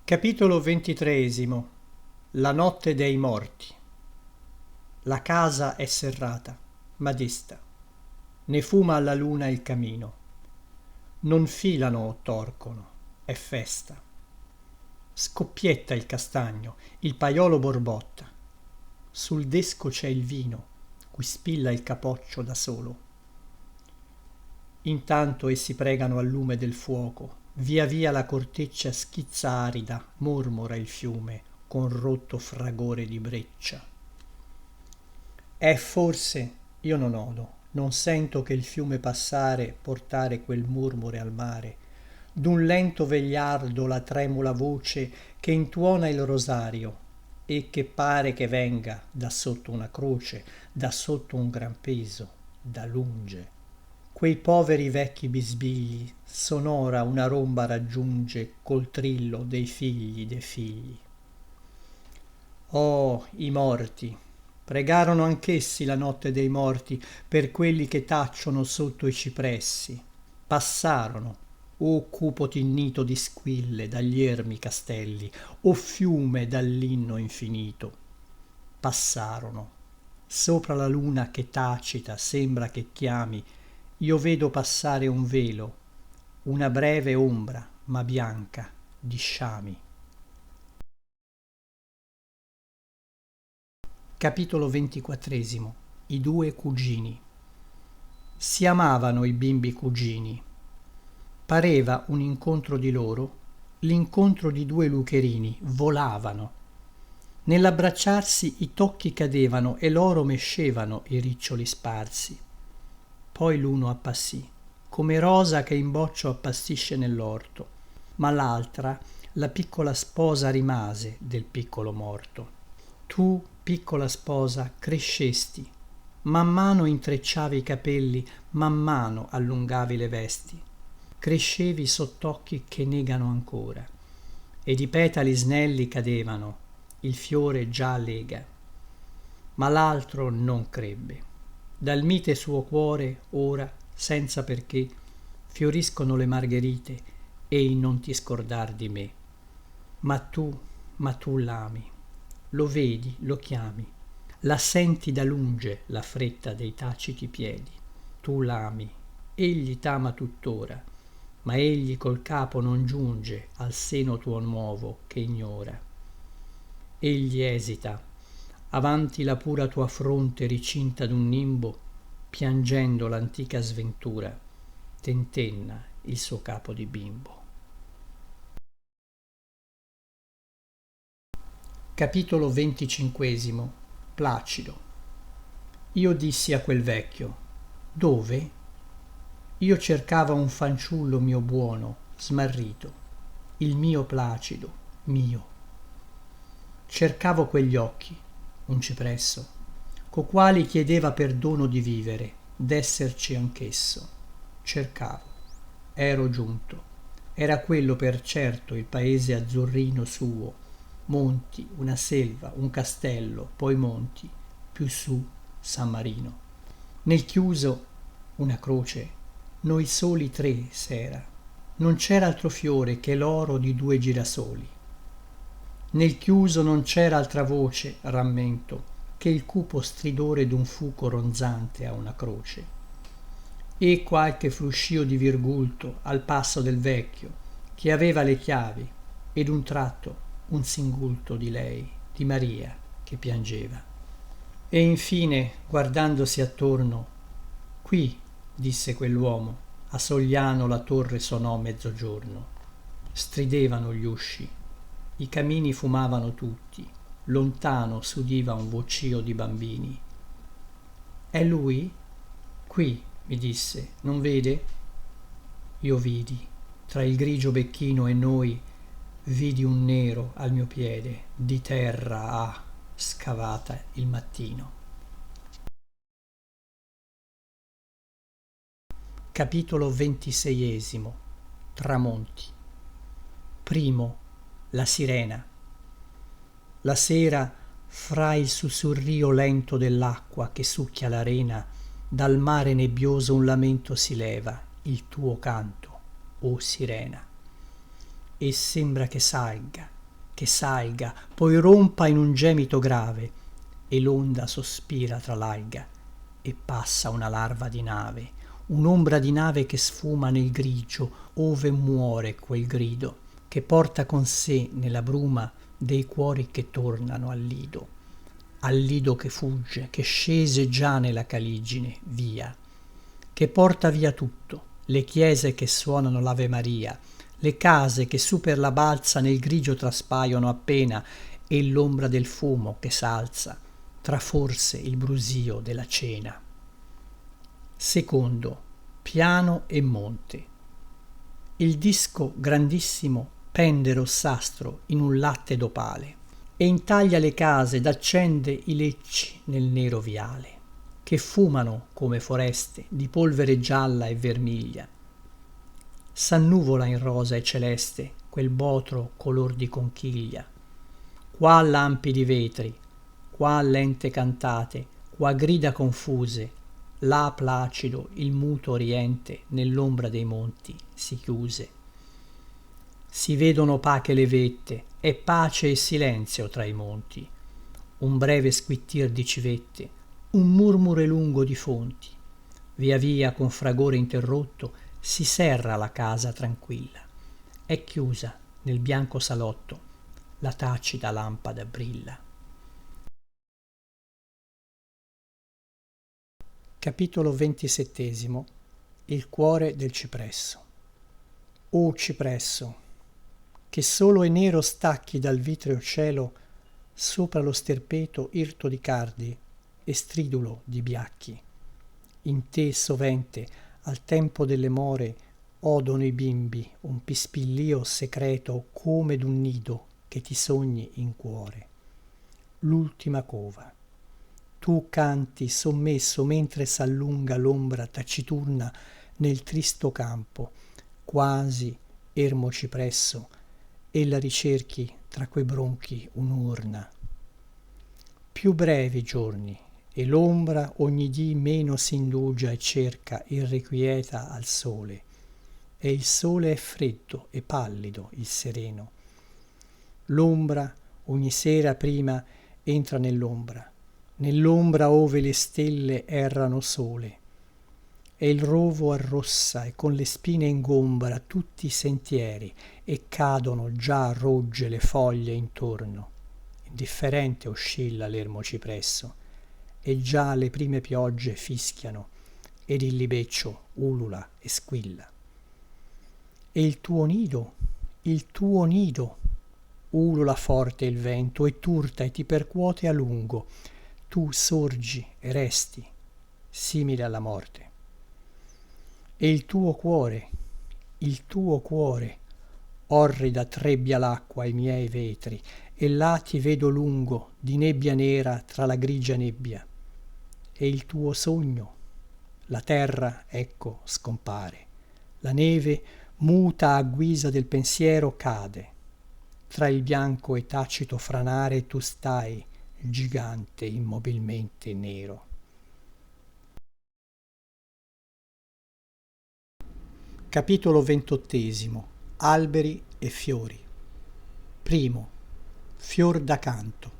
Capitolo 23. La notte dei morti. La casa è serrata, ma desta. Ne fuma alla luna il camino. Non filano o torcono, è festa. Scoppietta il castagno, il paiolo borbotta. Sul desco c'è il vino, cui spilla il capoccio da solo. Intanto essi pregano al lume del fuoco. Via via la corteccia schizza arida, mormora il fiume con rotto fragore di breccia. È forse, io non odo, non sento che il fiume passare portare quel murmure al mare, d'un lento vegliardo la tremula voce che intuona il rosario e che pare che venga da sotto una croce, da sotto un gran peso, da lunge. Quei poveri vecchi bisbigli sonora una romba raggiunge col trillo dei figli dei figli. Oh, i morti! Pregarono anch'essi la notte dei morti per quelli che tacciono sotto i cipressi. Passarono, o cupo tinnito di squille dagli ermi castelli, o fiume dall'inno infinito. Passarono. Sopra la luna che tacita sembra che chiami, io vedo passare un velo, una breve ombra, ma bianca, di sciami. Capitolo 24. I due cugini. Si amavano i bimbi cugini. Pareva un incontro di loro, l'incontro di due lucherini, volavano. Nell'abbracciarsi i tocchi cadevano e loro mescevano i riccioli sparsi. Poi l'uno appassì, come rosa che in boccio appassisce nell'orto, ma l'altra, la piccola sposa rimase del piccolo morto. Tu, piccola sposa, crescesti, man mano intrecciavi i capelli, man mano allungavi le vesti, crescevi sott'occhi che negano ancora, ed i petali snelli cadevano, il fiore già lega. Ma l'altro non crebbe. Dal mite suo cuore ora, senza perché, fioriscono le margherite e il non ti scordar di me. Ma tu l'ami, lo vedi, lo chiami, la senti da lunge la fretta dei taciti piedi. Tu l'ami, egli t'ama tuttora, ma egli col capo non giunge al seno tuo nuovo che ignora. Egli esita, avanti la pura tua fronte ricinta d'un nimbo, piangendo l'antica sventura, tentenna il suo capo di bimbo. Capitolo 25. Placido. Io dissi a quel vecchio: dove? Io cercava un fanciullo mio buono, smarrito, il mio Placido, mio. Cercavo quegli occhi, un cipresso, co quali chiedeva perdono di vivere, desserci anchesso. Cercavo, ero giunto. Era quello per certo il paese azzurrino suo, monti, una selva, un castello, poi monti, più su San Marino. Nel chiuso una croce, noi soli tre sera. Non c'era altro fiore che l'oro di due girasoli. Nel chiuso non c'era altra voce, rammento, che il cupo stridore d'un fuco ronzante a una croce. E qualche fruscio di virgulto al passo del vecchio, che aveva le chiavi, ed un tratto un singulto di lei, di Maria, che piangeva. E infine, guardandosi attorno, qui, disse quell'uomo, a Sogliano la torre sonò mezzogiorno. Stridevano gli usci, i camini fumavano tutti, lontano s'udiva un vocio di bambini. È lui? Qui, mi disse, non vede? Io vidi, tra il grigio becchino e noi, vidi un nero al mio piede, di terra scavata il mattino. Capitolo 26. Tramonti. Primo, la sirena. La sera, fra il sussurrio lento dell'acqua che succhia l'arena, dal mare nebbioso un lamento si leva, il tuo canto, o sirena. E sembra che salga, poi rompa in un gemito grave, e l'onda sospira tra l'alga, e passa una larva di nave, un'ombra di nave che sfuma nel grigio, ove muore quel grido, che porta con sé nella bruma dei cuori che tornano al lido che fugge, che scese già nella caligine, via, che porta via tutto, le chiese che suonano l'Ave Maria, le case che su per la balza nel grigio traspaiono appena, e l'ombra del fumo che s'alza, tra forse il brusio della cena. Secondo, piano e monte. Il disco grandissimo pende rossastro in un latte d'opale e intaglia le case ed accende i lecci nel nero viale, che fumano come foreste di polvere gialla e vermiglia. S'annuvola in rosa e celeste quel botro color di conchiglia. Qua lampi di vetri, qua lente cantate, qua grida confuse, là placido il muto oriente nell'ombra dei monti si chiuse. Si vedono opache le vette, è pace e silenzio tra i monti, un breve squittir di civette, un murmure lungo di fonti. Via via con fragore interrotto si serra la casa tranquilla, è chiusa nel bianco salotto, la tacita lampada brilla. Capitolo 27. Il cuore del cipresso. O cipresso, che solo e nero stacchi dal vitreo cielo sopra lo sterpeto irto di cardi e stridulo di biacchi. In te sovente al tempo delle more odono i bimbi un pispillio secreto come d'un nido che ti sogni in cuore. L'ultima cova. Tu canti sommesso mentre s'allunga l'ombra taciturna nel tristo campo, quasi ermo cipresso, e la ricerchi tra quei bronchi un'urna. Più brevi giorni, e l'ombra ogni dì meno s'indugia e cerca irrequieta al sole, e il sole è freddo e pallido il sereno. L'ombra ogni sera prima entra nell'ombra ove le stelle errano sole, e il rovo arrossa e con le spine ingombra tutti i sentieri, e cadono già rogge le foglie intorno. Indifferente oscilla l'ermo cipresso, e già le prime piogge fischiano, ed il libeccio ulula e squilla. E il tuo nido, ulula forte il vento e turta e ti percuote a lungo, tu sorgi e resti, simile alla morte. E il tuo cuore, orrida trebbia l'acqua ai miei vetri, e là ti vedo lungo di nebbia nera tra la grigia nebbia. E il tuo sogno? La terra, ecco, scompare. La neve, muta a guisa del pensiero, cade. Tra il bianco e tacito franare tu stai, gigante immobilmente nero. Capitolo 28. Alberi e fiori. Primo. Fior d'acanto.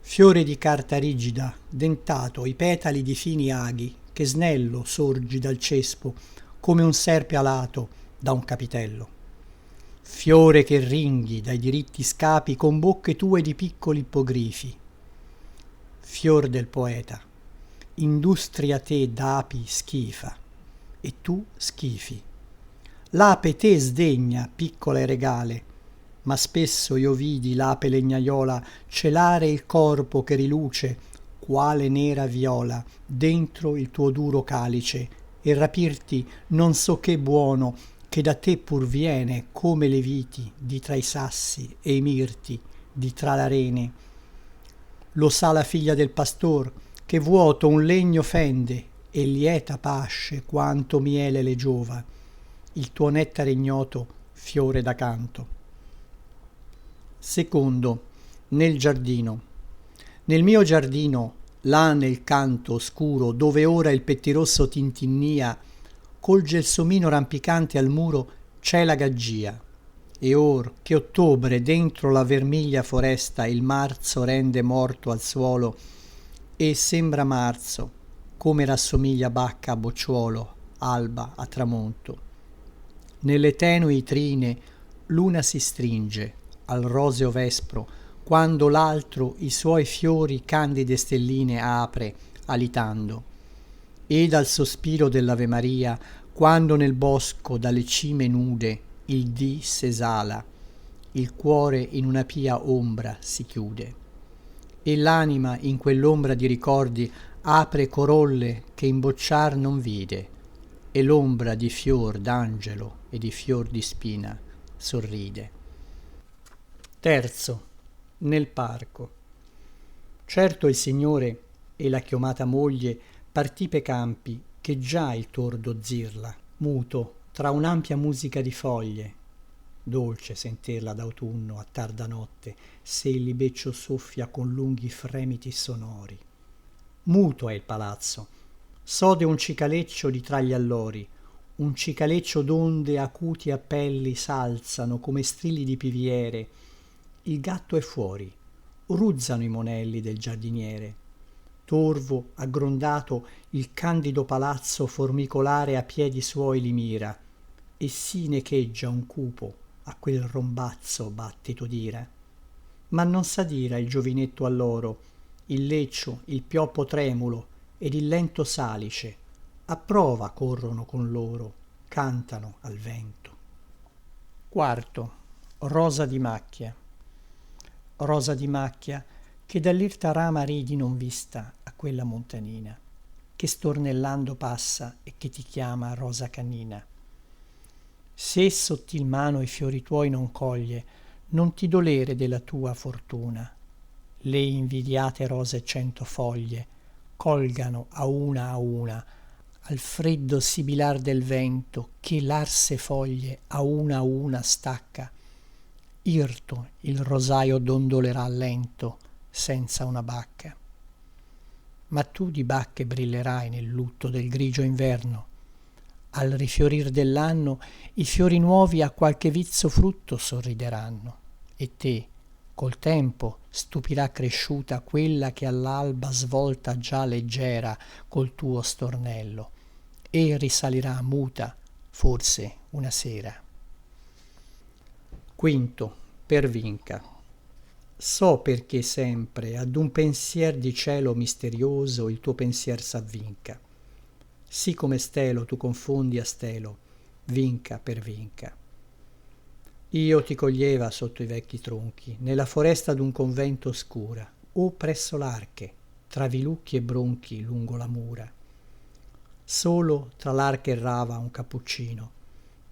Fiore di carta rigida, dentato, i petali di fini aghi, che snello sorgi dal cespo, come un serpe alato da un capitello. Fiore che ringhi dai diritti scapi con bocche tue di piccoli ippogrifi. Fior del poeta, industria te d'api schifa, e tu schifi. L'ape te sdegna, piccola e regale, ma spesso io vidi l'ape legnaiola celare il corpo che riluce, quale nera viola, dentro il tuo duro calice, e rapirti non so che buono che da te pur viene come le viti di tra i sassi e i mirti di tra l'arene. Lo sa la figlia del pastor che vuoto un legno fende e lieta pasce quanto miele le giova, il tuo nettare ignoto, fiore d'acanto. Secondo, nel giardino. Nel mio giardino, là nel canto oscuro, dove ora il pettirosso tintinnia, col gelsomino rampicante al muro, c'è la gaggia. E or che ottobre dentro la vermiglia foresta il marzo rende morto al suolo, e sembra marzo, come rassomiglia bacca a bocciuolo, alba a tramonto. Nelle tenui trine l'una si stringe al roseo vespro, quando l'altro i suoi fiori candide stelline apre alitando. E dal sospiro dell'Ave Maria, quando nel bosco dalle cime nude il dì s'esala, il cuore in una pia ombra si chiude. E l'anima in quell'ombra di ricordi apre corolle che imbocciar non vide, e l'ombra di fior d'angelo e di fior di spina sorride. Terzo, nel parco. Certo il Signore e la chiomata moglie partì pe campi che già il tordo zirla, muto tra un'ampia musica di foglie. Dolce sentirla d'autunno a tarda notte, se il libeccio soffia con lunghi fremiti sonori. Muto è il palazzo, sode un cicaleccio di tra gli allori, un cicaleccio d'onde acuti appelli s'alzano come strilli di piviere. Il gatto è fuori, ruzzano i monelli del giardiniere. Torvo, aggrondato, il candido palazzo formicolare a piedi suoi li mira, e sì necheggia un cupo a quel rombazzo battito d'ira. Ma non s'adira il giovinetto alloro, il leccio, il pioppo tremulo ed il lento salice, a prova corrono con loro, cantano al vento. Quarto, rosa di macchia. Rosa di macchia, che dall'irta rama ridi non vista a quella montanina, che stornellando passa e che ti chiama rosa canina. Se sottil mano i fiori tuoi non coglie, non ti dolere della tua fortuna. Le invidiate rose 100 foglie colgano a una al freddo sibilar del vento che l'arse foglie a una stacca. Irto il rosaio dondolerà lento senza una bacca. Ma tu di bacche brillerai nel lutto del grigio inverno. Al rifiorir dell'anno i fiori nuovi a qualche vizzo frutto sorrideranno, e te col tempo stupirà cresciuta quella che all'alba svolta già leggera col tuo stornello, e risalirà muta forse una sera. Quinto, per vinca. So perché sempre ad un pensier di cielo misterioso il tuo pensier s'avvinca. Sì come stelo tu confondi a stelo, vinca per vinca. Io ti coglieva sotto i vecchi tronchi, nella foresta d'un convento oscura, o presso l'arche, tra vilucchi e bronchi lungo la mura. Solo tra l'arche errava un cappuccino,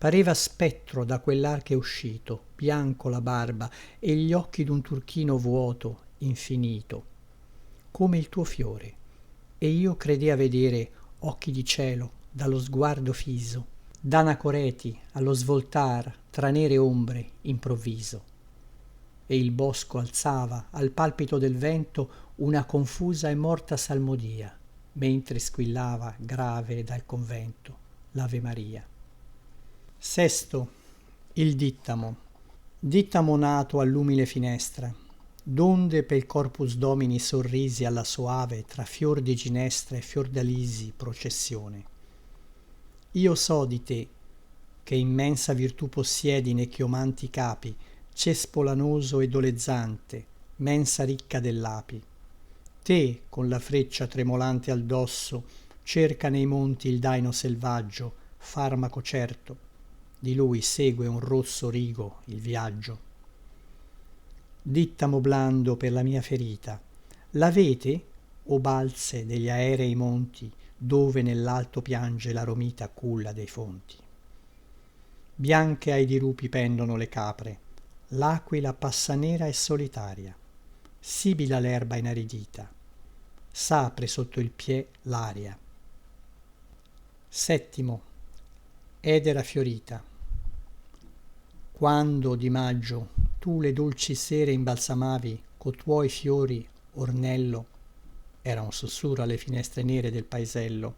Pareva spettro da quell'arche uscito, bianco la barba e gli occhi d'un turchino vuoto, infinito, come il tuo fiore. E io credea vedere occhi di cielo dallo sguardo fiso, d'anacoreti allo svoltar tra nere ombre improvviso. E il bosco alzava al palpito del vento una confusa e morta salmodia, mentre squillava grave dal convento l'Ave Maria. Sesto, il dittamo. Dittamo nato all'umile finestra, donde pel corpus domini sorrisi alla soave tra fior di ginestra e fiordalisi processione. Io so di te che immensa virtù possiedi ne chiomanti capi, cespo lanoso ed olezzante, mensa ricca dell'api. Te con la freccia tremolante al dosso cerca nei monti il daino selvaggio, farmaco certo, di lui segue un rosso rigo il viaggio. Dittamo blando per la mia ferita, l'avete, o balze degli aerei monti, dove nell'alto piange la romita culla dei fonti? Bianche ai dirupi pendono le capre, l'aquila passa nera e solitaria, sibila l'erba inaridita, s'apre sotto il piè l'aria. Settimo, edera fiorita. Quando di maggio tu le dolci sere imbalsamavi co tuoi fiori ornello, era un sussurro alle finestre nere del paesello,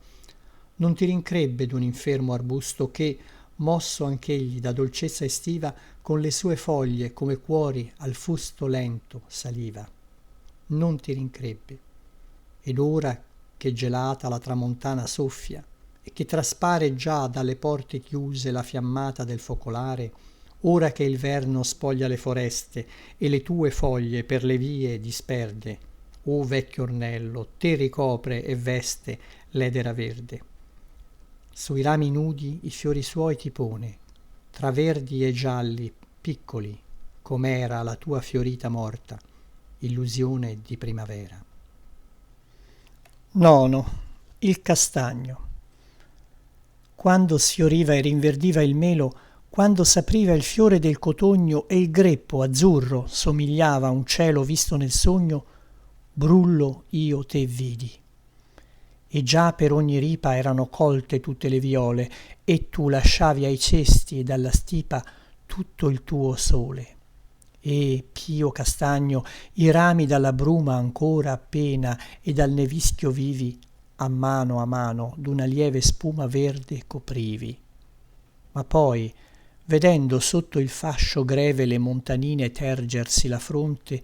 non ti rincrebbe d'un infermo arbusto che, mosso anch'egli da dolcezza estiva, con le sue foglie come cuori al fusto lento saliva? Non ti rincrebbe. Ed ora che gelata la tramontana soffia e che traspare già dalle porte chiuse la fiammata del focolare, ora che il verno spoglia le foreste e le tue foglie per le vie disperde, o vecchio ornello, te ricopre e veste l'edera verde. Sui rami nudi i fiori suoi ti pone, tra verdi e gialli, piccoli, com'era la tua fiorita morta, illusione di primavera. Nono, il castagno. Quando sfioriva e rinverdiva il melo, quando s'apriva il fiore del cotogno e il greppo azzurro somigliava a un cielo visto nel sogno, brullo io te vidi. E già per ogni ripa erano colte tutte le viole, e tu lasciavi ai cesti e dalla stipa tutto il tuo sole. E, pio castagno, i rami dalla bruma ancora appena e dal nevischio vivi, a mano d'una lieve spuma verde coprivi. Ma poi, vedendo sotto il fascio greve le montanine tergersi la fronte,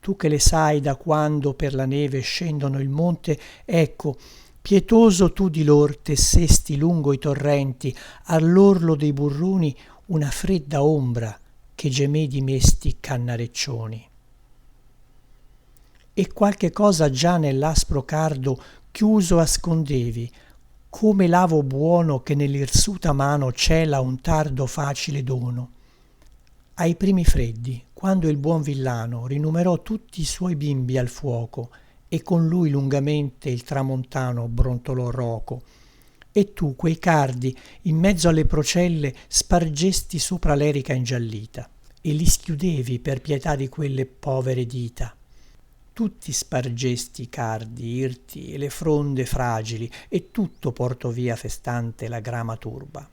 tu che le sai da quando per la neve scendono il monte, ecco, pietoso tu di lor tessesti lungo i torrenti, all'orlo dei burroni una fredda ombra che gemé di mesti cannareccioni. E qualche cosa già nell'aspro cardo chiuso ascondevi, come l'avo buono che nell'irsuta mano cela un tardo facile dono. Ai primi freddi, quando il buon villano rinumerò tutti i suoi bimbi al fuoco e con lui lungamente il tramontano brontolò roco, e tu quei cardi in mezzo alle procelle spargesti sopra l'erica ingiallita e li schiudevi per pietà di quelle povere dita. Tutti spargesti i cardi irti e le fronde fragili, e tutto portò via festante la grama turba.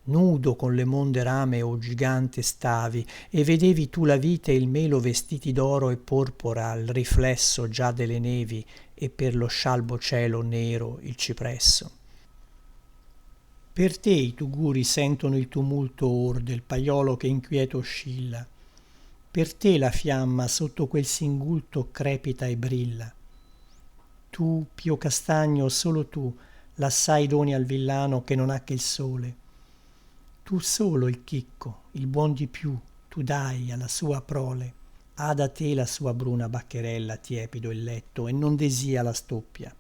Nudo con le monde rame o gigante stavi, e vedevi tu la vite e il melo vestiti d'oro e porpora al riflesso già delle nevi, e per lo scialbo cielo nero il cipresso. Per te i tuguri sentono il tumulto or del paiolo che inquieto oscilla, per te la fiamma sotto quel singulto crepita e brilla. Tu, pio castagno, solo tu l'assai doni al villano che non ha che il sole. Tu solo il chicco, il buon di più, tu dai alla sua prole. Ha da te la sua bruna baccherella tiepido il letto e non desia la stoppia.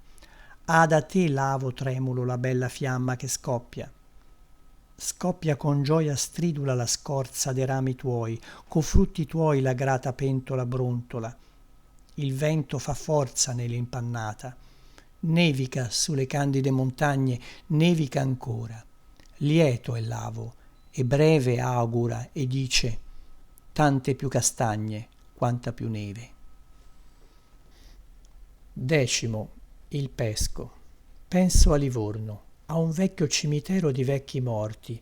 Ha da te l'avo tremulo la bella fiamma che scoppia. Scoppia con gioia stridula la scorza de rami tuoi, co frutti tuoi la grata pentola brontola. Il vento fa forza nell'impannata, nevica sulle candide montagne, nevica ancora. Lieto è l'avo, e breve augura e dice: tante più castagne quanta più neve. Il pesco. Penso a Livorno, a un vecchio cimitero di vecchi morti,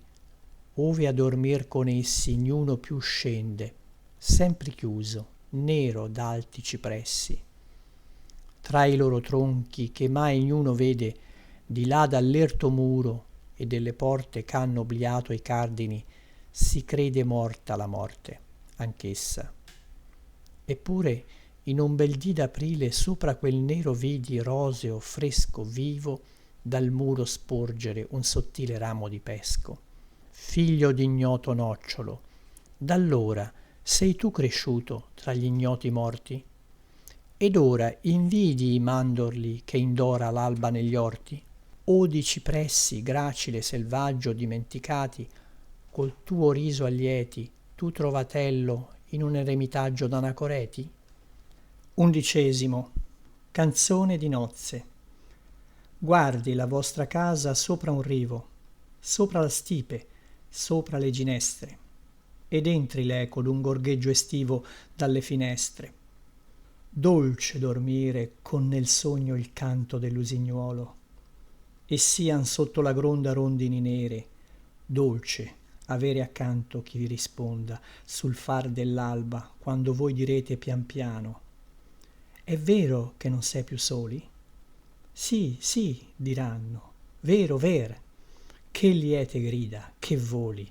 ove a dormir con essi niuno più scende, sempre chiuso, nero d'alti cipressi. Tra i loro tronchi che mai niuno vede, di là dall'erto muro e delle porte ch'hanno obliato i cardini, si crede morta la morte anch'essa. Eppure in un bel dì d'aprile sopra quel nero vidi roseo fresco vivo dal muro sporgere un sottile ramo di pesco, figlio d'ignoto nocciolo. D'allora sei tu cresciuto tra gli ignoti morti? Ed ora invidi i mandorli che indora l'alba negli orti? O di cipressi gracile selvaggio dimenticati, col tuo riso allieti, tu trovatello in un eremitaggio d'anacoreti? 11. Canzone di nozze. Guardi la vostra casa sopra un rivo, sopra la stipe, sopra le ginestre, ed entri l'eco d'un gorgheggio estivo dalle finestre. Dolce dormire con nel sogno il canto dell'usignuolo, e sian sotto la gronda rondini nere, dolce avere accanto chi vi risponda sul far dell'alba quando voi direte pian piano: è vero che non s'è più soli? Sì, sì, diranno, vero, ver. Che liete grida, che voli,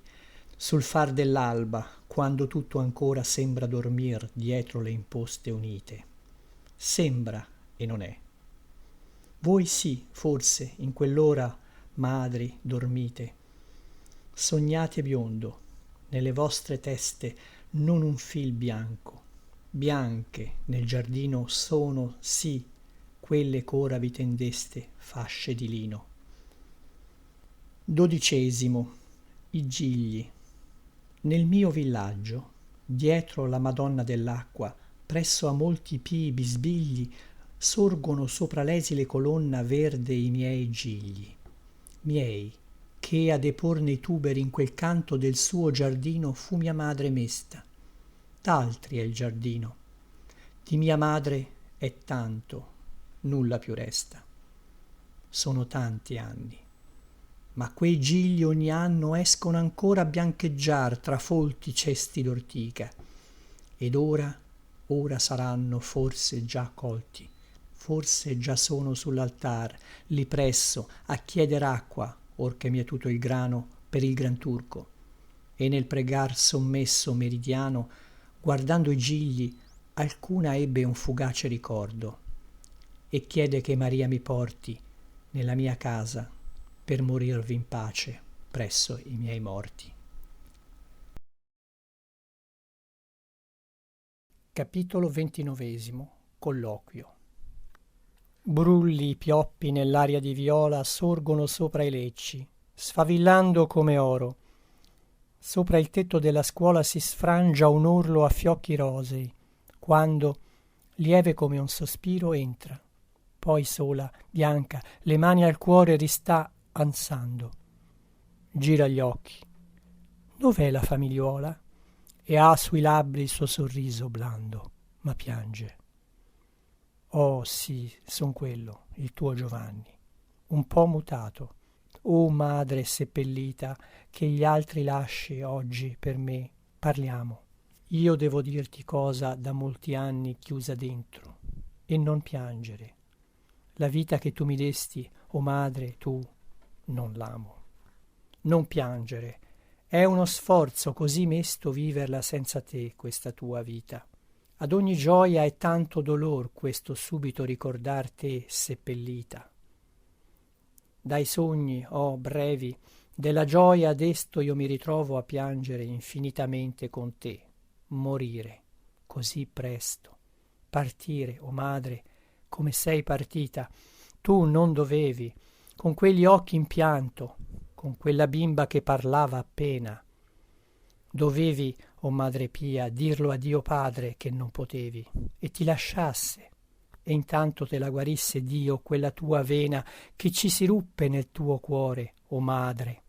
sul far dell'alba, quando tutto ancora sembra dormir dietro le imposte unite. Sembra e non è. Voi sì, forse, in quell'ora, madri, dormite. Sognate biondo, nelle vostre teste non un fil bianco. Bianche nel giardino sono, sì, quelle ch'ora vi tendeste fasce di lino. 12. I gigli. Nel mio villaggio, dietro la Madonna dell'acqua, presso a molti pii bisbigli, sorgono sopra l'esile colonna verde i miei gigli, miei, che a deporne i tuberi in quel canto del suo giardino fu mia madre mesta. D'altri è il giardino, di mia madre è tanto, nulla più resta. Sono tanti anni, ma quei gigli ogni anno escono ancora a biancheggiar tra folti cesti d'ortica, ed ora saranno forse già colti, forse già sono sull'altar lì presso a chieder acqua or che mietuto il grano per il gran turco. E nel pregar sommesso meridiano, guardando i gigli, alcuna ebbe un fugace ricordo e chiede che Maria mi porti nella mia casa per morirvi in pace presso i miei morti. Capitolo 29. Colloquio. Brulli pioppi nell'aria di viola sorgono sopra i lecci, sfavillando come oro. Sopra il tetto della scuola si sfrangia un orlo a fiocchi rosei, quando, lieve come un sospiro, entra. Poi sola, bianca, le mani al cuore ristà ansando. Gira gli occhi. Dov'è la famigliuola? E ha sui labbri il suo sorriso blando, ma piange. Oh sì, son quello, il tuo Giovanni, un po' mutato. O madre seppellita, che gli altri lasci oggi per me, parliamo. Io devo dirti cosa da molti anni chiusa dentro, e non piangere. La vita che tu mi desti, o madre, tu, non l'amo. Non piangere, è uno sforzo così mesto viverla senza te, questa tua vita. Ad ogni gioia è tanto dolor questo subito ricordar te seppellita. Dai sogni, oh brevi, della gioia desto io mi ritrovo a piangere infinitamente con te, morire così presto, partire, o madre, come sei partita. Tu non dovevi, con quegli occhi in pianto, con quella bimba che parlava appena. Dovevi, o madre pia, dirlo a Dio Padre che non potevi, e ti lasciasse, e intanto te la guarisse Dio quella tua vena che ci si ruppe nel tuo cuore, o madre.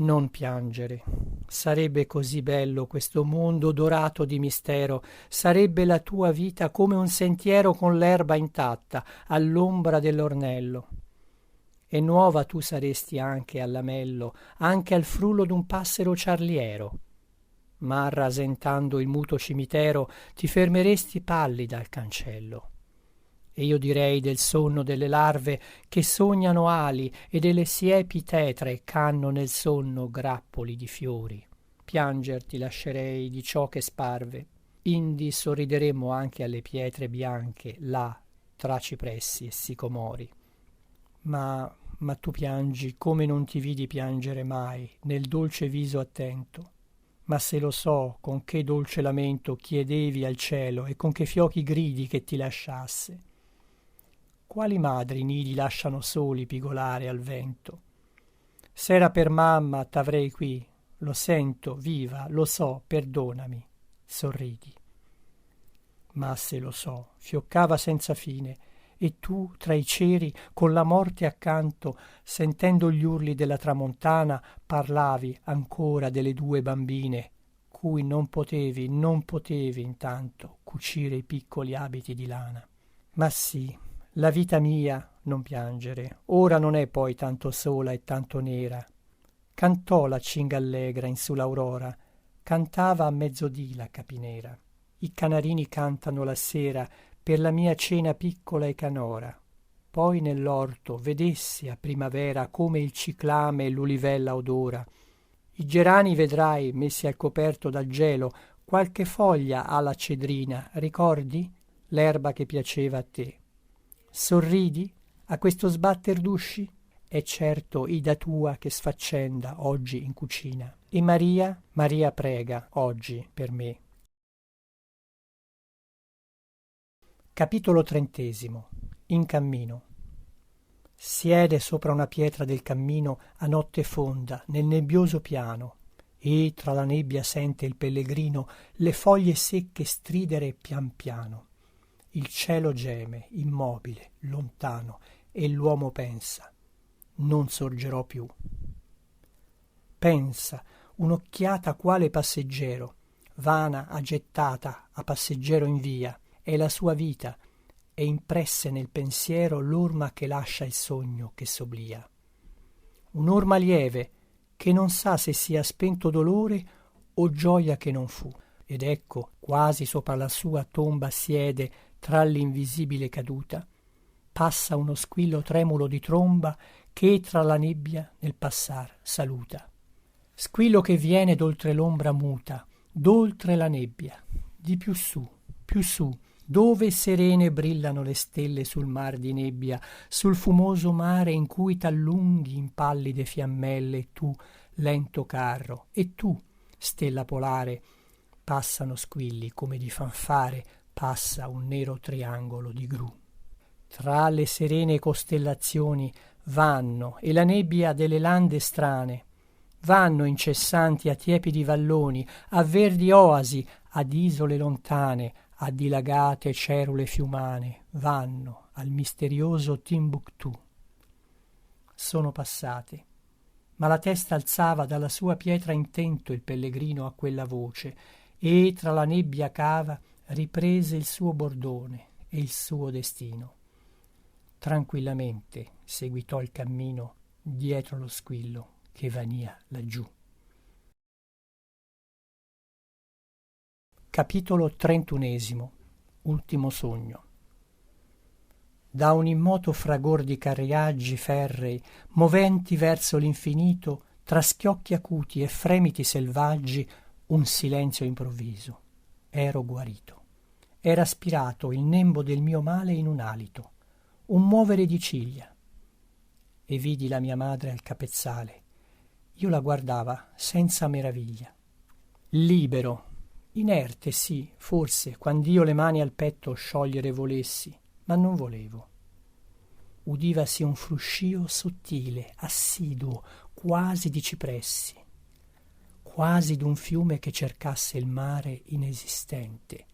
Non piangere, sarebbe così bello questo mondo dorato di mistero, sarebbe la tua vita come un sentiero con l'erba intatta, all'ombra dell'ornello. E nuova tu saresti anche all'amello, anche al frullo d'un passero ciarliero. Ma rasentando il muto cimitero ti fermeresti pallida al cancello. E io direi del sonno delle larve che sognano ali e delle siepi tetre c'hanno nel sonno grappoli di fiori. Pianger ti lascerei di ciò che sparve, indi sorrideremmo anche alle pietre bianche là tra cipressi e sicomori. Ma tu piangi come non ti vidi piangere mai nel dolce viso attento. Ma se lo so con che dolce lamento chiedevi al cielo e con che fiochi gridi che ti lasciasse. Quali madri i nidi lasciano soli pigolare al vento? S'era per mamma t'avrei qui, lo sento, viva, lo so, perdonami, sorridi. Ma se lo so, fioccava senza fine, e tu tra i ceri, con la morte accanto, sentendo gli urli della tramontana, parlavi ancora delle due bambine, cui non potevi intanto cucire i piccoli abiti di lana. Ma sì, la vita mia, non piangere, ora non è poi tanto sola e tanto nera. Cantò la cingallegra in su l'aurora, cantava a mezzodì la capinera. I canarini cantano la sera per la mia cena piccola e canora. Poi nell'orto vedessi a primavera come il ciclame e l'ulivella odora. I gerani vedrai messi al coperto dal gelo, qualche foglia ha la cedrina, ricordi? L'erba che piaceva a te. Sorridi a questo sbatter d'usci? È certo ida tua che sfaccenda oggi in cucina. E Maria prega oggi per me. Capitolo 30. In cammino. Siede sopra una pietra del cammino a notte fonda nel nebbioso piano e tra la nebbia sente il pellegrino le foglie secche stridere pian piano. Il cielo geme, immobile, lontano, e l'uomo pensa: non sorgerò più. Pensa, un'occhiata quale passeggero, vana, aggettata, a passeggero in via, è la sua vita, e impresse nel pensiero l'orma che lascia il sogno che s'oblia. Un'orma lieve, che non sa se sia spento dolore o gioia che non fu, ed ecco, quasi sopra la sua tomba siede tra l'invisibile caduta, passa uno squillo tremulo di tromba che tra la nebbia nel passar saluta. Squillo che viene d'oltre l'ombra muta, d'oltre la nebbia, di più su, dove serene brillano le stelle sul mar di nebbia, sul fumoso mare in cui t'allunghi in pallide fiammelle tu, lento carro, e tu, stella polare, passano squilli come di fanfare, passa un nero triangolo di gru. Tra le serene costellazioni vanno, e la nebbia delle lande strane, vanno incessanti a tiepidi valloni, a verdi oasi, ad isole lontane, a dilagate cerule fiumane, vanno al misterioso Timbuktu. Sono passate, ma la testa alzava dalla sua pietra intento il pellegrino a quella voce, e tra la nebbia cava riprese il suo bordone e il suo destino. Tranquillamente seguitò il cammino dietro lo squillo che vania laggiù. Capitolo 31. Ultimo sogno. Da un immoto fragor di carriaggi ferrei moventi verso l'infinito, tra schiocchi acuti e fremiti selvaggi, un silenzio improvviso. Ero guarito. Era spirato il nembo del mio male in un alito, un muovere di ciglia. E vidi la mia madre al capezzale. Io la guardava senza meraviglia. Libero, inerte sì, forse, quand'io le mani al petto sciogliere volessi, ma non volevo. Udivasi un fruscio sottile, assiduo, quasi di cipressi, quasi d'un fiume che cercasse il mare inesistente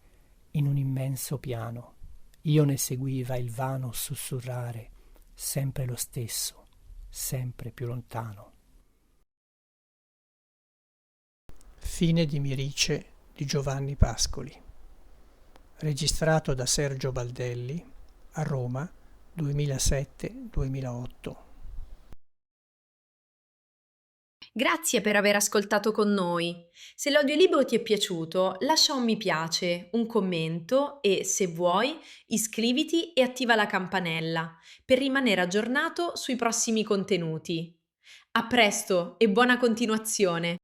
in un immenso piano. Io ne seguiva il vano sussurrare, sempre lo stesso, sempre più lontano. Fine di Mirice di Giovanni Pascoli. Registrato da Sergio Baldelli a Roma 2007-2008. Grazie per aver ascoltato con noi. Se l'audiolibro ti è piaciuto, lascia un mi piace, un commento e, se vuoi, iscriviti e attiva la campanella per rimanere aggiornato sui prossimi contenuti. A presto e buona continuazione!